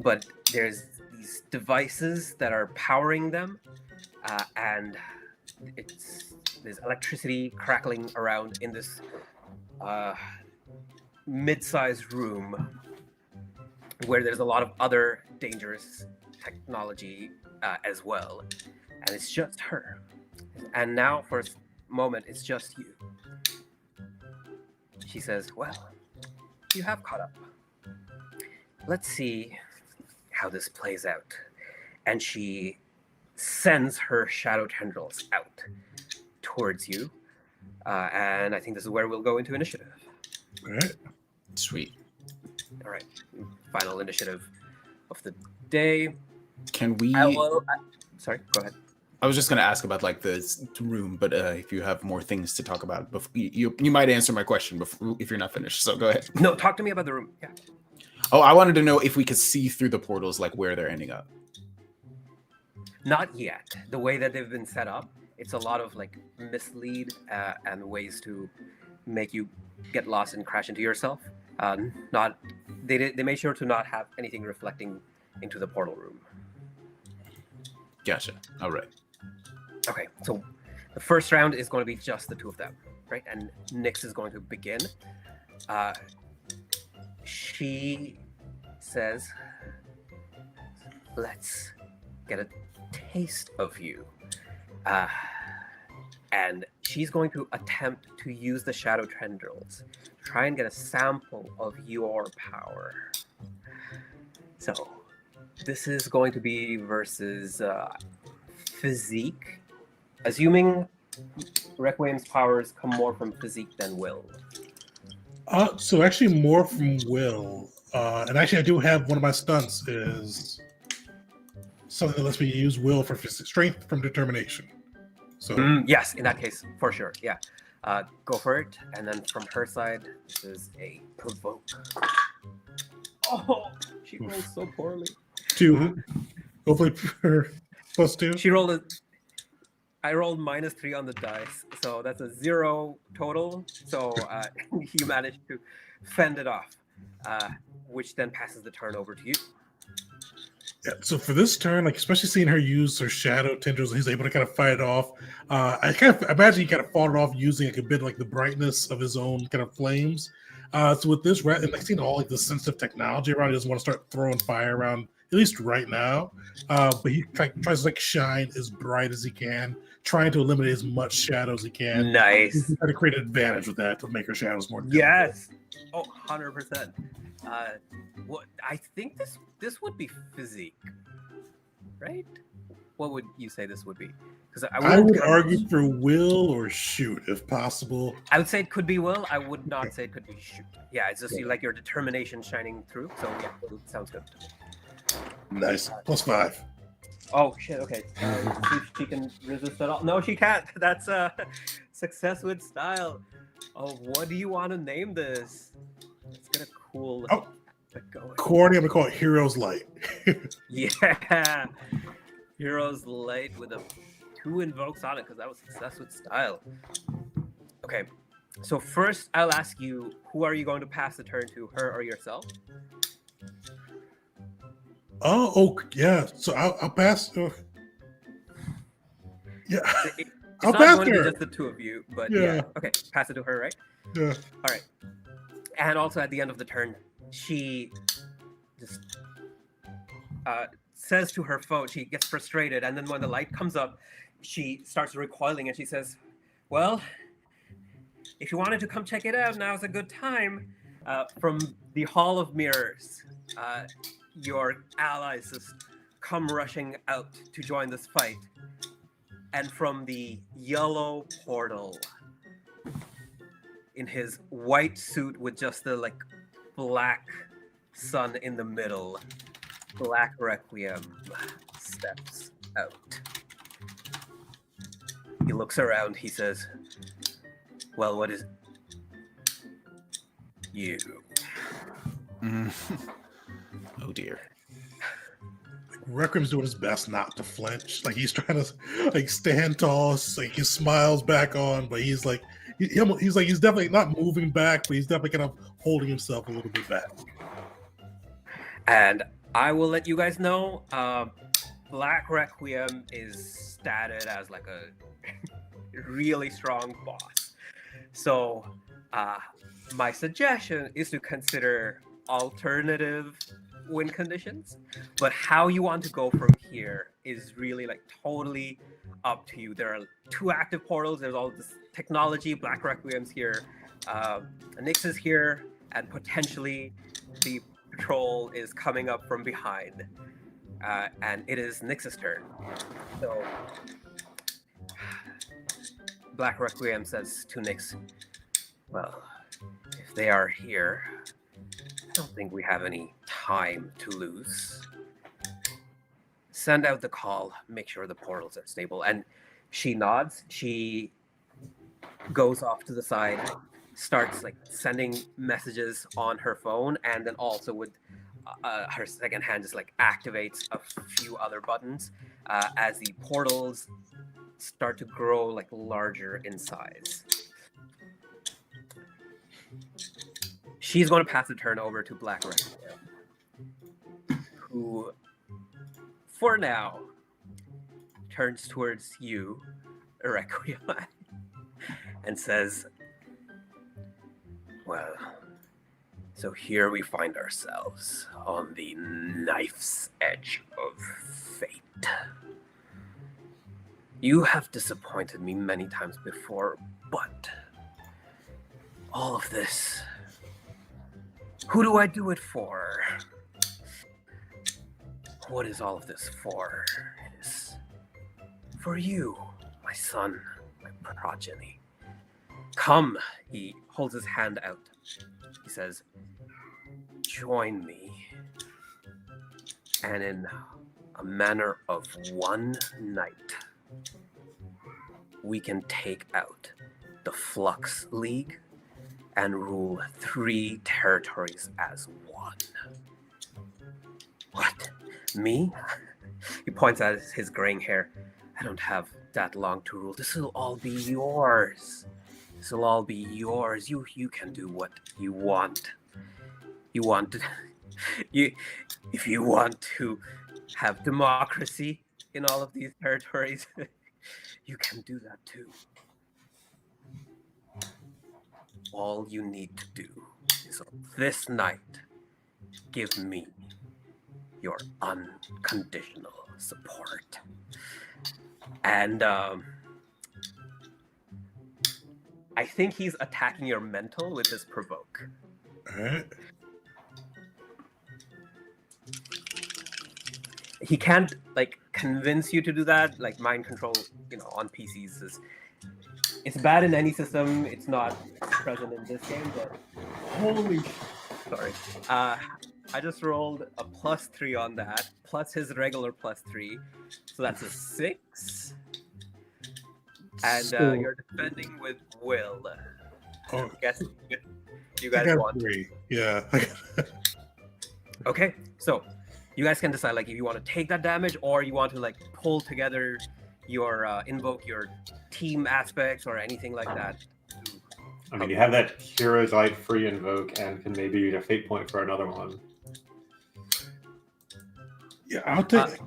but there's these devices that are powering them, and there's electricity crackling around in this mid-sized room where there's a lot of other dangerous technology as well, and it's just her. And now for a moment it's just you. She says, well, you have caught up. Let's see how this plays out. And she sends her shadow tendrils out towards you. And I think this is where we'll go into initiative. All right. Sweet. All right, final initiative of the day. Can we? Sorry, go ahead. I was just going to ask about like the room, but if you have more things to talk about, you might answer my question before, if you're not finished. So go ahead. No, talk to me about the room. Yeah. Oh, I wanted to know if we could see through the portals, like where they're ending up. Not yet. The way that they've been set up, it's a lot of like mislead and ways to make you get lost and crash into yourself. They made sure to not have anything reflecting into the portal room. Gotcha. All right. Okay, so the first round is going to be just the two of them, right? And Nyx is going to begin. She says, "Let's get a taste of you." And she's going to attempt to use the shadow tendrils to try and get a sample of your power. So this is going to be versus physique, assuming Requiem's powers come more from physique than will. So actually more from will. And actually I do have one of my stunts is something that lets me use will for strength from determination. So Yes, in that case, for sure. Yeah. Go for it. And then from her side, this is a provoke. Oh, she rolled so poorly. 2. Hopefully for +2. She rolled I rolled -3 on the dice, so that's a 0 total. So you managed to fend it off, which then passes the turn over to you. Yeah, so for this turn, like especially seeing her use her shadow tendrils, he's able to kind of fight it off. I kind of imagine he kind of fought it off using like a bit like the brightness of his own kind of flames. So with this, and like seeing all like the sensitive technology around, he doesn't want to start throwing fire around, at least right now. But he tries to like shine as bright as he can, trying to eliminate as much shadow as he can. Nice. Try to create an advantage with that to make her shadows more difficult. Yes. Oh, 100%. What I think this would be physique, right? What would you say this would be? Because I would argue for will or shoot if possible. I would say it could be will. I would not say it could be shoot. Yeah, it's just like your determination shining through. So yeah, it sounds good to me. Nice. +5. Oh shit. Okay. See if she can resist at all. No, she can't. That's success with style. Oh, what do you want to name this? Let's get a cool. Oh, going. corny. I'm gonna call it Hero's Light. Yeah, Hero's Light with 2 invokes on it because that was success with style. Okay, so first I'll ask you, who are you going to pass the turn to, her or yourself? Oh, yeah. So I'll pass. Yeah, It's I'll not pass going to be her. just the 2 of you, but Yeah. yeah. Okay, pass it to her, right? Yeah. All right. And also at the end of the turn, she just says to her foe, she gets frustrated, and then when the light comes up, she starts recoiling and she says, "Well, if you wanted to come check it out, now's a good time." From the Hall of Mirrors, your allies just come rushing out to join this fight. And from the yellow portal, in his white suit with just the like black sun in the middle, Black Requiem steps out. He looks around, he says, "Well, what is it?" "You." Oh dear. Requiem's doing his best not to flinch. Like he's trying to like stand tall, like his smile's back on, but he's like he's definitely not moving back, but he's definitely kind of holding himself a little bit back. And I will let you guys know, Black Requiem is statted as like a really strong boss. So my suggestion is to consider alternative win conditions, but how you want to go from here is really like totally up to you. There are 2 active portals. There's all this technology. Black Requiem's here, Nyx is here, and potentially the patrol is coming up from behind, and it is Nyx's turn. So Black Requiem says to Nyx, well, if they are here, I don't think we have any time to lose. Send out the call, make sure the portals are stable. And she nods, she goes off to the side, starts like sending messages on her phone, and then also with her second hand just like activates a few other buttons as the portals start to grow like larger in size. She's going to pass the turn over to Black Requiem, who, for now, turns towards you, Requiem, and says, well, so here we find ourselves on the knife's edge of fate. You have disappointed me many times before, but all of this, who do I do it for? What is all of this for? It is for you, my son, my progeny. Come, he holds his hand out. He says, join me, and in a manner of one night, we can take out the Flux League and rule 3 territories as one. What? Me? He points at his graying hair. I don't have that long to rule. This will all be yours. This will all be yours. You can do what you want. If you want to have democracy in all of these territories, you can do that too. All you need to do is on this night give me your unconditional support. And I think he's attacking your mental with his provoke. All right. He can't like convince you to do that. Like mind control, on PCs is it's bad in any system. It's not present in this game, but holy sorry. I just rolled a +3 on that, plus his regular +3, so that's a 6. And you're defending with will. Oh, Guess you I guys got want. 3. Yeah. Okay, so you guys can decide like if you want to take that damage or you want to like pull together your invoke your team aspects or anything like that. I mean, you have that Hero's Light free invoke and can maybe use a fate point for another one. Yeah, I'll take.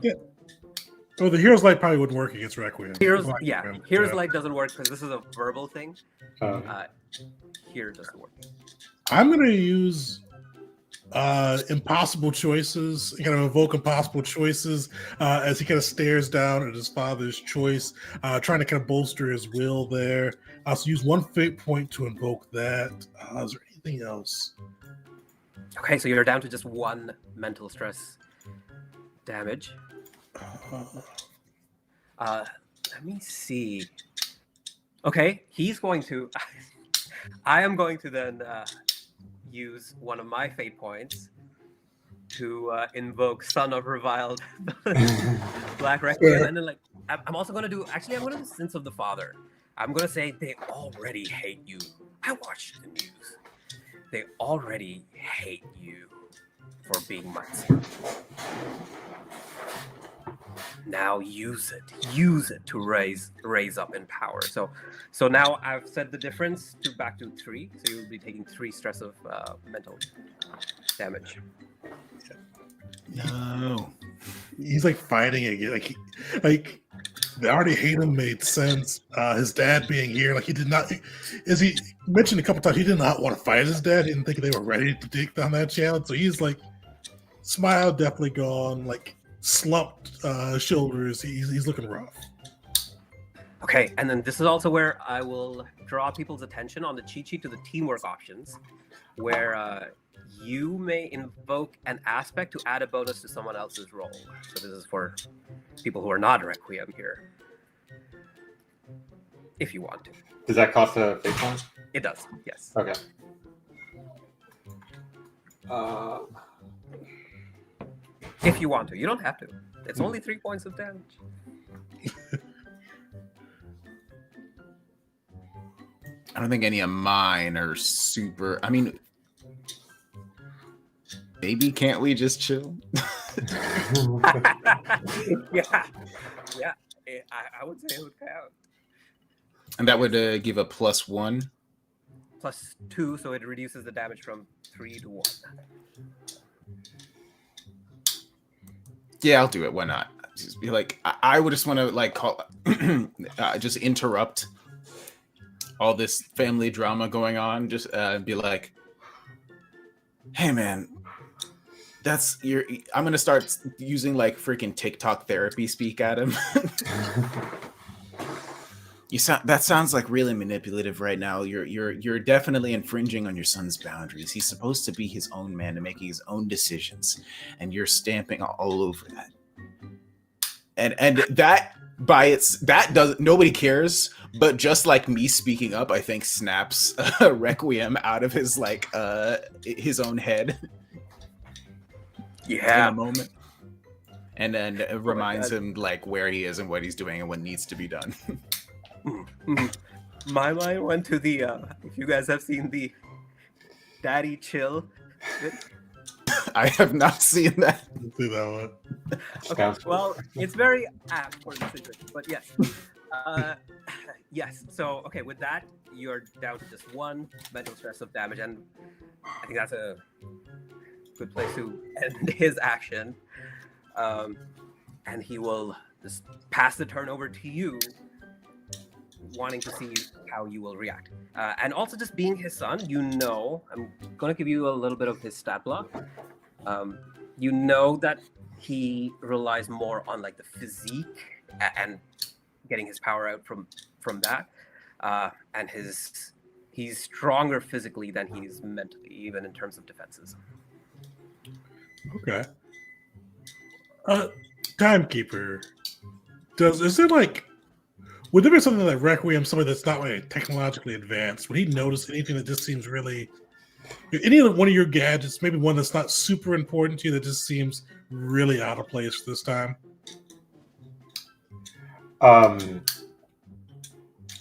Oh, the Hero's Light probably wouldn't work against Requiem. Hero's Requiem. Hero's Light doesn't work because this is a verbal thing. Um, Here doesn't work. I'm gonna use impossible choices, kind of invoke impossible choices as he kind of stares down at his father's choice, trying to kind of bolster his will there. I'll also use 1 fate point to invoke that. Is there anything else? Okay, so you're down to just 1 mental stress damage. Let me see. Okay, he's going to. I am going to then use one of my fate points to invoke Son of Reviled Black Requiem, and then like I'm also going to do. Actually, I'm going to do Sense of the Father. I'm going to say they already hate you. I watched the news. They already hate you for being my son. Now use it to raise up in power. So now I've set the difference to back to 3, so you'll be taking 3 stress of mental damage. No. He's like fighting again. Like they already hate him made sense. His dad being here, like he did not. As he mentioned a couple times, he did not want to fight his dad. He didn't think they were ready to take down that challenge. So he's like, smile definitely gone. Like slumped shoulders. He's looking rough. Okay, and then this is also where I will draw people's attention on the cheat sheet to the teamwork options, where you may invoke an aspect to add a bonus to someone else's roll. So this is for people who are not Requiem here. if you want to. Does that cost a fate point? It does, yes. Okay. If you want to. You don't have to. It's only 3 points of damage. I don't think any of mine are super. I mean, maybe can't we just chill? Yeah. I would say it would count. And that would give a +1. +2, so it reduces the damage from 3 to 1. Yeah, I'll do it. Why not? Just be like, I would just want to like call, just interrupt all this family drama going on. Just be like, hey man, I'm gonna start using like freaking TikTok therapy speak at him. That sounds like really manipulative right now. You're definitely infringing on your son's boundaries. He's supposed to be his own man and making his own decisions, and you're stamping all over that. And that doesn't, nobody cares. But just like me speaking up, I think snaps Requiem out of his like his own head. Yeah. In a moment. And then it reminds him like where he is and what he's doing and what needs to be done. My mind went to the if you guys have seen the Daddy Chill. I have not seen that. Do that one. Okay, well, it's very apt for the situation, but yes. Yes, so okay, with that, you're down to just 1 mental stress of damage, and I think that's a good place to end his action. And he will just pass the turn over to you, wanting to see how you will react. And also just being his son, I'm going to give you a little bit of his stat block. You know that he relies more on like the physique and getting his power out from that. And he's stronger physically than he is mentally, even in terms of defenses. Okay. Timekeeper. Is there like, would there be something like Requiem, somebody that's not like technologically advanced? Would he notice anything that just seems really, any of one of your gadgets, maybe one that's not super important to you that just seems really out of place this time?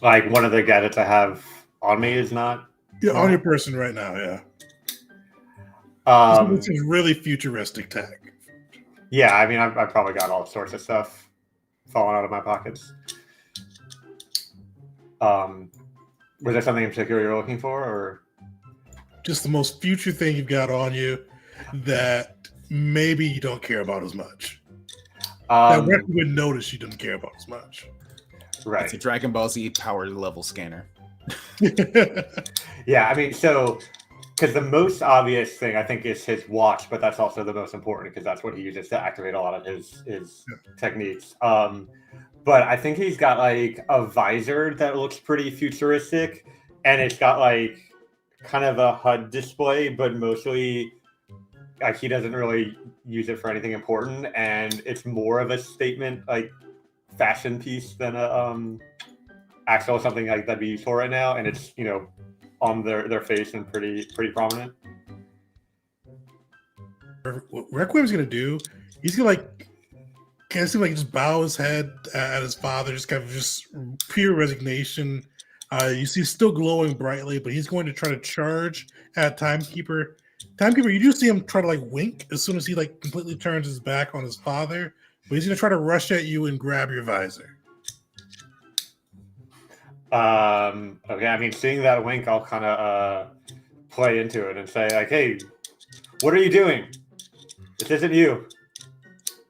Like one of the gadgets I have on me is not. Yeah, on your person right now. Yeah. This is really futuristic tech. Yeah, I mean, I've probably got all sorts of stuff falling out of my pockets. Was there something in particular you're looking for, or just the most future thing you've got on you that maybe you don't care about as much? That Requiem would notice you didn't care about as much. Right. It's a Dragon Ball Z power level scanner. Yeah, I mean, so because the most obvious thing I think is his watch, but that's also the most important because that's what he uses to activate a lot of his techniques. But I think he's got like a visor that looks pretty futuristic, and it's got like kind of a HUD display, but mostly like he doesn't really use it for anything important, and it's more of a statement like fashion piece than a actual something like that'd be useful right now, and it's on their face and pretty prominent. What Requiem's gonna do, he's gonna like kind of seem like just bow his head at his father, just kind of just pure resignation. You see, still glowing brightly, but he's going to try to charge at Timekeeper. Timekeeper, you do see him try to like wink as soon as he like completely turns his back on his father, but he's gonna try to rush at you and grab your visor. Okay, I mean, seeing that wink, I'll kind of play into it and say like, "Hey, what are you doing? This isn't you."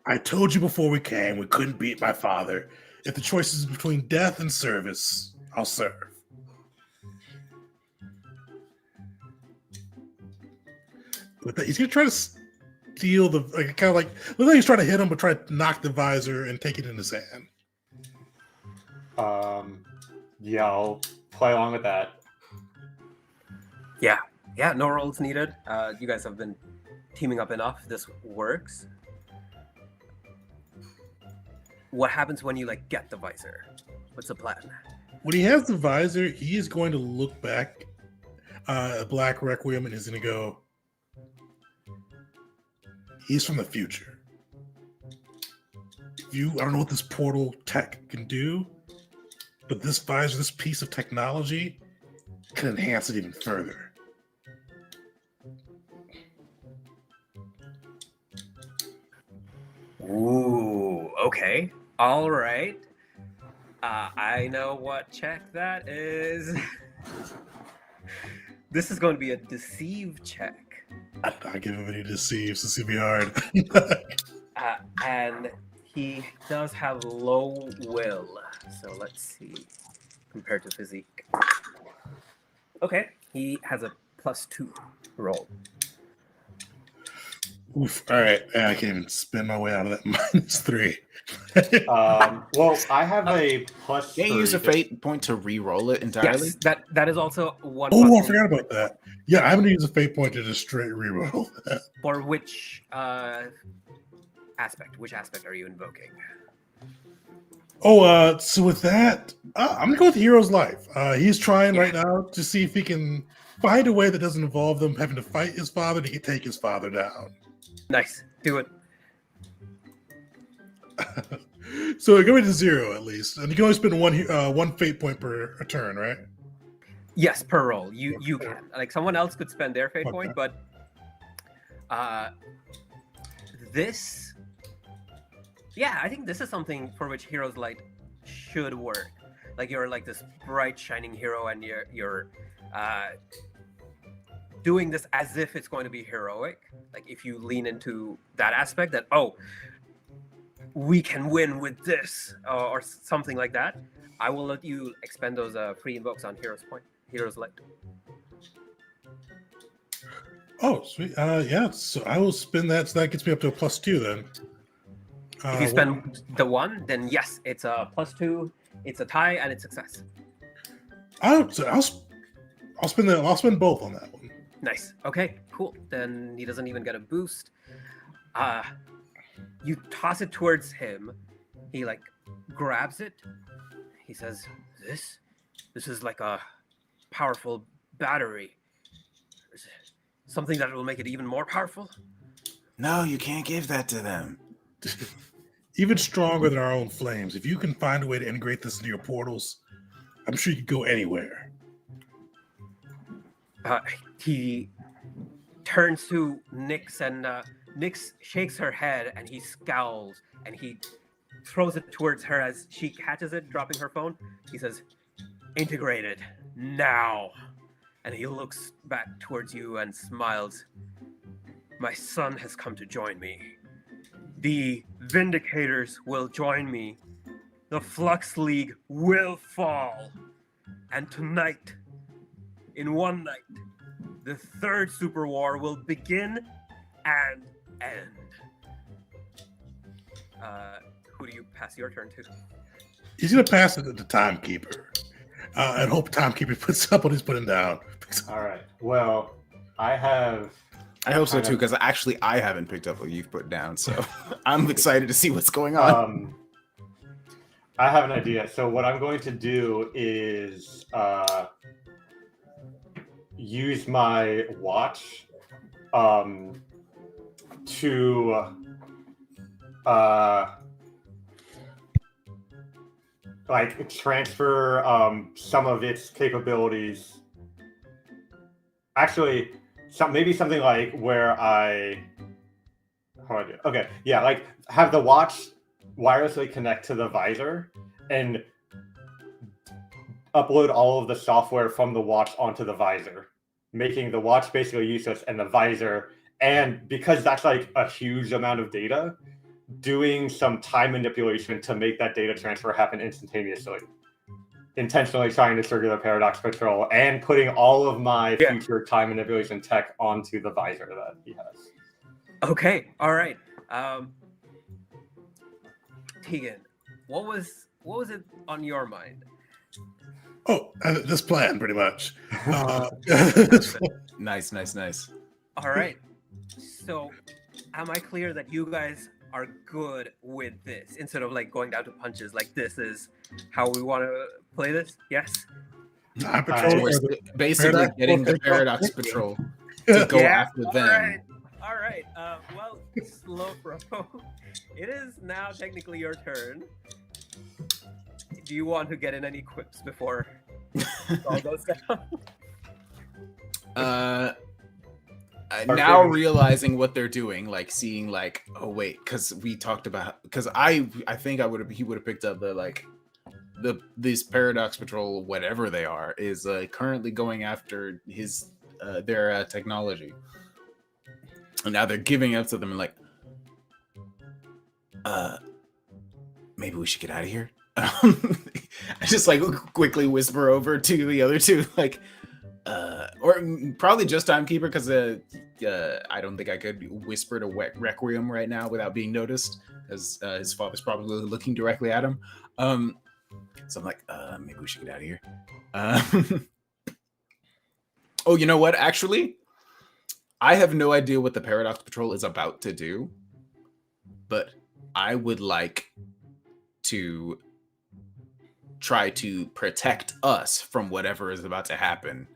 I told you before we came, we couldn't beat my father. If the choice is between death and service, I'll serve. With that, he's gonna try to steal the kind of like look like he's trying to hit him, but try to knock the visor and take it in his hand. Yeah, I'll play along with that. Yeah, no rolls needed. You guys have been teaming up enough. This works. What happens when you like get the visor? What's the plan? When he has the visor, he is going to look back at Black Requiem and he's going to go, he's from the future. I don't know what this portal tech can do, but this visor, this piece of technology, can enhance it even further. Ooh, okay. All right. I know what check that is. This is going to be a deceive check. I'm not giving any deceives. This is going to be hard. And he does have low will. So let's see. Compared to physique. Okay. He has a +2 roll. Oof. All right. I can't even spin my way out of that -3. Well, I have a plus. Can't you use a fate point to re-roll it entirely? Yes, that is also one. Oh, I possible- forgot about that. Yeah, I'm going to use a fate point to just straight reroll that. For which aspect? Which aspect are you invoking? Oh, so with that, I'm gonna go with the hero's life. He's trying right now to see if he can find a way that doesn't involve them having to fight his father to take his father down. Nice. Do it. So go into 0 at least, and you can only spend one fate point per turn, right? Yes, per roll. You can. Like someone else could spend their fate Okay. point, but this, yeah, I think this is something for which Hero's Light should work. Like you're like this bright shining hero, and you're doing this as if it's going to be heroic. Like if you lean into that aspect, that we can win with this, or something like that, I will let you expend those free invokes on Hero's Light. Oh, sweet. Yeah. So I will spend that. So that gets me up to a +2 then. If you spend the 1, then yes, it's a +2. It's a tie and it's success. I'll spend that. I'll spend both on that one. Nice. Okay, cool. Then he doesn't even get a boost. You toss it towards him. He like grabs it. He says, "This is like a powerful battery. Something that will make it even more powerful." No, you can't give that to them. Even stronger than our own flames. If you can find a way to integrate this into your portals, I'm sure you could go anywhere. He turns to Nyx, and Nyx shakes her head, and he scowls, and he throws it towards her as she catches it, dropping her phone. He says, "Integrated now." And he looks back towards you and smiles. "My son has come to join me. The Vindicators will join me. The Flux League will fall. And tonight, in one night, the third super war will begin and end." Who do you pass your turn to? He's gonna pass it to the timekeeper, and hope timekeeper puts up what he's putting down. All right. Well, I hope so too, because actually I haven't picked up what you've put down, so I'm excited to see what's going on. I have an idea. So what I'm going to do is use my watch to like transfer some of its capabilities. Actually, maybe something like where how do I do it? Okay, yeah, like have the watch wirelessly connect to the visor and upload all of the software from the watch onto the visor, making the watch basically useless and the visor. And because that's like a huge amount of data, doing some time manipulation to make that data transfer happen instantaneously. Intentionally trying to trigger the paradox patrol and putting all of my future time manipulation tech onto the visor that he has. Okay, all right. Tegan, what was it on your mind? Oh, this plan, pretty much. Nice. All right. So, am I clear that you guys are good with this instead of like going down to punches. Like this is how we want to play this. Yes. Time So Patrol we're or the basically Paradox getting the Patrol. Paradox Patrol to go after all them. right. All right. Well, slow pro. It is now technically your turn. Do you want to get in any quips before it all goes down? Now realizing what they're doing, like seeing like, oh wait, because we talked about, because I think he would have picked up the like these Paradox Patrol, whatever they are, is currently going after his their technology, and now they're giving up to them and like, maybe we should get out of here. I just like quickly whisper over to the other two, like, or probably just Timekeeper, because I don't think I could whisper to Requiem right now without being noticed, as his father's probably looking directly at him. So I'm like, maybe we should get out of here. Oh, you know what? Actually, I have no idea what the Paradox Patrol is about to do, but I would like to try to protect us from whatever is about to happen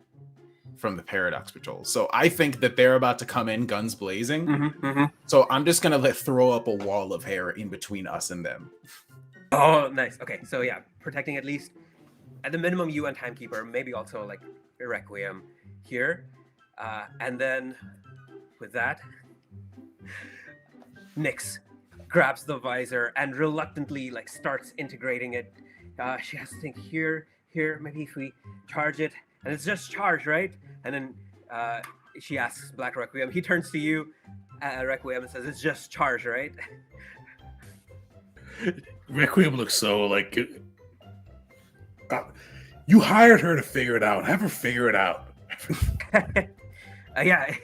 from the Paradox Patrol. So I think that they're about to come in guns blazing. So I'm just gonna throw up a wall of hair in between us and them. Oh, nice. Okay, so yeah, protecting at least at the minimum you and Timekeeper, maybe also like Requiem here, and then with that, Nyx grabs the visor and reluctantly like starts integrating it. She has to think here, maybe if we charge it, and it's just charged, right? And then she asks Black Requiem. He turns to you, Requiem, and says, "It's just charged, right?" Requiem looks so like you hired her to figure it out. Have her figure it out. Yeah.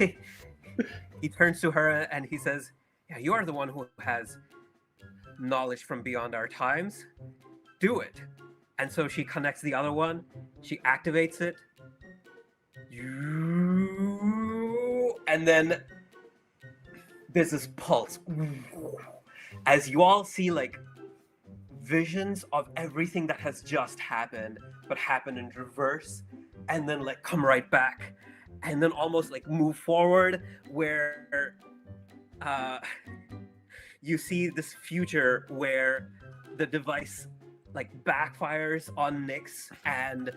He turns to her and he says, "Yeah, you are the one who has knowledge from beyond our times. Do it." And so she connects the other one. She activates it. And then there's this pulse. As you all see like visions of everything that has just happened, but happened in reverse, and then like come right back, and then almost like move forward, where you see this future where the device like backfires on Nyx, and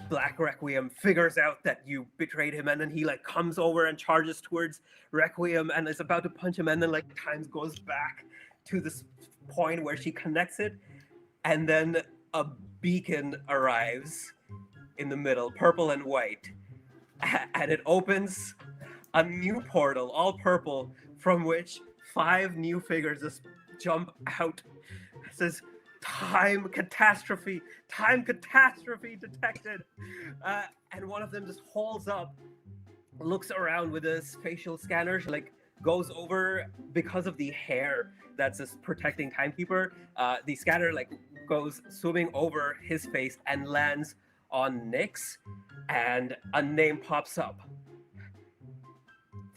Black Requiem figures out that you betrayed him, and then he like comes over and charges towards Requiem and is about to punch him, and then like time goes back to this point where she connects it, and then a beacon arrives in the middle, purple and white, and it opens a new portal, all purple, from which 5 new figures just jump out. It says, time catastrophe detected. And one of them just holds up, looks around with his facial scanner, like goes over, because of the hair that's just protecting Timekeeper, the scanner like goes swimming over his face and lands on Nyx, and a name pops up.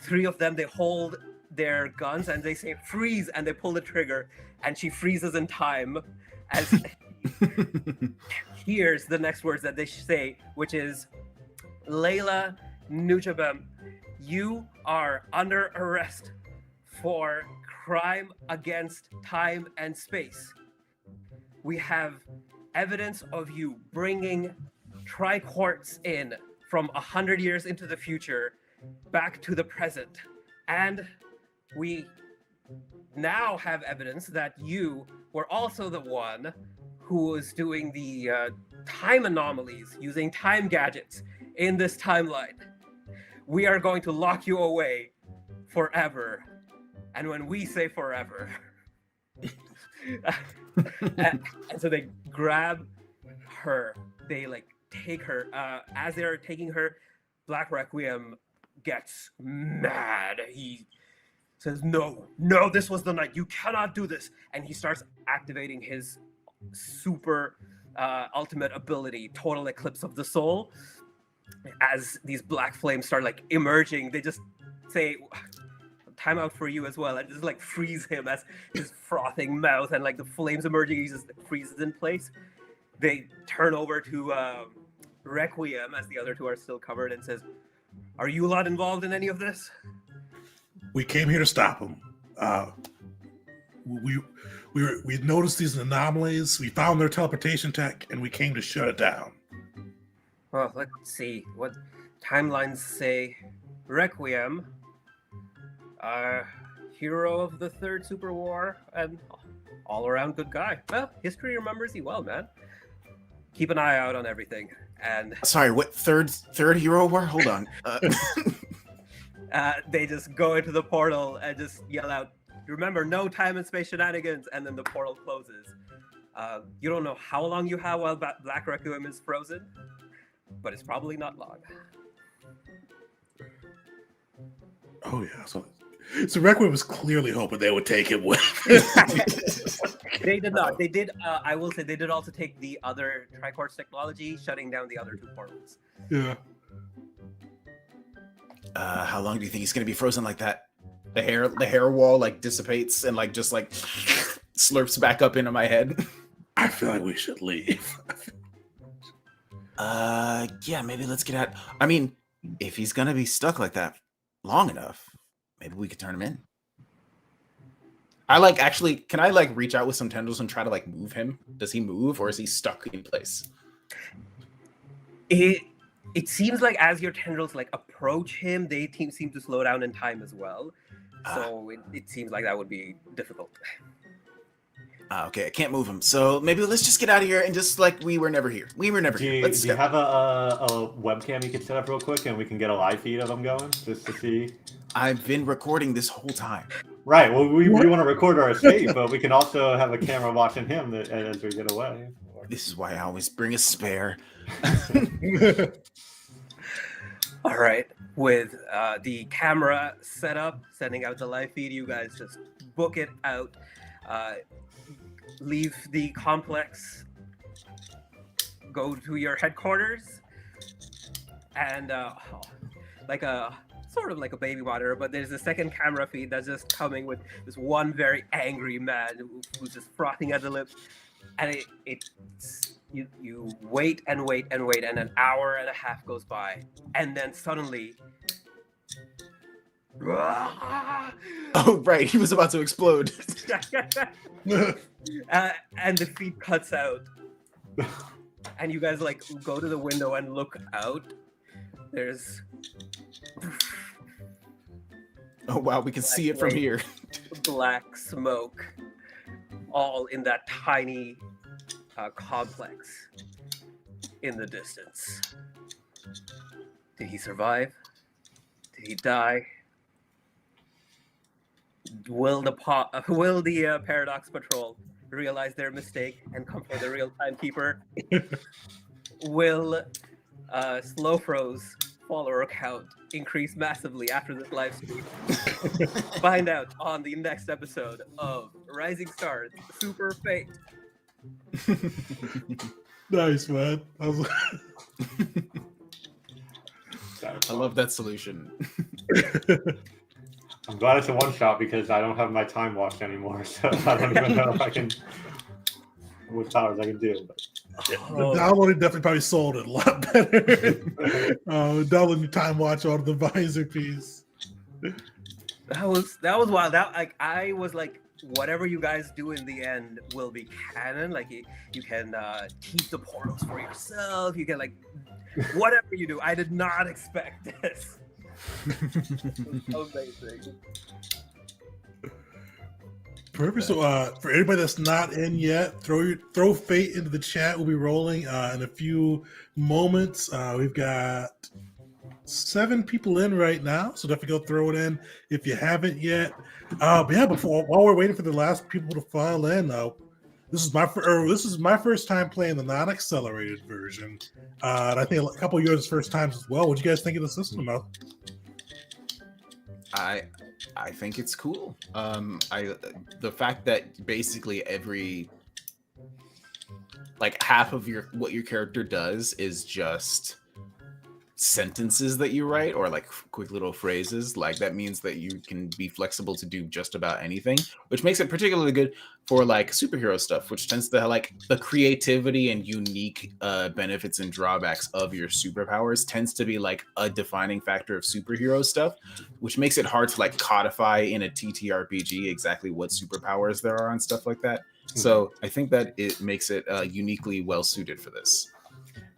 3 of them, they hold their guns and they say freeze, and they pull the trigger, and she freezes in time as hears the next words that they say, which is, "Layla Nujabem, you are under arrest for crime against time and space. We have evidence of you bringing triquartz in from 100 years into the future back to the present. And we now have evidence that you were also the one who was doing the time anomalies using time gadgets in this timeline. We are going to lock you away forever." And when we say forever, and so they grab her, they like take her. As they're taking her, Black Requiem gets mad. He says, no, this was the night. You cannot do this. And he starts activating his super ultimate ability, Total Eclipse of the Soul. As these black flames start like emerging, they just say, timeout for you as well, and just like freeze him as his frothing mouth and like the flames emerging. He just freezes in place. They turn over to Requiem as the other two are still covered and says, "Are you a lot involved in any of this?" We came here to stop him. We noticed these anomalies. We found their teleportation tech, and we came to shut it down. Well, let's see what timelines say. Requiem, hero of the Third Super War, and all-around good guy. Well, history remembers you well, man. Keep an eye out on everything. And Sorry, what third hero war? Hold on. they just go into the portal and just yell out, "Remember, no time and space shenanigans," and then the portal closes. You don't know how long you have while Black Requiem is frozen, but it's probably not long. Oh yeah, so Requiem was clearly hoping they would take him with. They did not. They did. I will say they did also take the other Tricor's technology, shutting down the other two portals. Yeah. How long do you think he's gonna be frozen like that? The hair wall like dissipates and like just like slurps back up into my head. I feel like we should leave. Yeah, maybe let's get out. I mean, if he's gonna be stuck like that long enough, maybe we could turn him in. Can I like reach out with some tendrils and try to like move him? Does he move or is he stuck in place? It seems like as your tendrils like approach him, they seem to slow down in time as well. So it seems like that would be difficult. Okay, I can't move him. So maybe let's just get out of here and just like we were never here. We were never here. Let's Do you have a webcam you could set up real quick and we can get a live feed of them going just to see? I've been recording this whole time. Right. Well, we want to record our escape, but we can also have a camera watching him as we get away. This is why I always bring a spare. All right. With the camera set up, sending out the live feed, you guys just book it out. Leave the complex, go to your headquarters, and like a sort of like a baby monitor, but there's a second camera feed that's just coming with this one very angry man who's just frothing at the lips, and you wait and wait and wait, and an hour and a half goes by, and then suddenly. Oh, right. He was about to explode. And the feed cuts out. And you guys like go to the window and look out. There's Oh, wow. We can see it from here. black smoke all in that tiny complex in the distance. Did he survive? Did he die? Will the Paradox Patrol realize their mistake and come for the real timekeeper? Will Slow Froze follower count increase massively after this live stream? Find out on the next episode of Rising Stars Super Fate. Nice, man. I love that solution. I'm glad it's a one shot because I don't have my time watched anymore, so I don't even know if I can what powers I can do. But. The downloading definitely probably sold it a lot better. Downloading the time watch out of the visor piece. That was wild. I was like, whatever you guys do in the end will be canon. Like you can keep the portals for yourself. You can like whatever you do. I did not expect this. Amazing. Perfect. So, for anybody that's not in yet, throw Fate into the chat. We'll be rolling in a few moments. We've got 7 people in right now, so definitely go throw it in if you haven't yet. But yeah, while we're waiting for the last people to file in, this is my first time playing the non-accelerated version, and I think a couple of yours first times as well. What do you guys think of the system? I think it's cool. The fact that basically every like half of what your character does is just sentences that you write or like quick little phrases. Like that means that you can be flexible to do just about anything, which makes it particularly good for like superhero stuff, which tends to like the creativity and unique benefits and drawbacks of your superpowers tends to be like a defining factor of superhero stuff, which makes it hard to like codify in a TTRPG exactly what superpowers there are and stuff like that. So I think that it makes it uniquely well suited for this.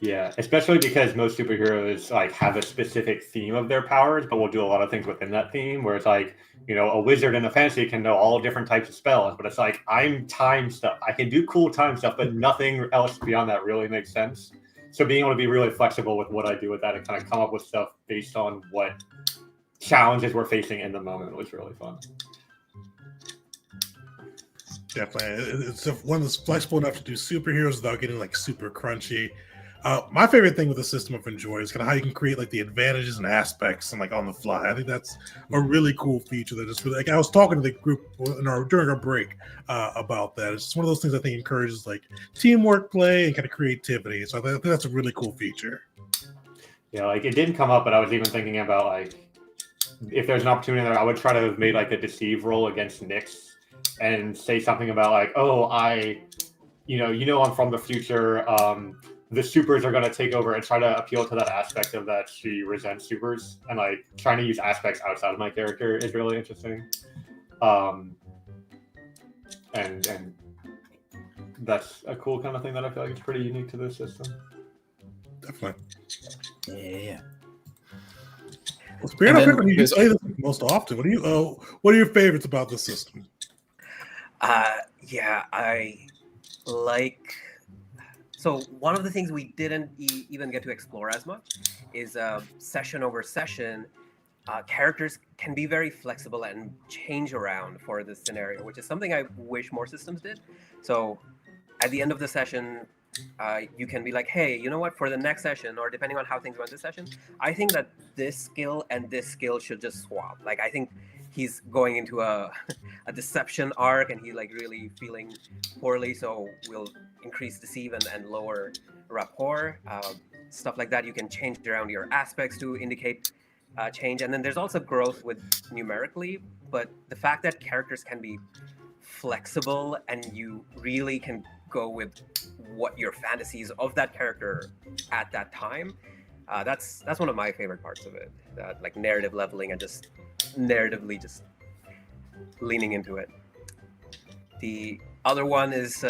Yeah, especially because most superheroes like have a specific theme of their powers, but will do a lot of things within that theme. Where it's like, you know, a wizard in a fantasy can know all different types of spells, but it's like I'm time stuff. I can do cool time stuff, but nothing else beyond that really makes sense. So being able to be really flexible with what I do with that and kind of come up with stuff based on what challenges we're facing in the moment was really fun. Definitely, it's one that's flexible enough to do superheroes without getting like super crunchy. My favorite thing with the system of Enjoy is kind of how you can create like the advantages and aspects and like on the fly. I think that's a really cool feature that is really like I was talking to the group during our break about that. It's just one of those things I think encourages like teamwork play and kind of creativity. So I think that's a really cool feature. Yeah, like it didn't come up, but I was even thinking about like if there's an opportunity there, I would try to have made like a deceive roll against Nyx and say something about like, oh, I'm from the future. The supers are going to take over and try to appeal to that aspect of that she resents supers, and like trying to use aspects outside of my character is really interesting. And that's a cool kind of thing that I feel like is pretty unique to this system. Definitely. Yeah. Well, Spirit of Pepper, you play this most often. What are your favorites about the system? Yeah, I like. So one of the things we didn't even get to explore as much is session over session. Characters can be very flexible and change around for this scenario, which is something I wish more systems did. So at the end of the session, you can be like, hey, you know what, for the next session, or depending on how things went this session, I think that this skill and this skill should just swap. Like, I think he's going into a deception arc and he's like really feeling poorly, so we'll increase deceive and lower rapport. Stuff like that. You can change around your aspects to indicate change. And then there's also growth with numerically, but the fact that characters can be flexible and you really can go with what your fantasies of that character at that time, that's one of my favorite parts of it. Like narrative leveling and just narratively just leaning into it. The other one is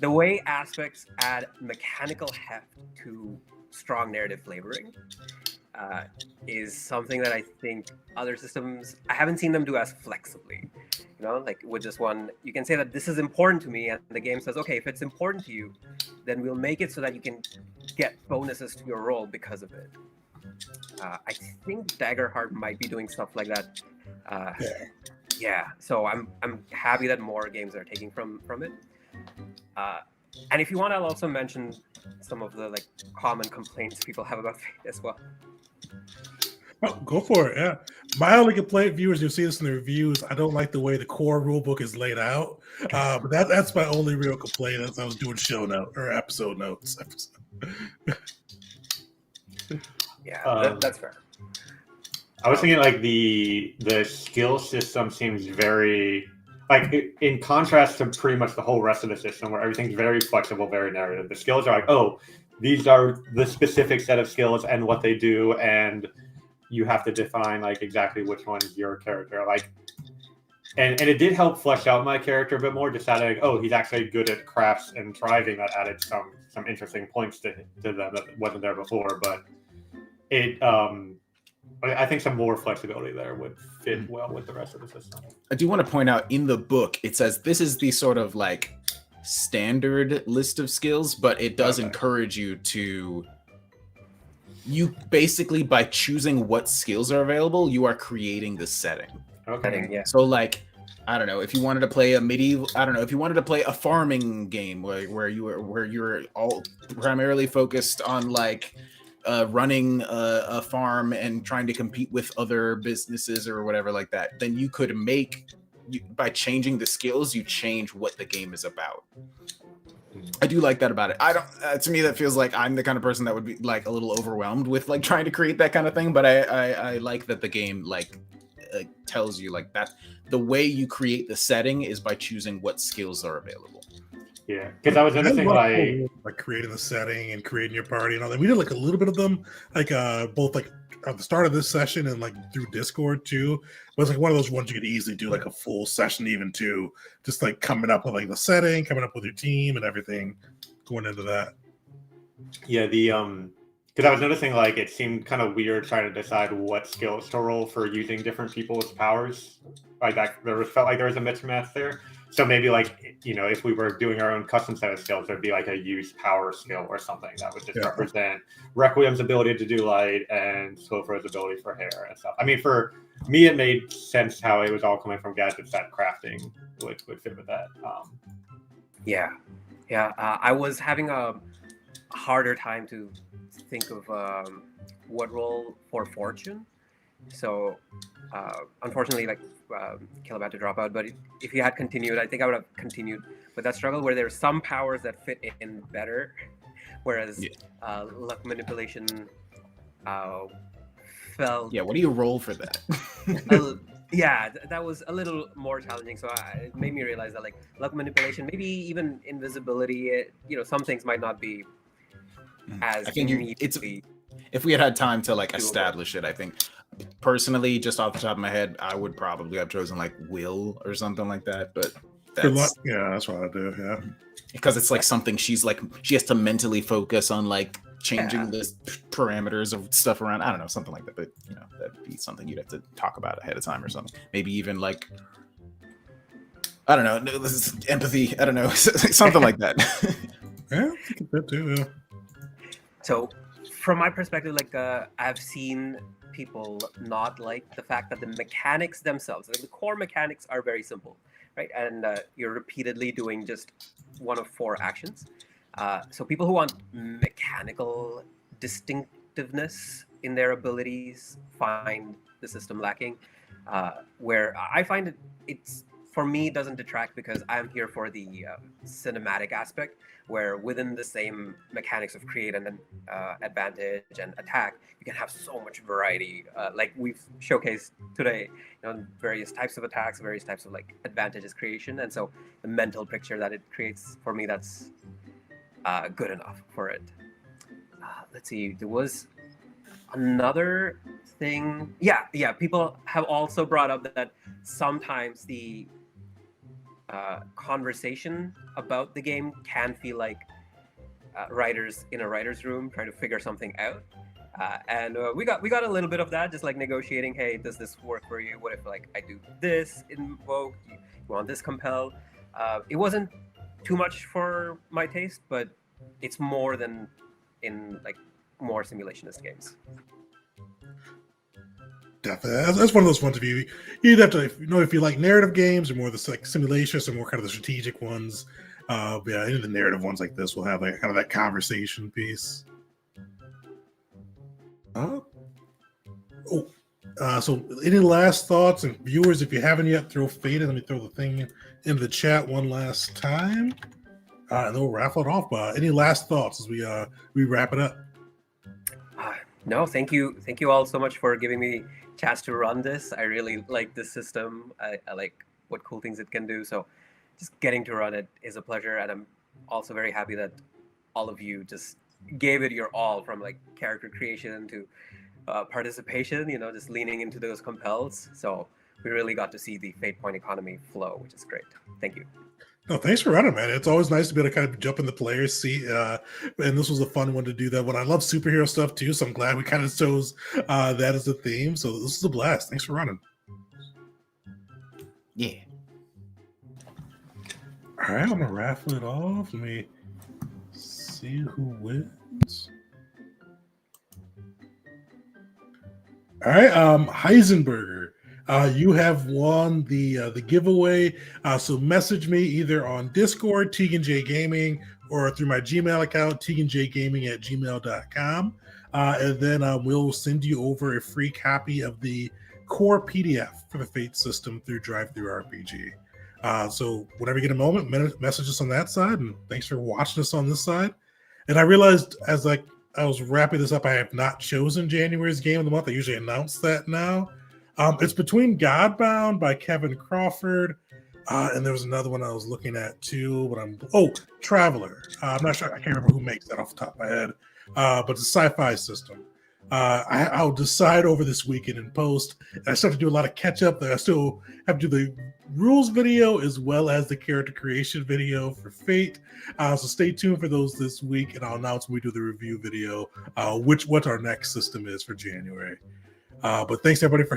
the way aspects add mechanical heft to strong narrative flavoring. Is something that I think other systems, I haven't seen them do as flexibly. You know, like with this one, you can say that this is important to me, and the game says, okay, if it's important to you, then we'll make it so that you can get bonuses to your roll because of it. I think Daggerheart might be doing stuff like that. Yeah, so I'm happy that more games are taking from it. And if you want, I'll also mention some of the like common complaints people have about Fate as well. Oh, go for it. Yeah. My only complaint, viewers, you'll see this in the reviews. I don't like the way the core rulebook is laid out. But that's my only real complaint as I was doing episode notes. Yeah, that's fair. I was thinking like the skill system seems very like in contrast to pretty much the whole rest of the system where everything's very flexible, very narrative. The skills are like, oh, these are the specific set of skills and what they do, and you have to define like exactly which one is your character. Like, and it did help flesh out my character a bit more. Deciding, oh, he's actually good at crafts and thriving. That added some interesting points to them that wasn't there before. But it, I think some more flexibility there would fit well with the rest of the system. I do want to point out in the book it says this is the sort of like standard list of skills, but it does encourage you to. You basically, by choosing what skills are available, you are creating the setting. Okay. Yeah. So, like, I don't know, if you wanted to play if you wanted to play a farming game where you're all primarily focused on like running a farm and trying to compete with other businesses or whatever like that, then you could by changing the skills, you change what the game is about. I do like that about it. I don't. To me, that feels like I'm the kind of person that would be like a little overwhelmed with like trying to create that kind of thing. But I like that the game like tells you like that the way you create the setting is by choosing what skills are available. Yeah, because I was noticing like creating the setting and creating your party and all that. We did like a little bit of them, like both like at the start of this session and like through Discord too. But it's like one of those ones you could easily do like a full session even too, just like coming up with like the setting, coming up with your team and everything going into that. Yeah, because I was noticing like it seemed kind of weird trying to decide what skills to roll for using different people's powers. Like that, felt like there was a mismatch there. So maybe like, you know, if we were doing our own custom set of skills, there'd be like a use power skill or something that would just represent Requiem's ability to do light and Swilfro's ability for hair and stuff. I mean, for me, it made sense how it was all coming from gadgets that crafting would fit with that. I was having a harder time to think of what role for fortune. So unfortunately, like Kill about to drop out, but if he had continued, I think I would have continued with that struggle where there are some powers that fit in better, whereas luck manipulation felt. Yeah, what do you roll for that? That was a little more challenging. So it made me realize that like luck manipulation, maybe even invisibility, some things might not be as. I think if we had time to like establish it, I think personally, just off the top of my head, I would probably have chosen like will or something like that. But that's what I do. Yeah, because it's like something she has to mentally focus on like changing the parameters of stuff around. I don't know, something like that. But that'd be something you'd have to talk about ahead of time or something. Maybe even like I don't know, this is empathy. I don't know, something like that. Yeah, I think that too. Yeah. So, from my perspective, like I've seen people not like the fact that the mechanics themselves, like the core mechanics, are very simple, right? And you're repeatedly doing just one of 4 actions. So people who want mechanical distinctiveness in their abilities find the system lacking. Where I find it's for me doesn't detract because I'm here for the cinematic aspect, where within the same mechanics of create and advantage and attack, you can have so much variety. Like we've showcased today, various types of attacks, various types of like advantages creation, and so the mental picture that it creates for me, that's good enough for it. Let's see, there was another thing. Yeah. People have also brought up that sometimes the conversation about the game can feel like writers in a writer's room trying to figure something out. And we got a little bit of that, just like negotiating. Hey, does this work for you? What if like I do this invoke? You want this compel? It wasn't too much for my taste, but it's more than in like more simulationist games. Definitely, that's one of those ones. If you either have to if you like narrative games or more the like simulations or more kind of the strategic ones. Any of the narrative ones like this will have like kind of that conversation piece. So any last thoughts, and viewers, if you haven't yet, throw faded. Let me throw the thing in the chat one last time, and then we'll raffle it off. Any last thoughts as we wrap it up? No, thank you all so much for giving me a chance to run this. I really like this system. I like what cool things it can do. So just getting to run it is a pleasure, and I'm also very happy that all of you just gave it your all, from like character creation to participation, just leaning into those compels. So we really got to see the fate point economy flow, which is great. Thank you. No, thanks for running, man. It's always nice to be able to kind of jump in the player's seat. And this was a fun one to do that one. I love superhero stuff too, so I'm glad we kind of chose that as a theme. So this is a blast. Thanks for running. Yeah. All right, I'm gonna raffle it off. Let me see who wins. All right, Heisenberger, you have won the giveaway. So message me either on Discord, Tegan J Gaming, or through my Gmail account, teganjgaming@gmail.com. And then we'll send you over a free copy of the core PDF for the Fate system through Drive-Thru RPG. So whenever you get a moment, message us on that side, and thanks for watching us on this side. And I realized as I was wrapping this up, I have not chosen January's game of the month. I usually announce that now. It's Between Godbound by Kevin Crawford. And there was another one I was looking at too, but Traveler. I'm not sure. I can't remember who makes that off the top of my head. But it's a sci-fi system. I'll decide over this weekend in post. And I still have to do a lot of catch up. I still have to do the rules video as well as the character creation video for Fate. So stay tuned for those this week, and I'll announce when we do the review video what our next system is for January. But thanks everybody for